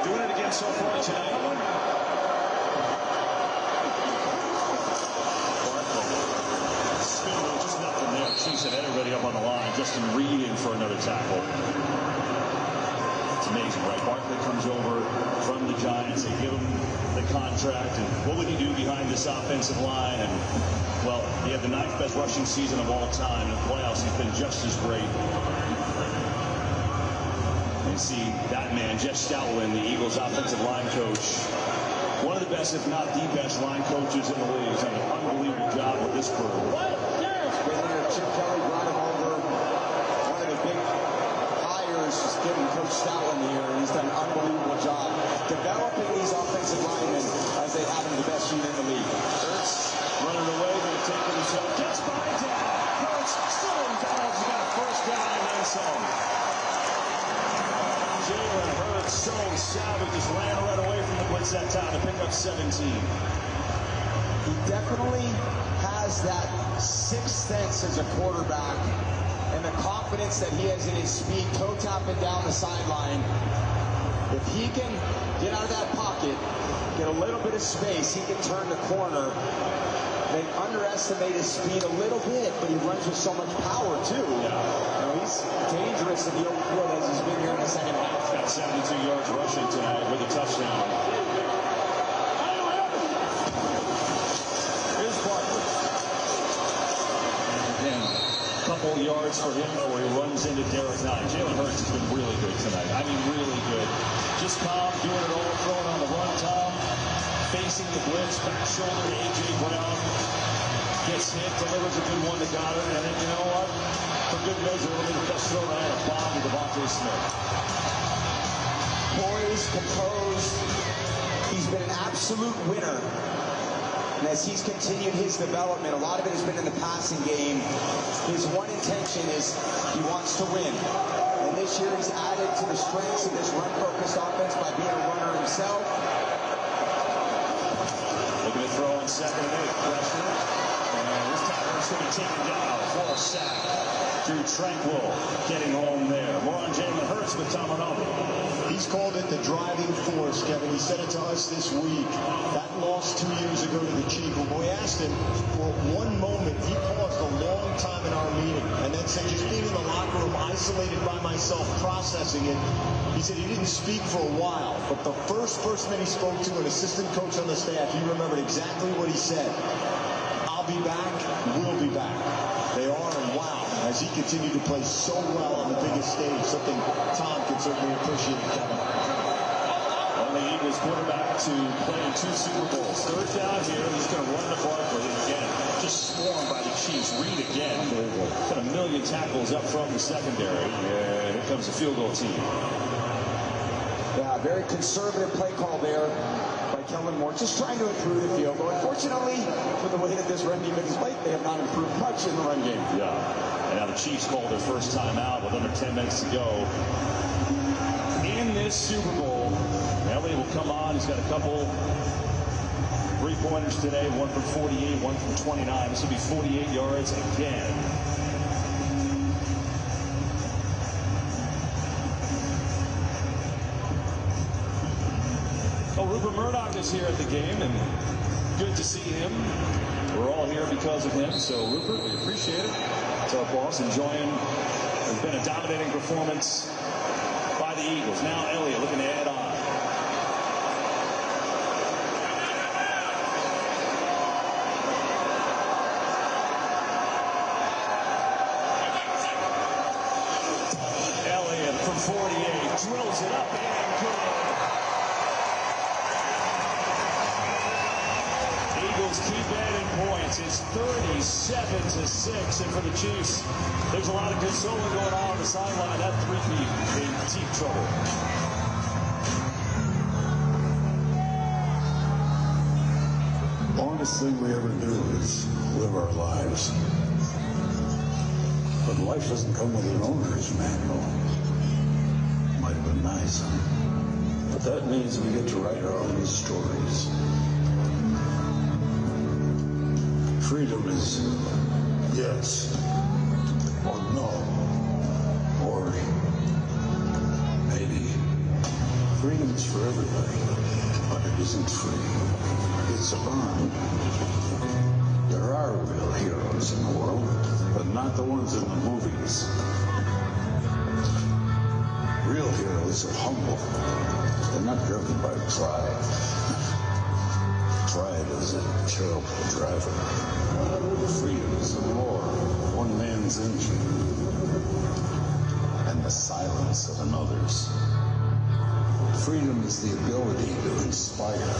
Doing it again so far tonight. Barkley. Just nothing there. Chiefs have everybody up on the line. Justin Reed in for another tackle. It's amazing, right? Barkley comes over from the Giants. They give him the contract, and what would he do behind this offensive line? And well, he had the 9th best rushing season of all time. In the playoffs, he's been just as great. You see that man, Jeff Stoutland, the Eagles offensive line coach, one of the best, if not the best, line coaches in the league. He's done an unbelievable job with this crew. Chip Kelly brought him over. One of the big hires is giving Coach Stoutland here, and he's done an unbelievable job developing these offensive linemen as they have him the best unit in the league. Hurts running away, going to take it himself. Gets by down. Hurts still in bounds. He got a first down and then some. Jalen Hurts, so savage, just ran right away from the blitz that time to pick up 17. He definitely has that sixth sense as a quarterback and the confidence that he has in his speed, toe tapping down the sideline. If he can get out of that pocket, get a little bit of space, he can turn the corner. They underestimate his speed a little bit, but he runs with so much power too. Yeah. He's dangerous in the open field as he's been here in the second half. He's got 72 yards rushing tonight with a touchdown. Here's Barkley. Again, a couple yards for him before he runs into Derek Nunn. Jalen Hurts has been really good tonight. I mean, really good. Just calm, doing it all, throwing on the run, Tom. Facing the blitz, back shoulder to A.J. Brown. Gets hit, delivers a good one to Goddard, and then, you know what? For good measure, it'll be the best throw tonight, a bomb to Devontae Smith. Poised, composed. He's been an absolute winner. And as he's continued his development, a lot of it has been in the passing game. His one intention is he wants to win. And this year he's added to the strengths of this run-focused offense by being a runner himself. Looking to throw on second and 8. Pressure. And this time it's going to be taken down for a sack. Drew Tranquill getting home there. More on Jalen Hurts with Tom Arnold. He's called it the driving force, Kevin. He said it to us this week. That loss 2 years ago to the Chiefs. When we asked him for one moment, he paused a long time in our meeting and then said, just being in the locker room, isolated by myself, processing it. He said he didn't speak for a while, but the first person that he spoke to, an assistant coach on the staff, he remembered exactly what he said. I'll be back, we'll be back. They are, and wow, as he continued to play so well on the biggest stage, something Tom can certainly appreciate, Kevin. Only Eagles quarterback to play in 2 Super Bowls. Third down here, he's going to run to Barkley again. Just swarmed by the Chiefs. Reed again. Got a million tackles up front in the secondary. And here comes the field goal team. Yeah, very conservative play call there by Kellen Moore, just trying to improve the field goal. Unfortunately, with the way that this run defense is played, they have not improved much in the run game. Yeah, and now the Chiefs called their first time out with under 10 minutes to go in this Super Bowl. Elliott will come on. He's got a couple three-pointers today, one from 48, one from 29. This will be 48 yards again. Rupert Murdoch is here at the game, and good to see him. We're all here because of him, so Rupert, we appreciate it. It's our boss, enjoying. It's been a dominating performance by the Eagles. Now Elliott looking to add on. Elliott from 48 drills it up and good. Eagles keep adding points. It's 37-6, and for the Chiefs, there's a lot of consoling going on the sideline. That three-peat in deep trouble. Longest thing we ever do is live our lives. But life doesn't come with an owner's manual. Might have been nice, huh? But that means we get to write our own stories. Freedom is yes, or no, or maybe. Freedom is for everybody, but it isn't free. It's earned. There are real heroes in the world, but not the ones in the movies. Real heroes are humble. They're not driven by pride. Pride is a terrible driver. Freedom is a roar of one man's engine and the silence of another's. Freedom is the ability to inspire.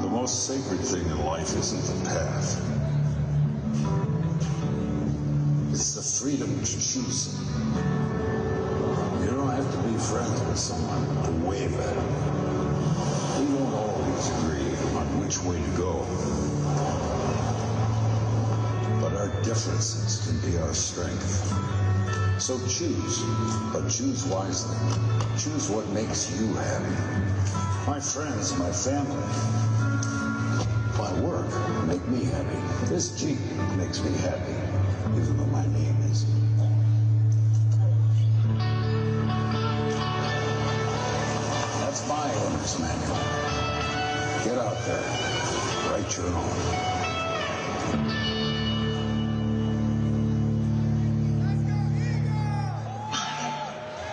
The most sacred thing in life isn't the path. It's the freedom to choose it. You don't have to be friends with someone to wave at them. We won't always agree on which way to go. But our differences can be our strength. So choose, but choose wisely. Choose what makes you happy. My friends, my family, my work make me happy. This Jeep makes me happy, even though my name is. That's my owner's manual. Get out there, write your own.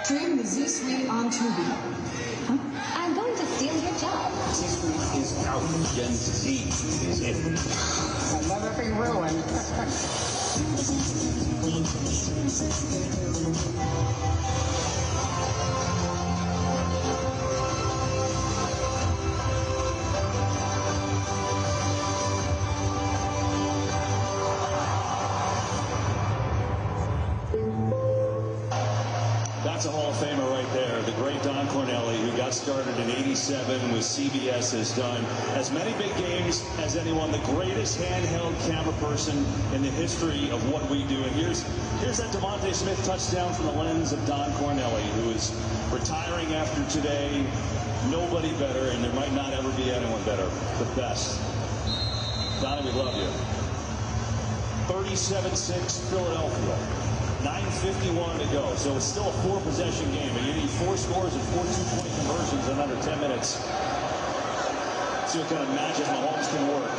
Stream the Z Suite on Tubi. Huh? I'm going to steal your job. Z Suite is out. Gen Z is in. I'll never be ruined. That's a Hall of Famer right there. The great Don Corneli, who got started in '87 with CBS, has done as many big games as anyone, the greatest handheld camera person in the history of what we do. And here's that DeVonta Smith touchdown from the lens of Don Corneli, who is retiring after today. Nobody better, and there might not ever be anyone better. The best. Donnie, we love you. 37-6 Philadelphia. 9:51 to go, so it's still a 4-possession game, but you need 4 scores and 4 two-point conversions in under 10 minutes. See what kind of magic Mahomes can work.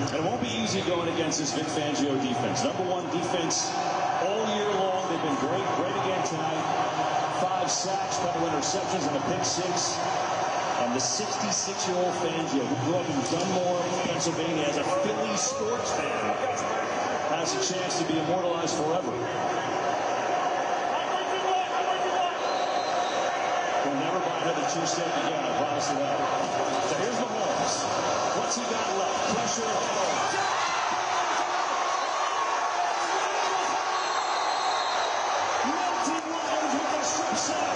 And it won't be easy going against this Vic Fangio defense. #1 defense all year long. They've been great again tonight. 5 sacks, couple interceptions, and a pick 6. And the 66-year-old Fangio, who grew up in Dunmore, Pennsylvania, as a Philly sports fan, has a chance to be immortalized forever. We'll never buy another 2-step again, I promise you that. So here's Mahomes. What's he got left? Pressure ahead. With a strip sack.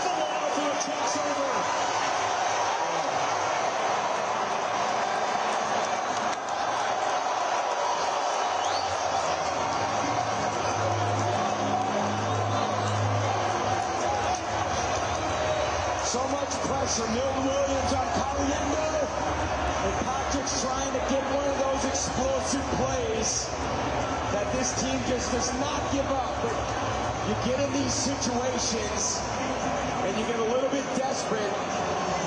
Philadelphia takes over. So much pressure. Milton Williams on Caliendo. And Patrick's trying to get one of those explosive plays that this team just does not give up. But you get in these situations and you get a little bit desperate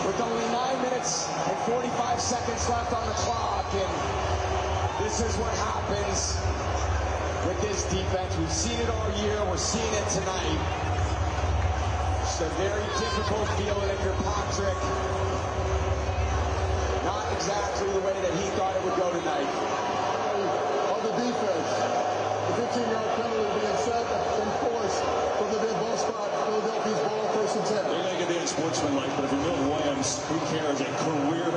with only 9 minutes and 45 seconds left on the clock. And this is what happens with this defense. We've seen it all year. We're seeing it tonight. It's a very difficult feeling if you're Patrick. Not exactly the way that he thought it would go tonight. On the defense, the 15-yard penalty being set and enforced from the dead ball spot. Philadelphia's ball, 1st and 10. They're going to get the unsportsmanlike, but if you're Milton Williams, who cares? A career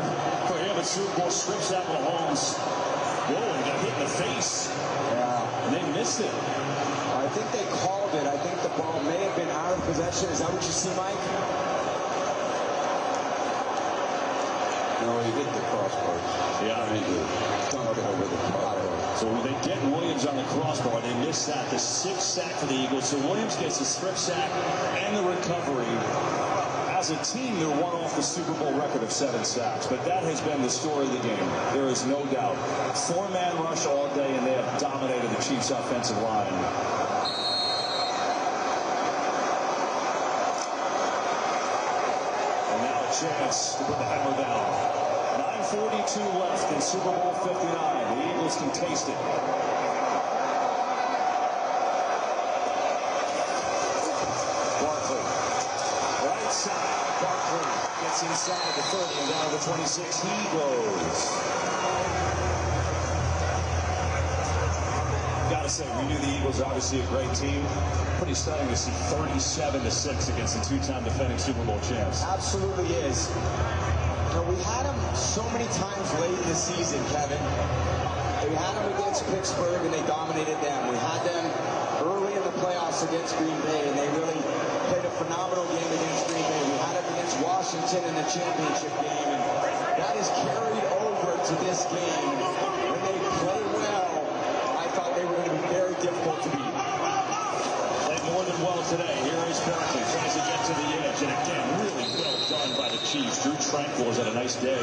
for him at Super Bowl, strips out Mahomes. Whoa, he got hit in the face. Yeah. And they missed it. I think they called it. I think the ball may have been out of possession. Is that what you see, Mike? No, he hit the crossbar. Yeah, he did. Dunked it over the crossbar. So they get Williams on the crossbar. They miss that. The 6th sack for the Eagles. So Williams gets the strip sack and the recovery. As a team, they're one off the Super Bowl record of 7 sacks. But that has been the story of the game. There is no doubt. 4-man rush all day, and they have dominated the Chiefs' offensive line. Chance to put the hammer down. 9:42 left in Super Bowl 59. The Eagles can taste it. Barkley. Right side. Barkley gets inside the 30 and down to the 26. He goes. Gotta say, we knew the Eagles are obviously a great team. Pretty stunning to see 37-6 against the 2-time defending Super Bowl champs. Absolutely is. You know, we had them so many times late in the season, Kevin. We had them against Pittsburgh, and they dominated them. We had them early in the playoffs against Green Bay, and they really played a phenomenal game against Green Bay. We had them against Washington in the championship game, and that is carried over to this game. When they play well, I thought they were going to be very difficult to beat. More than well today. Here is Barkley, tries to get to the edge, and again, really well done by the Chiefs. Drew Tranquil has had a nice day.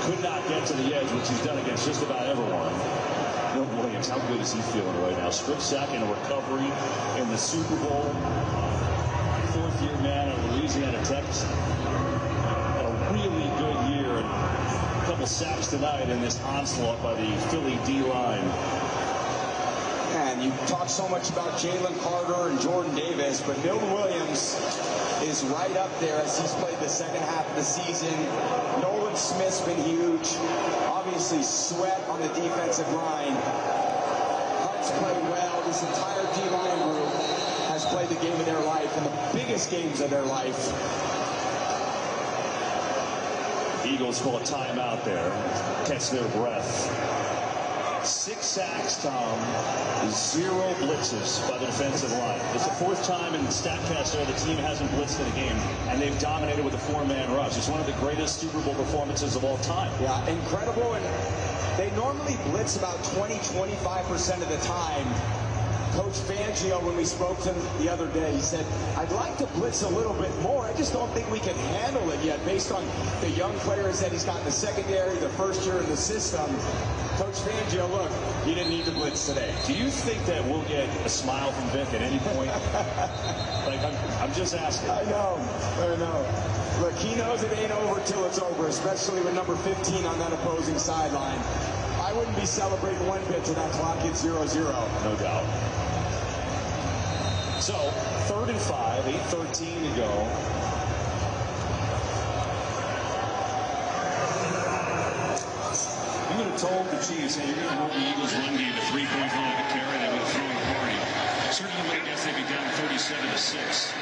Could not get to the edge, which he's done against just about everyone. Milton Williams, how good is he feeling right now? Strip sack and a recovery in the Super Bowl. 4th-year man at Louisiana Tech. Had a really good year. A couple sacks tonight in this onslaught by the Philly D-line. And you talk so much about Jalen Carter and Jordan Davis, but Milton Williams is right up there as he's played the second half of the season. Nolan Smith's been huge. Obviously, Sweat on the defensive line. Hunt's played well. This entire D-line group has played the game of their life and the biggest games of their life. Eagles call a timeout there. Catch their breath. 6 sacks, Tom. 0 blitzes by the defensive line. It's the 4th time in StatCast there the team hasn't blitzed in a game, and they've dominated with a 4-man rush. It's one of the greatest Super Bowl performances of all time. Yeah, incredible. And they normally blitz about 20-25% of the time. Coach Fangio, when we spoke to him the other day, he said, I'd like to blitz a little bit more. I just don't think we can handle it yet based on the young players that he's got in the secondary, the first year in the system. Coach Fangio, look, he didn't need to blitz today. Do you think that we'll get a smile from Vic at any point? Like, I'm just asking. I know. Look, he knows it ain't over till it's over, especially with number 15 on that opposing sideline. I wouldn't be celebrating one bit till that clock hits 0-0. No doubt. So, 3rd and 5, 8:13 to go. You would have told the Chiefs, hey, you're going to hold the Eagles' run game to 3 points on a carry, they would have thrown a party. Certainly would have guessed they'd be down 37-6.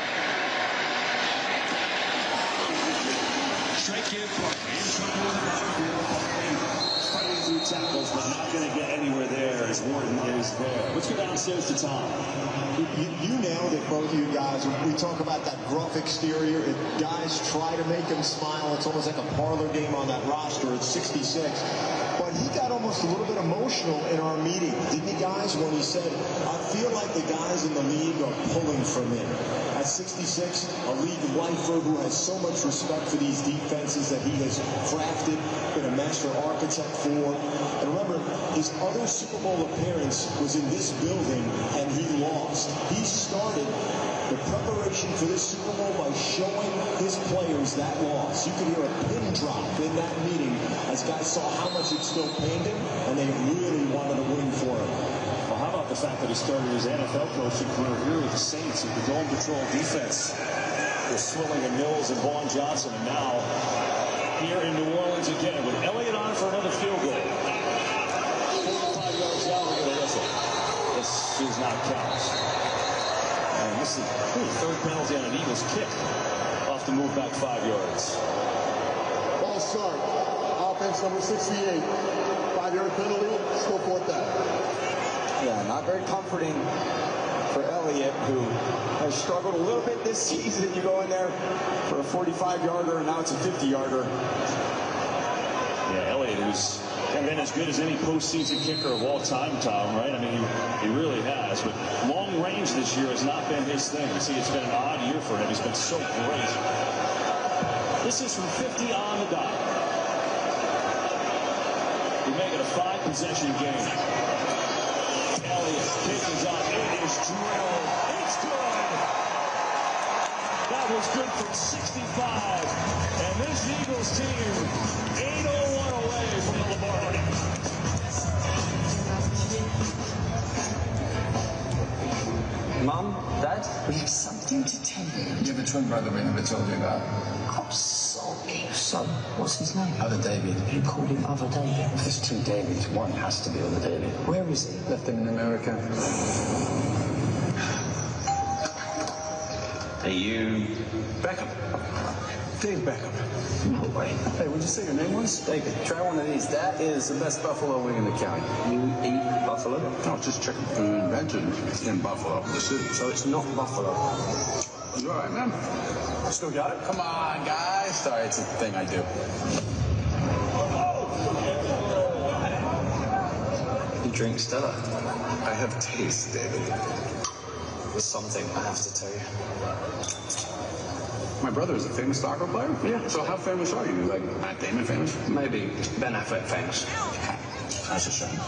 Straight kid, Barkley in trouble in the backfield. Fighting through tackles, but not going to get anywhere there as Wharton is there. Let's go downstairs to Tom. You nailed it, both of you guys. We talk about that gruff exterior. If guys try to make him smile, it's almost like a parlor game on that roster at 66. But he got almost a little bit emotional in our meeting, didn't he, guys, when he said, I feel like the guys in the league are pulling for me. At 66, a league lifer who has so much respect for these defenses that he has crafted, been a master architect for. And remember, his other Super Bowl appearance was in this building, and he lost. He started the preparation for this Super Bowl by showing his players that loss. You could hear a pin drop in that meeting as guys saw how much it still pained him, and they really wanted to win for him. Well, how about the fact that he started his NFL coaching career here with the Saints with the Dome Patrol defense with Swilling and Mills and Vaughn Johnson, and now here in New Orleans again with Elliott on for another field goal. 45 yards out, we're going to whistle. This does not count. And this is the third penalty on an Eagles kick off the move back 5 yards. Ball start. Offense number 68. 5-yard penalty. Still 4th down. Yeah, not very comforting for Elliott, who has struggled a little bit this season. You go in there for a 45-yarder, and now it's a 50-yarder. Yeah, Elliott, who's been as good as any postseason kicker of all time, Tom, right? I mean, he really has. But long range this year has not been his thing. You see, it's been an odd year for him. He's been so great. This is from 50 on the dot. We make it a 5-possession game. Elliott, kick is up. It is drilled. It's good. That was good from 65. And this Eagles team 801 away from the Lombardi. Mom, Dad, we have something to tell you. You have a twin brother we never told you about. I'm sorry. Son, what's his name? Other David. You called him Other David? If there's 2 Davids, one has to be Other David. Where is he? Left him in America. Are you Beckham. Dave Beckham. No way. Hey, what'd you say your name was? David, try one of these. That is the best buffalo wing in the county. You eat buffalo? No, it's just chicken food invented in Buffalo, the city. So it's not buffalo. You're all right, man. Still got it? Come on, guys. Sorry, it's a thing I do. You drink Stella? I have taste, David. There's something I have to tell you. My brother is a famous soccer player? Yeah. So how famous are you? Like Matt Damon famous? Maybe Ben Affleck famous. That's a shame.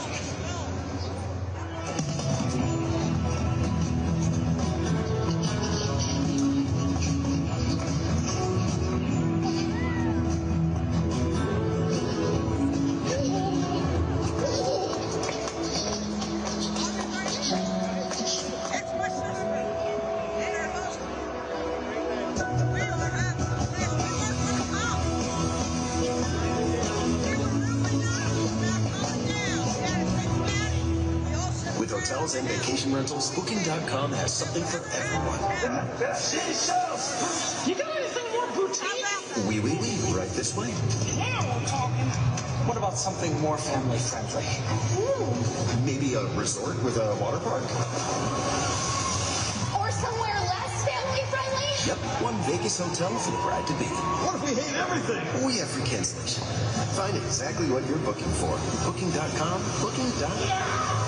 hotels and vacation rentals, Booking.com has something for everyone. You got anything more boutique? Oui, right this way. Now we're talking. What about something more family friendly? Maybe a resort with a water park? Or somewhere less family friendly? Yep, one Vegas hotel for the bride to be. What if we hate everything? We have free cancellation. Find exactly what you're booking for. Booking.com, Booking.com. Yeah.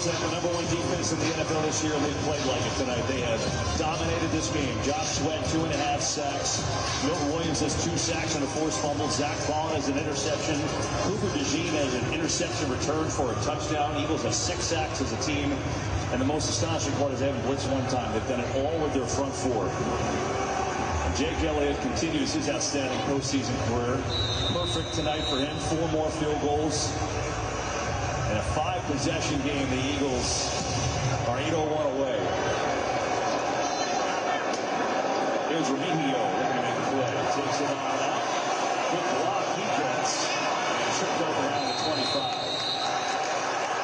Have the #1 defense in the NFL this year, and they've played like it tonight. They have dominated this game. Josh Sweat, 2.5 sacks. Milton Williams has 2 sacks and a forced fumble. Zach Bond has an interception. Cooper DeJean has an interception return for a touchdown. Eagles have 6 sacks as a team. And the most astonishing part is they haven't blitzed one time. They've done it all with their front four. And Jake Elliott continues his outstanding postseason career. Perfect tonight for him. 4 more field goals. In a 5-possession game, the Eagles are 801 away. Here's Remigio looking to make a play. Takes it on out. Good block he gets. Tripped over around the 25.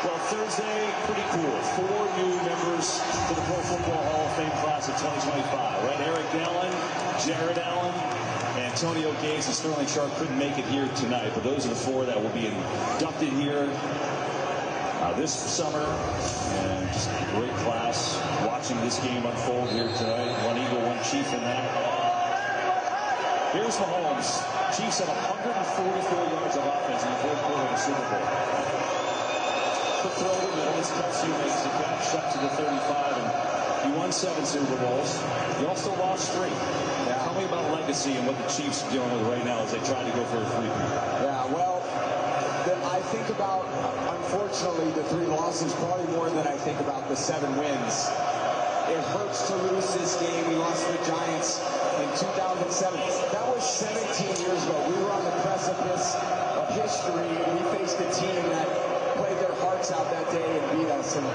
Well, Thursday, pretty cool. 4 new members to the Pro Football Hall of Fame class of 2025, right? Eric Allen, Jared Allen, Antonio Gates, and Sterling Sharp couldn't make it here tonight, but those are the 4 that will be inducted here this summer. And just a great class watching this game unfold here tonight. 1 Eagle, 1 Chief in that. Here's Mahomes. Chiefs had 144 yards of offense in the fourth quarter of the Super Bowl. Quick throw to the middle. This Kelsey makes the catch, shot to the 35, and he won 7 Super Bowls. He also lost 3. Yeah. Tell me about legacy and what the Chiefs are dealing with right now as they try to go for a 3-3. Yeah, well, I think about, unfortunately, the 3 losses probably more than I think about the 7 wins. It hurts to lose this game. We lost to the Giants in 2007. That was 17 years ago. We were on the precipice of history, and we faced a team that played their hearts out that day and beat us. And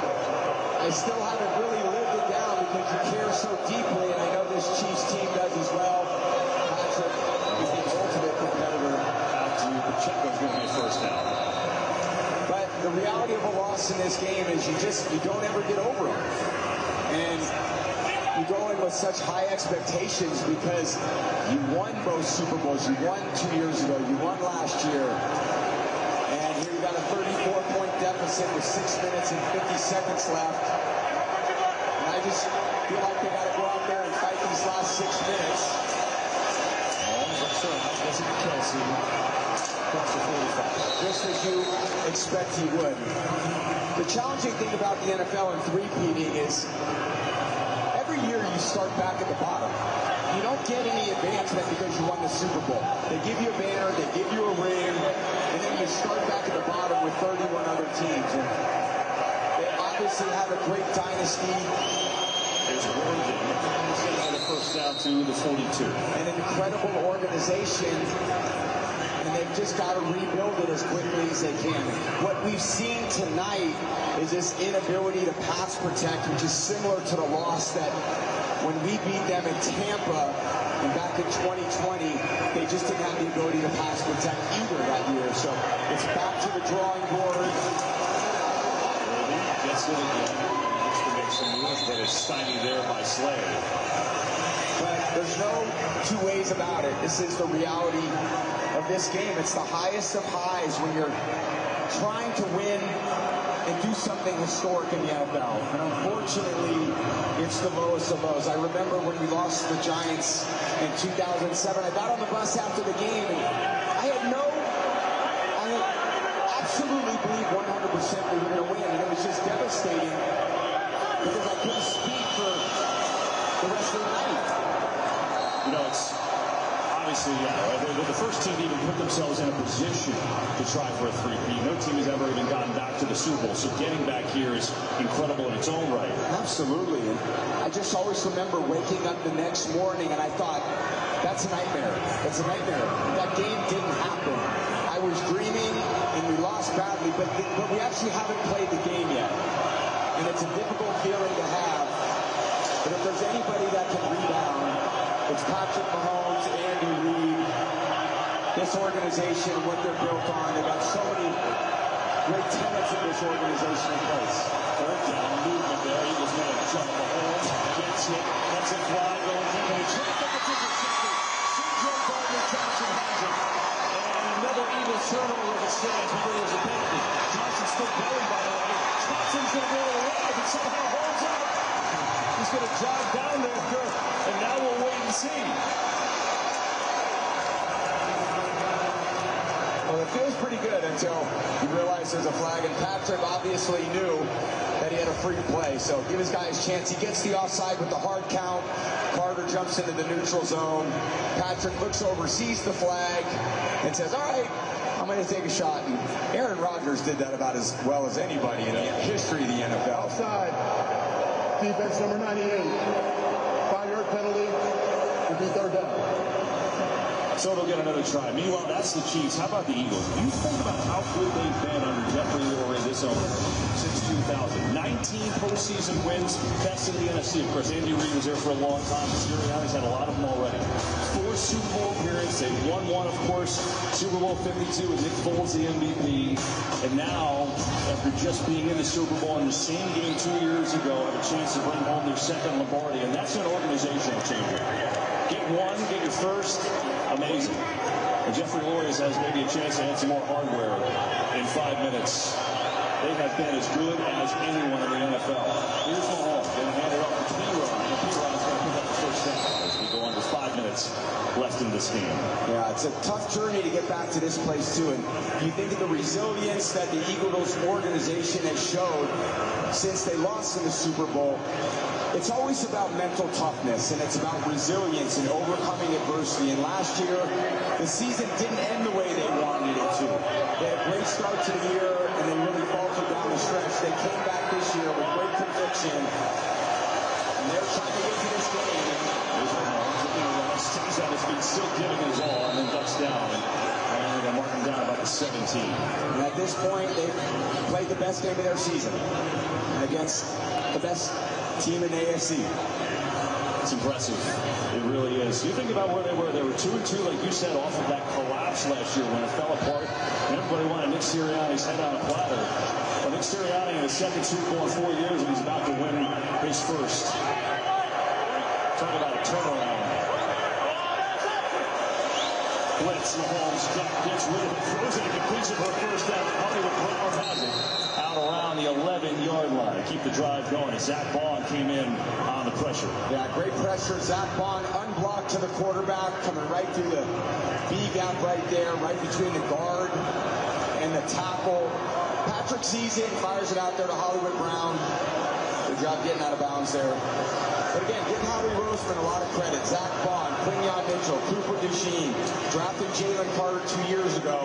I still haven't really lived it down because you care so deeply, and I know this Chiefs team does as well. Patrick is the ultimate competitor. Out to Pacheco's going to be a first down. But the reality of a loss in this game is you don't ever get over them. And you go in with such high expectations because you won both Super Bowls. You won 2 years ago. You won last year. And here you got a 34-point deficit with 6 minutes and 50 seconds left. And I just feel like they got to go out there and fight these last 6 minutes. Listen to Kelsey. Across the 45. Just as you expect he would. The challenging thing about the NFL and three-peating is every year you start back at the bottom. You don't get any advancement because you won the Super Bowl. They give you a banner, they give you a ring, and then you start back at the bottom with 31 other teams. And they obviously have a great dynasty. There's Oregon. He's going to get a first down to the 42. An incredible organization. And they've just got to rebuild it as quickly as they can. What we've seen tonight is this inability to pass protect, which is similar to the loss that when we beat them in Tampa and back in 2020, they just didn't have the ability to pass protect either that year. So it's back to the drawing board. Gets it again. Looks to make some moves, but it's stymied there by Slade. But there's no 2 ways about it. This is the reality of this game. It's the highest of highs when you're trying to win and do something historic in the NFL. And unfortunately, it's the lowest of lows. I remember when we lost to the Giants in 2007. I got on the bus after the game, and I absolutely believed 100% we were going to win. And it was just devastating because I couldn't speak for the rest of the night. You know, it's obviously, they're the first team to even put themselves in a position to try for a 3-peat. No team has ever even gotten back to the Super Bowl, so getting back here is incredible in its own right. Absolutely. And I just always remember waking up the next morning and I thought, that's a nightmare. That's a nightmare. That game didn't happen. I was dreaming and we lost badly, but we actually haven't played the game yet. And it's a difficult feeling to have. But if there's anybody that can rebound, it's Patrick Mahomes, Andy Reid, this organization, what they're built on. They've got so many great tenets of this organization in place. Third down movement there. He was going to jump Mahomes. Gets hit. Lets it fly. Going deep. And he tried to get to second. C.J. Gardner-Johnson has it. And another Eagles turnover with a stand. Here there's a penalty. Johnson still going, by the way. Johnson's going to go to the left and somehow holds up. He's going to jog down there. And now we'll wait and see. Well, it feels pretty good until you realize there's a flag. And Patrick obviously knew that he had a free play. So give his guy his chance. He gets the offside with the hard count. Carter jumps into the neutral zone. Patrick looks over, sees the flag, and says, all right, I'm going to take a shot. And Aaron Rodgers did that about as well as anybody in the history of the NFL. Offside. Defense number 98. 5-yard penalty. It'll be third down. So they'll get another try. Meanwhile, that's the Chiefs. How about the Eagles? You think about how good they've been under Jeffrey Lurie this over. 6'2", 2000. 19 postseason wins, best in the NFC. Of course, Andy Reid was there for a long time. Sirianni's had a lot of them already. 4 Super Bowl appearances. They won one, of course, Super Bowl 52 with Nick Foles, the MVP. And now, after just being in the Super Bowl in the same game 2 years ago, have a chance to bring home their second Lombardi. And that's an organizational changer. Get one, get your first, amazing. And Jeffrey Lurie has maybe a chance to add some more hardware in 5 minutes. They have been as good as anyone in the NFL. Here's Mahomes, going to hand it off to P-Ron. And P-Ron's going to pick up the first down as we go under 5 minutes left in this game. Yeah, it's a tough journey to get back to this place, too. And you think of the resilience that the Eagles organization has showed since they lost in the Super Bowl. It's always about mental toughness, and it's about resilience and overcoming adversity. And last year, the season didn't end the way they wanted it to. They had a great start to the year, and they really faltered down the stretch. They came back this year with great conviction, and they're trying to get to this game. Stays on his feet, still giving his all, and then ducks down. And they mark him down about the 17. And at this point, they've played the best game of their season against the best team in the AFC. It's impressive. It really is. You think about where they were. They were 2-2, like you said, off of that collapse last year when it fell apart. And everybody wanted Nick Sirianni's head on a platter. Well, Nick Sirianni in his second Super Bowl in 4 years, and he's about to win his first. Talk about a turnaround. Blitz, Mahomes gets rid of it, throws it, and completes it for a first down. Hollywood Brown has it out around the 11-yard line. Keep the drive going as Zach Bond came in on the pressure. Yeah, great pressure. Zach Bond unblocked to the quarterback, coming right through the B gap right there, right between the guard and the tackle. Patrick sees it, fires it out there to Hollywood Brown. Good job getting out of bounds there. But again, give Howie Roseman a lot of credit. Zach Bond, Quinyon Mitchell, Cooper DeJean, drafted Jalen Carter 2 years ago.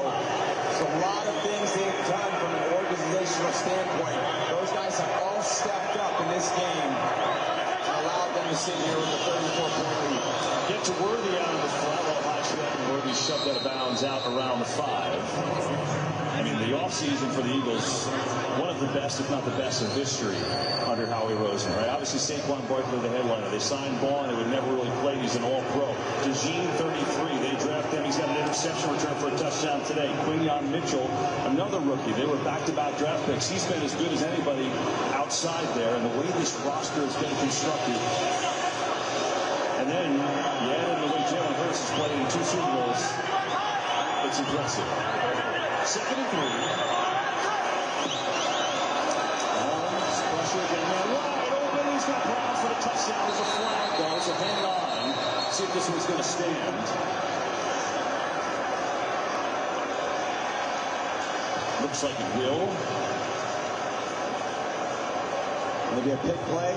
So a lot of things they've done from an organizational standpoint. Those guys have all stepped up in this game and allowed them to sit here with a 34-point lead. Get to Worthy out of the flat, while high step, and Worthy shoved out of bounds out around the 5. I mean, the offseason for the Eagles, one of the best, if not the best, in history under Howie Roseman, right? Obviously, Saquon Barkley, the headliner. They signed Bond, who had never really played. He's an all-pro. DeJean, 33. They draft him. He's got an interception return for a touchdown today. Quinyon Mitchell, another rookie. They were back-to-back draft picks. He's been as good as anybody outside there, and the way this roster has been constructed. And then, you add in the way Jalen Hurts has played in 2 Super Bowls. It's impressive. 2nd and 3. Mahomes, pressure again. Man, wide open. He's got Brown for the touchdown. There's a flag, though. So hang on. See if this one's going to stand. Looks like it will. Maybe a pick play.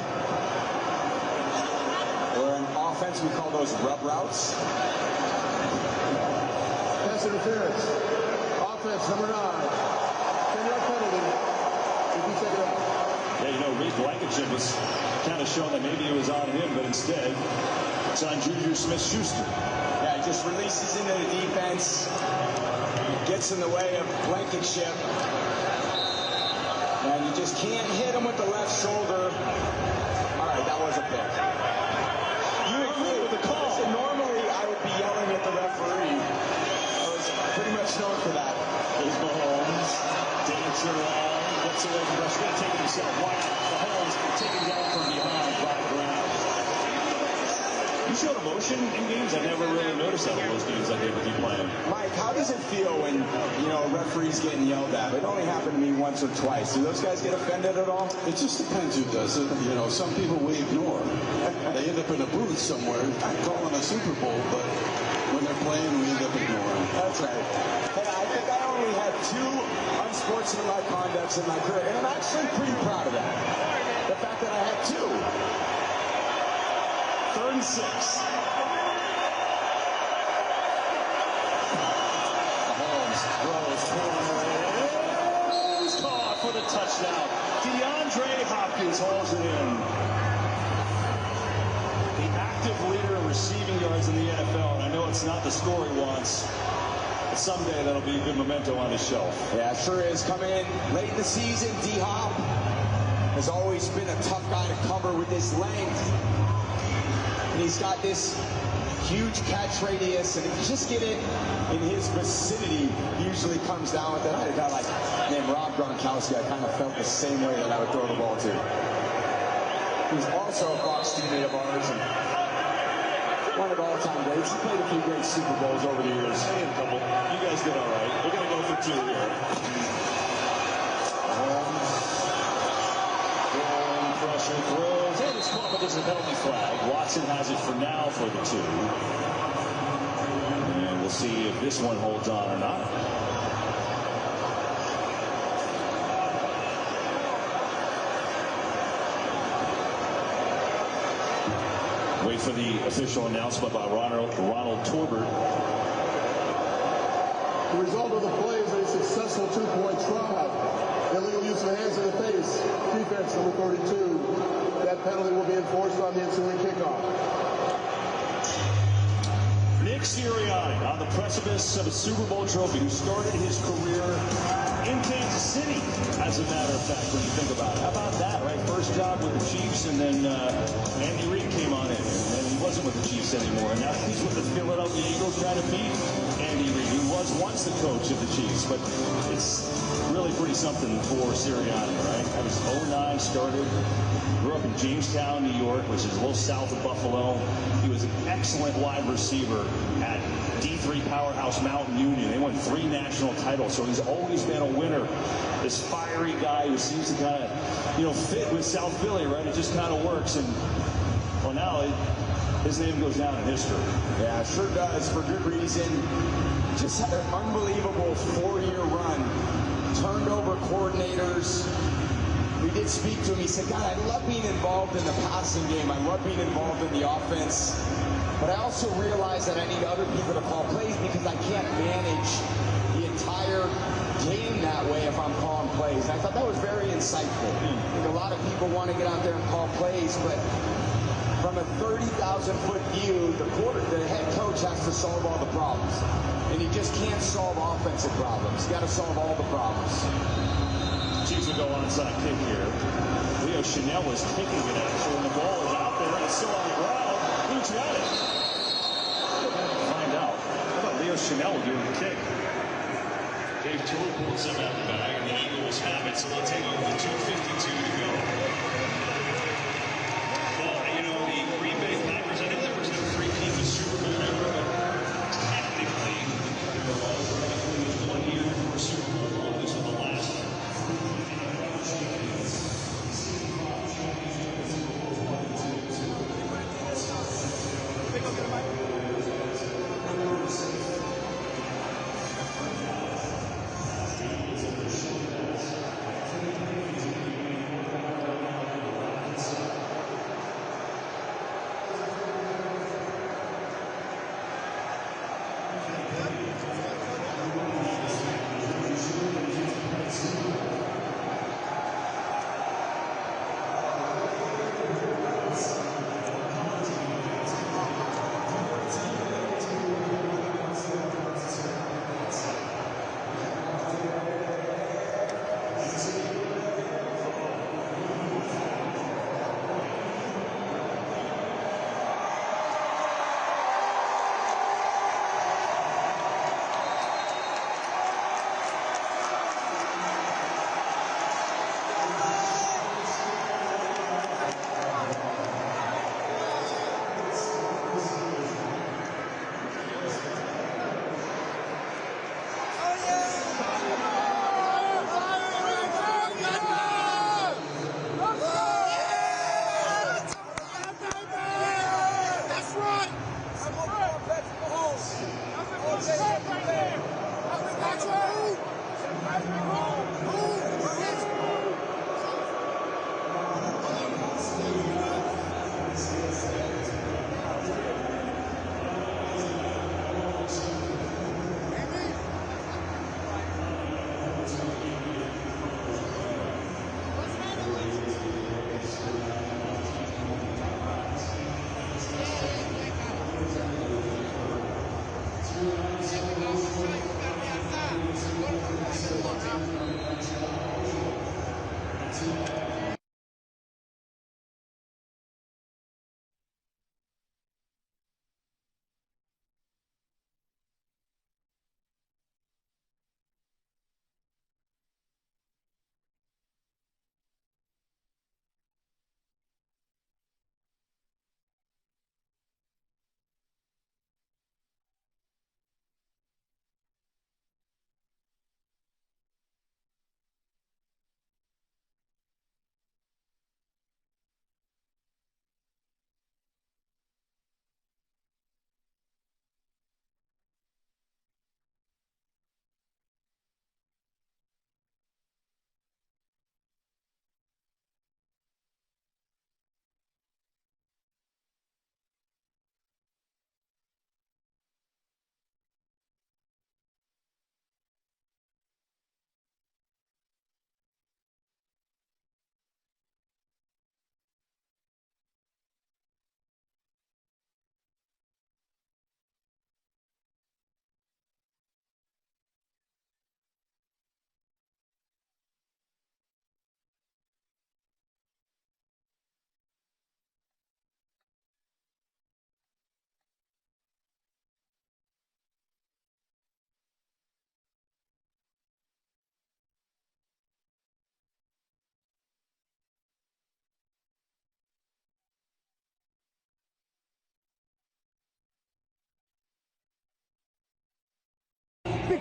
Or an offense, we call those rub routes. Pass interference. Offense, number 9. 10-yard penalty. If you take it out. Yeah, you know, Reed Blankenship was kind of showing that maybe it was on him, but instead, it's on Juju Smith-Schuster. Yeah, he just releases into the defense, gets in the way of Blankenship, and you just can't hit him with the left shoulder. All right, that was a pick. You agree with the call? So normally, I would be yelling at the referee. I was pretty much known for that. There's Mahomes, dances around, gets away from Rush, going to take it himself. Watch Mahomes taken down from behind by Brown. You showed emotion in games. I never really noticed that in those games like they would be playing. Mike, how does it feel when, you know, a referee's getting yelled at? It only happened to me once or twice. Do those guys get offended at all? It just depends who does it. You know, some people we ignore. They end up in a booth somewhere calling a Super Bowl, but when they're playing, we end up ignoring. That's right. Hey, I think I only had 2 unsportsmanlike conducts in my career, and I'm actually pretty proud of that. The fact that I had 2. 3rd and 6. Mahomes throws forward. Caught for the touchdown. DeAndre Hopkins hauls it in. The active leader in receiving yards in the NFL, and I know it's not the score he wants, but someday that'll be a good memento on his shelf. Yeah, sure is. Coming in late in the season, D-Hop has always been a tough guy to cover with his length. And he's got this huge catch radius, and if you just get it in his vicinity, he usually comes down with it. I had a guy like named Rob Gronkowski. I kind of felt the same way that I would throw the ball to. He's also a Fox teammate of ours, and one of all-time greats. He played a few great Super Bowls over the years. Hey, a couple. You guys did all right. We're going to go for 2 here. Pressure throws, and it's caught, but there's a penalty flag. Watson has it for now for the 2. And we'll see if this one holds on or not. Wait for the official announcement by Ronald Torbert. The result of the play is a successful 2-point try. Illegal use of hands in the face. Defense number 32. That penalty will be enforced on the ensuing kickoff. Nick Sirianni on the precipice of a Super Bowl trophy, who started his career in Kansas City, as a matter of fact, when you think about it. How about that, right? First job with the Chiefs, and then Andy Reid came on in, and then he wasn't with the Chiefs anymore. And now he's with the Philadelphia Eagles trying to beat Andy Reid, who was once the coach of the Chiefs. But it's really pretty something for Sirianni, right? That was 09, started, grew up in Jamestown, New York, which is a little south of Buffalo. He was an excellent wide receiver at D3 powerhouse Mountain Union. They won 3 national titles, so he's always been a winner. This fiery guy who seems to kind of, fit with South Philly, right? It just kind of works. And, well, now his name goes down in history. Yeah, sure does, for good reason. Just had an unbelievable 4-year run. Turned over coordinators. We did speak to him. He said, God, I love being involved in the passing game. I love being involved in the offense. But I also realize that I need other people to call plays because I can't manage the entire game that way if I'm calling plays. And I thought that was very insightful. I think a lot of people want to get out there and call plays, but from a 30,000-foot view, the head coach has to solve all the problems. And he just can't solve offensive problems. He's got to solve all the problems. Chiefs will go onside kick here. Leo Chanel was kicking it actually, and the ball is out there, and it's still on the ground. Who's got it? Find out. How about Leo Chanel doing the kick? Dave Tour pulls him out of the bag, and the Eagles have it, so they'll take over with 2:52 to go. Well, the Green Bay Packers, I think that was their 3-peat Super Bowl ever, but technically, there was 1 year for Super Bowl, at least on the last one.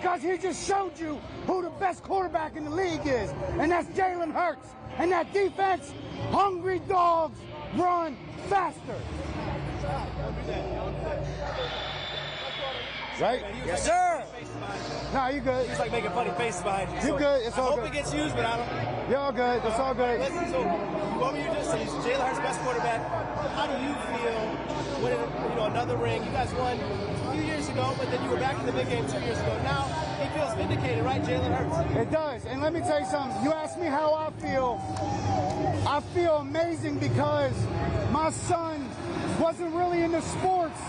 Because he just showed you who the best quarterback in the league is, and that's Jalen Hurts. And that defense, hungry dogs run faster. Right? Yes, sir. Nah, you good. He's like making funny faces behind you. You good. It's all good. I hope it gets used, but I don't. You're all good. It's all good. Listen, so what were you just saying? Jalen Hurts, best quarterback. How do you feel winning, another ring? You guys won a few years ago, but then you were back in the big game 2 years ago. Now he feels vindicated, right, Jalen Hurts? It does. And let me tell you something. You asked me how I feel. I feel amazing because my son wasn't really into sports,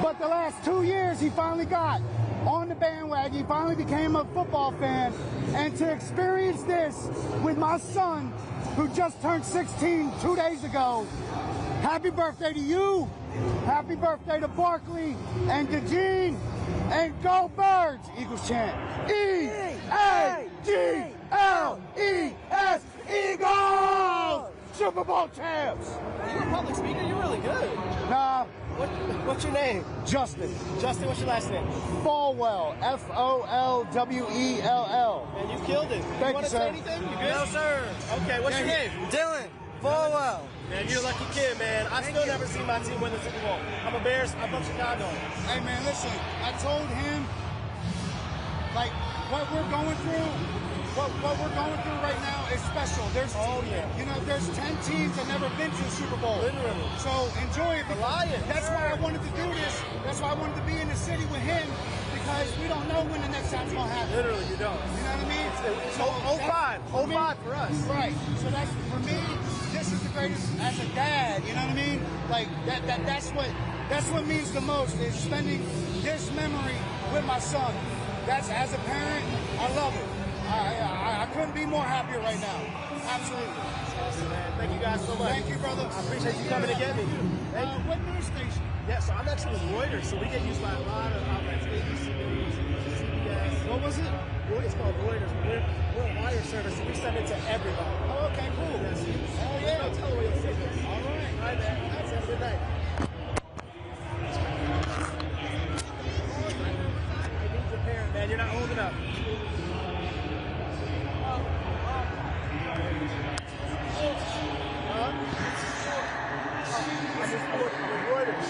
but the last 2 years he finally got on the bandwagon. He finally became a football fan. And to experience this with my son, who just turned 16 2 days ago, happy birthday to you. Happy birthday to Barkley and to Gene. And go Birds! Eagles chant. E-A-G-L-E-S, Eagles! Super Bowl champs! You're a public speaker. You're really good. Nah. What's your name? Justin. Justin, what's your last name? Folwell. F-O-L-W-E-L-L. And you killed it. Thank you you, sir. Say anything? You good? No, sir. Okay, what's your name? Dylan. Folwell. Man, you're a lucky kid, man. I've still never seen my team win the Super Bowl. I'm a Bears. I'm from Chicago. Hey, man, listen. I told him, like, what we're going through right now is special. There's, there's 10 teams that never been to the Super Bowl. Literally. So enjoy it. The Lions. That's why I wanted to do this. That's why I wanted to be in the city with him, because we don't know when the next time's going to happen. Literally, you don't. You know what I mean? It's 05 for us. Right. So that's, for me, this is the greatest as a dad. You know what I mean? Like, that's what means the most, is spending this memory with my son. That's, as a parent, I love it. I couldn't be more happier right now. Absolutely. Awesome, man. Thank you guys so much. Thank you, brother. I appreciate you coming to get me. What news station? Yeah, so I'm actually with Reuters, so we get used by a lot of outlets. ABC News, CBS. What was it? It's called Reuters. We're a wire service, and we send it to everybody. Oh, okay, cool. Yes. Oh, yeah. I'll tell you what you'll see. All right. All right, man. Have a good night. I need your parent, man. You're not old enough. Reuters.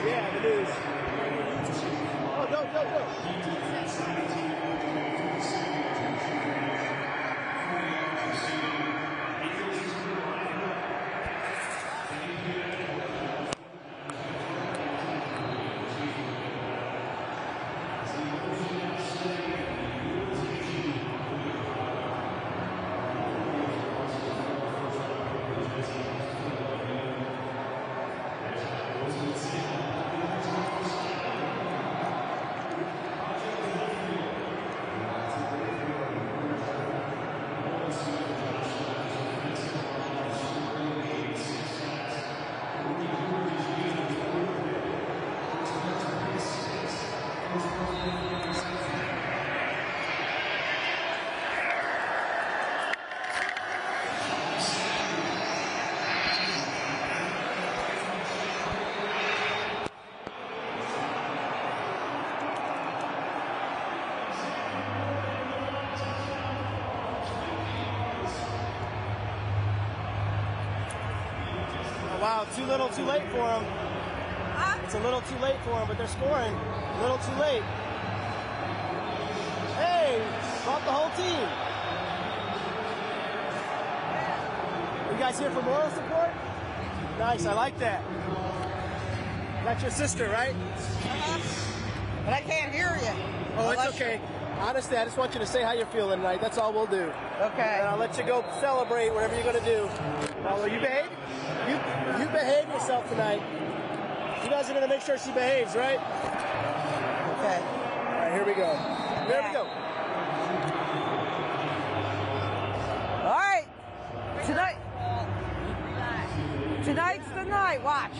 Yeah, the news. Oh, go. Wow, too little, too late for them. It's a little too late for them, but they're scoring. A little too late. Hey, brought the whole team. You guys here for moral support? Nice, I like that. That's your sister, right? But I can't hear you. Oh, it's okay. Honestly, I just want you to say how you're feeling tonight. That's all we'll do. Okay. And I'll let you go celebrate whatever you're going to do. Now, will you behave? You behave yourself tonight. You guys are going to make sure she behaves, right? Okay. All right, here we go. Here we go. All right. Tonight's the night. Watch.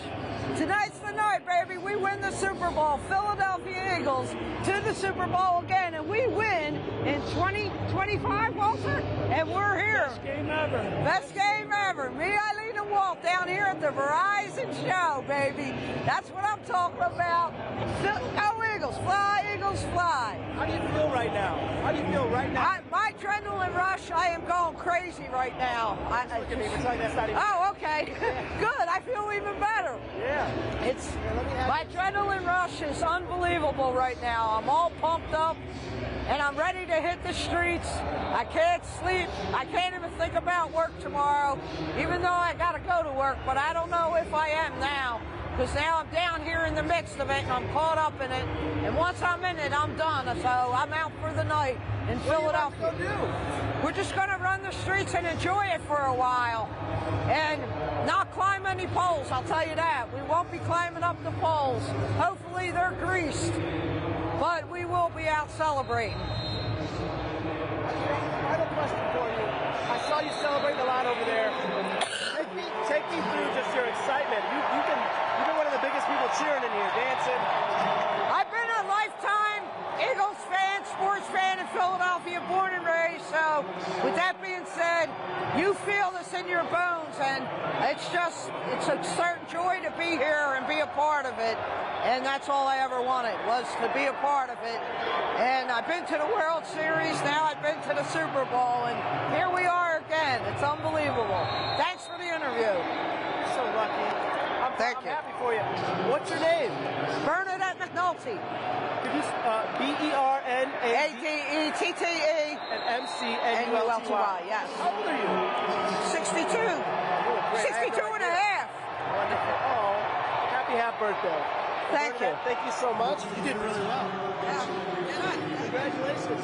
Tonight's the night, baby. We win the Super Bowl. Philadelphia Eagles to the Super Bowl again, and we win in 2025, Walter, and we're here. Best game ever. Best game ever. Me, Eileen, and Walt down here at the Verizon Show, baby. That's what I'm talking about. Go Eagles, fly, Eagles, fly. How do you feel right now? How do you feel right now? My adrenaline rush, I am going crazy right now. Look at me, we're talking, that's not even... Oh, okay. Good, I feel even better. Yeah. My adrenaline rush is unbelievable right now. I'm all pumped up, and I'm ready to hit the streets. I can't sleep. I can't even think about work tomorrow, even though I got to go to work, but I don't know if I am now, because now I'm down here in the midst of it, and I'm caught up in it, and once I'm in it, I'm done, so I'm out for the night in Philadelphia. What are you about to go do? We're just going to run the streets and enjoy it for a while, and not climb any poles, I'll tell you that. We won't be climbing up the poles. Hopefully they're greased, but we will be out celebrating. I have a question for you. I saw you celebrating a lot over there. Take me through just your excitement. You've been one of the biggest people cheering in here, dancing. I've been a lifetime Eagles fan, sports fan in Philadelphia, born and raised. So with that being said, you feel this in your bones, and it's a certain joy to be here and be a part of it. And that's all I ever wanted, was to be a part of it. And I've been to the World Series, now I've been to the Super Bowl, and here we are again. It's unbelievable. Thanks for the interview. You're so lucky. I'm happy for you. What's your name? Bernadette McNulty. Could you B-E-R-N-A-D-E-T-T-E and M-C-N-U-L-T-Y. Yes. How old are you? 62. 62 and a half. Wonderful. Oh, happy half birthday. Thank you. Thank you so much. You did really well. Yeah. Congratulations.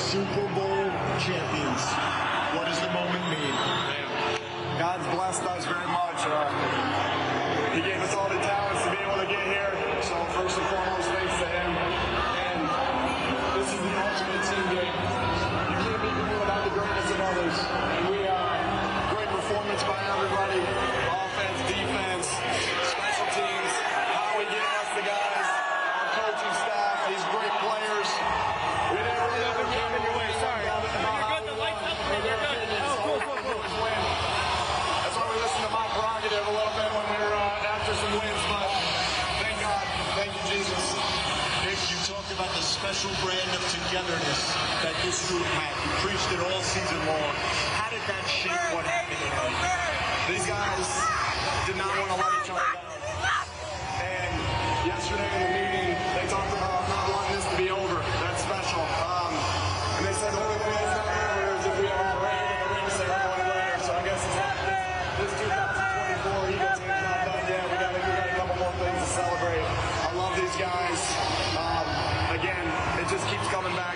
Super Bowl champions. What does the moment mean? God's blessed us very much. He gave us all the talents to be able to get here. So first and foremost, thanks to him. And this is the ultimate team game. You can't beat me without the greatness of others. And we great performance by everybody. Offense, defense, special teams. Howie giving us the guys, our coaching staff, these great players. We didn't really ever give it away. Sorry. That's why we listened to my prerogative a little bit when we were after some wins, but thank God. Thank you, Jesus. Nick, you talked about the special brand of togetherness that this group had. You preached it all season long. How did that shape what happened tonight? These guys did not want to let each other down. And yesterday in the meeting, they talked about not wanting this to be over. That's special. And they said the only way it's not over is if we have a parade in the ring ceremony later. So I guess it's not this 2024 Eagles game's not done yet. We got a couple more things to celebrate. I love these guys. Again, it just keeps coming back.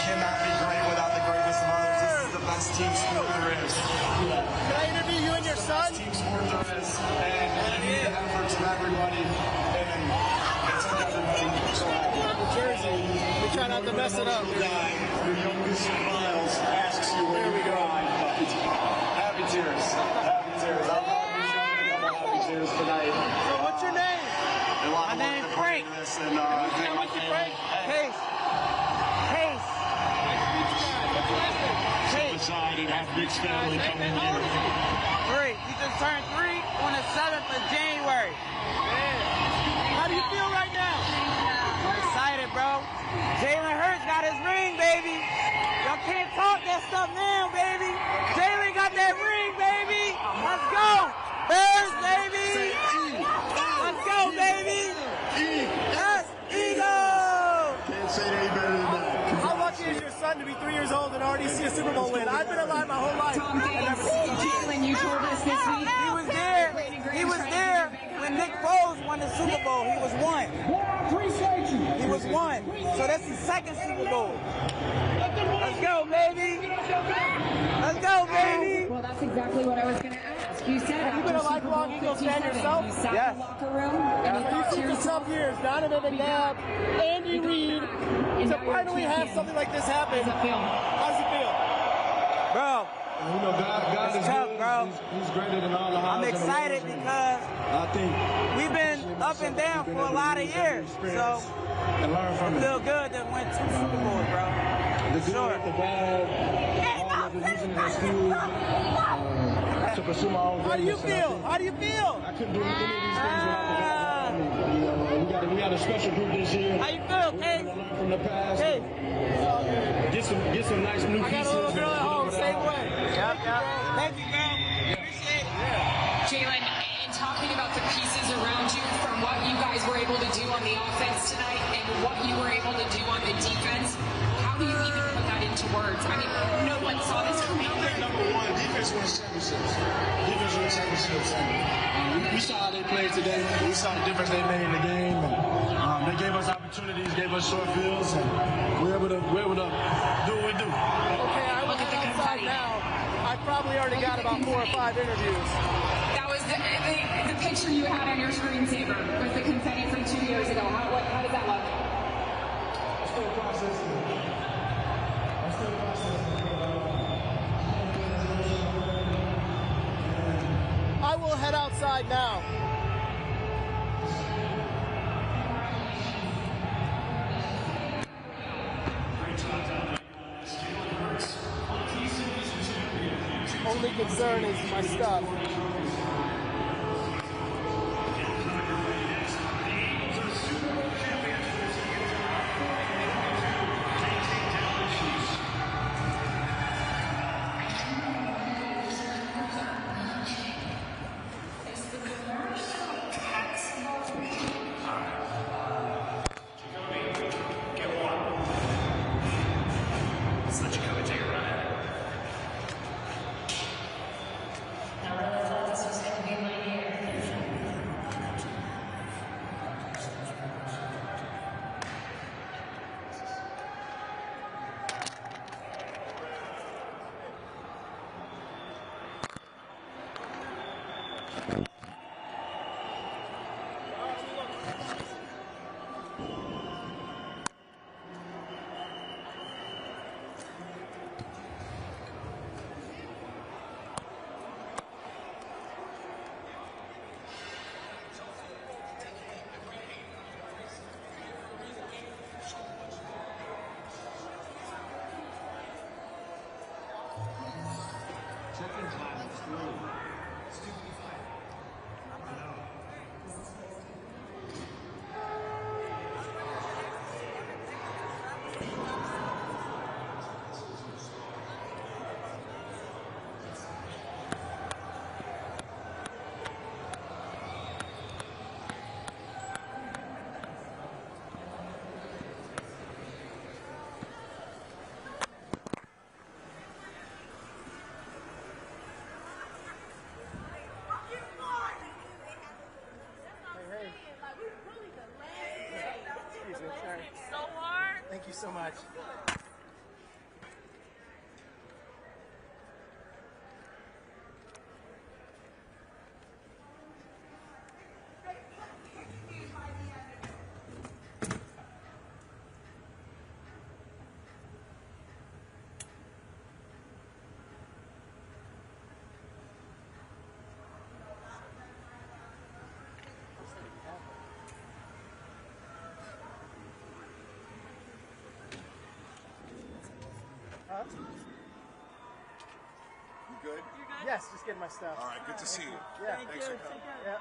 cannot be great without the greatest of others. This is the best team sport there is. Can I interview you and your son? Team sport there is. And you need the efforts of everybody. And it's like everybody so happy. The jersey. We try not to mess it up. Your youngest Miles asks you where we go. Happy tears. Happy tears. I'm happy tears tonight. So what's your name? My name's Frank. What's your Frank? Case. Case. What's your last name? Step aside and have Nick's family come in here. 3. He just turned 3 on the 7th of January. Man. How do you feel right now? I'm excited, bro. Jalen Hurts got his ring, baby. Y'all can't talk that stuff now, baby. Jalen got that ring, baby. Let's go. Bears, baby. Let's go, baby. Yes, Eagles. Can't say it any better than that. How lucky is your son to be 3 years old and already see a Super Bowl win? I've been alive my whole life. Jalen, you told us this week. He was there. He was there when Nick Foles won the Super Bowl. He was 1. He was 1. So that's his second Super Bowl. Let's go, baby. Let's go, baby. Well, that's exactly what I was going to ask. You said Have you been a lifelong Eagles fan yourself? You sat Yes. in the locker room and you thought to For yourself, some years, Donovan McNabb, Andy Reid, to finally have something like this happen. How does it feel? Bro, You know, God it's is tough, good. bro. He's greater than all the highs. I'm excited because I think we've been up and down for a lot of years. So and learn from it it. feel good to win 2 Super Bowls, bro. The good, Sure. the bad, all of it, using it as tools to pursue my own How do you greatness. And I feel? think How do you feel? I couldn't do any of these things without the guys around me. You know, we got a special group this year. How you feel, We're Case? gonna learn from the past. Hey. Get some nice new I pieces. got a little girl at and home, get over same that. way. Yep. Thank you, man. Appreciate it. Jalen, in talking about the pieces around you, from what you guys were able to do on the offense tonight and what you were able to do on the defense, how do you even put that into words? I mean, no one saw this coming. I think number one, defense wins championships. Defense wins championships. And we saw how they played today. We saw the difference they made in the game. And, they gave us opportunities, gave us short fields, and we're able to do what we do. Okay, I look at the inside now. I probably already got about 4 or 5 interviews. That was the picture you had on your screensaver with the confetti from 2 years ago. How did that look? I'm still processing. I will head outside now. Only concern is my stuff. Thank you so much. Huh? You good? Yes, just getting my stuff. All right, good to see you. Yeah. Thanks for coming. Yeah.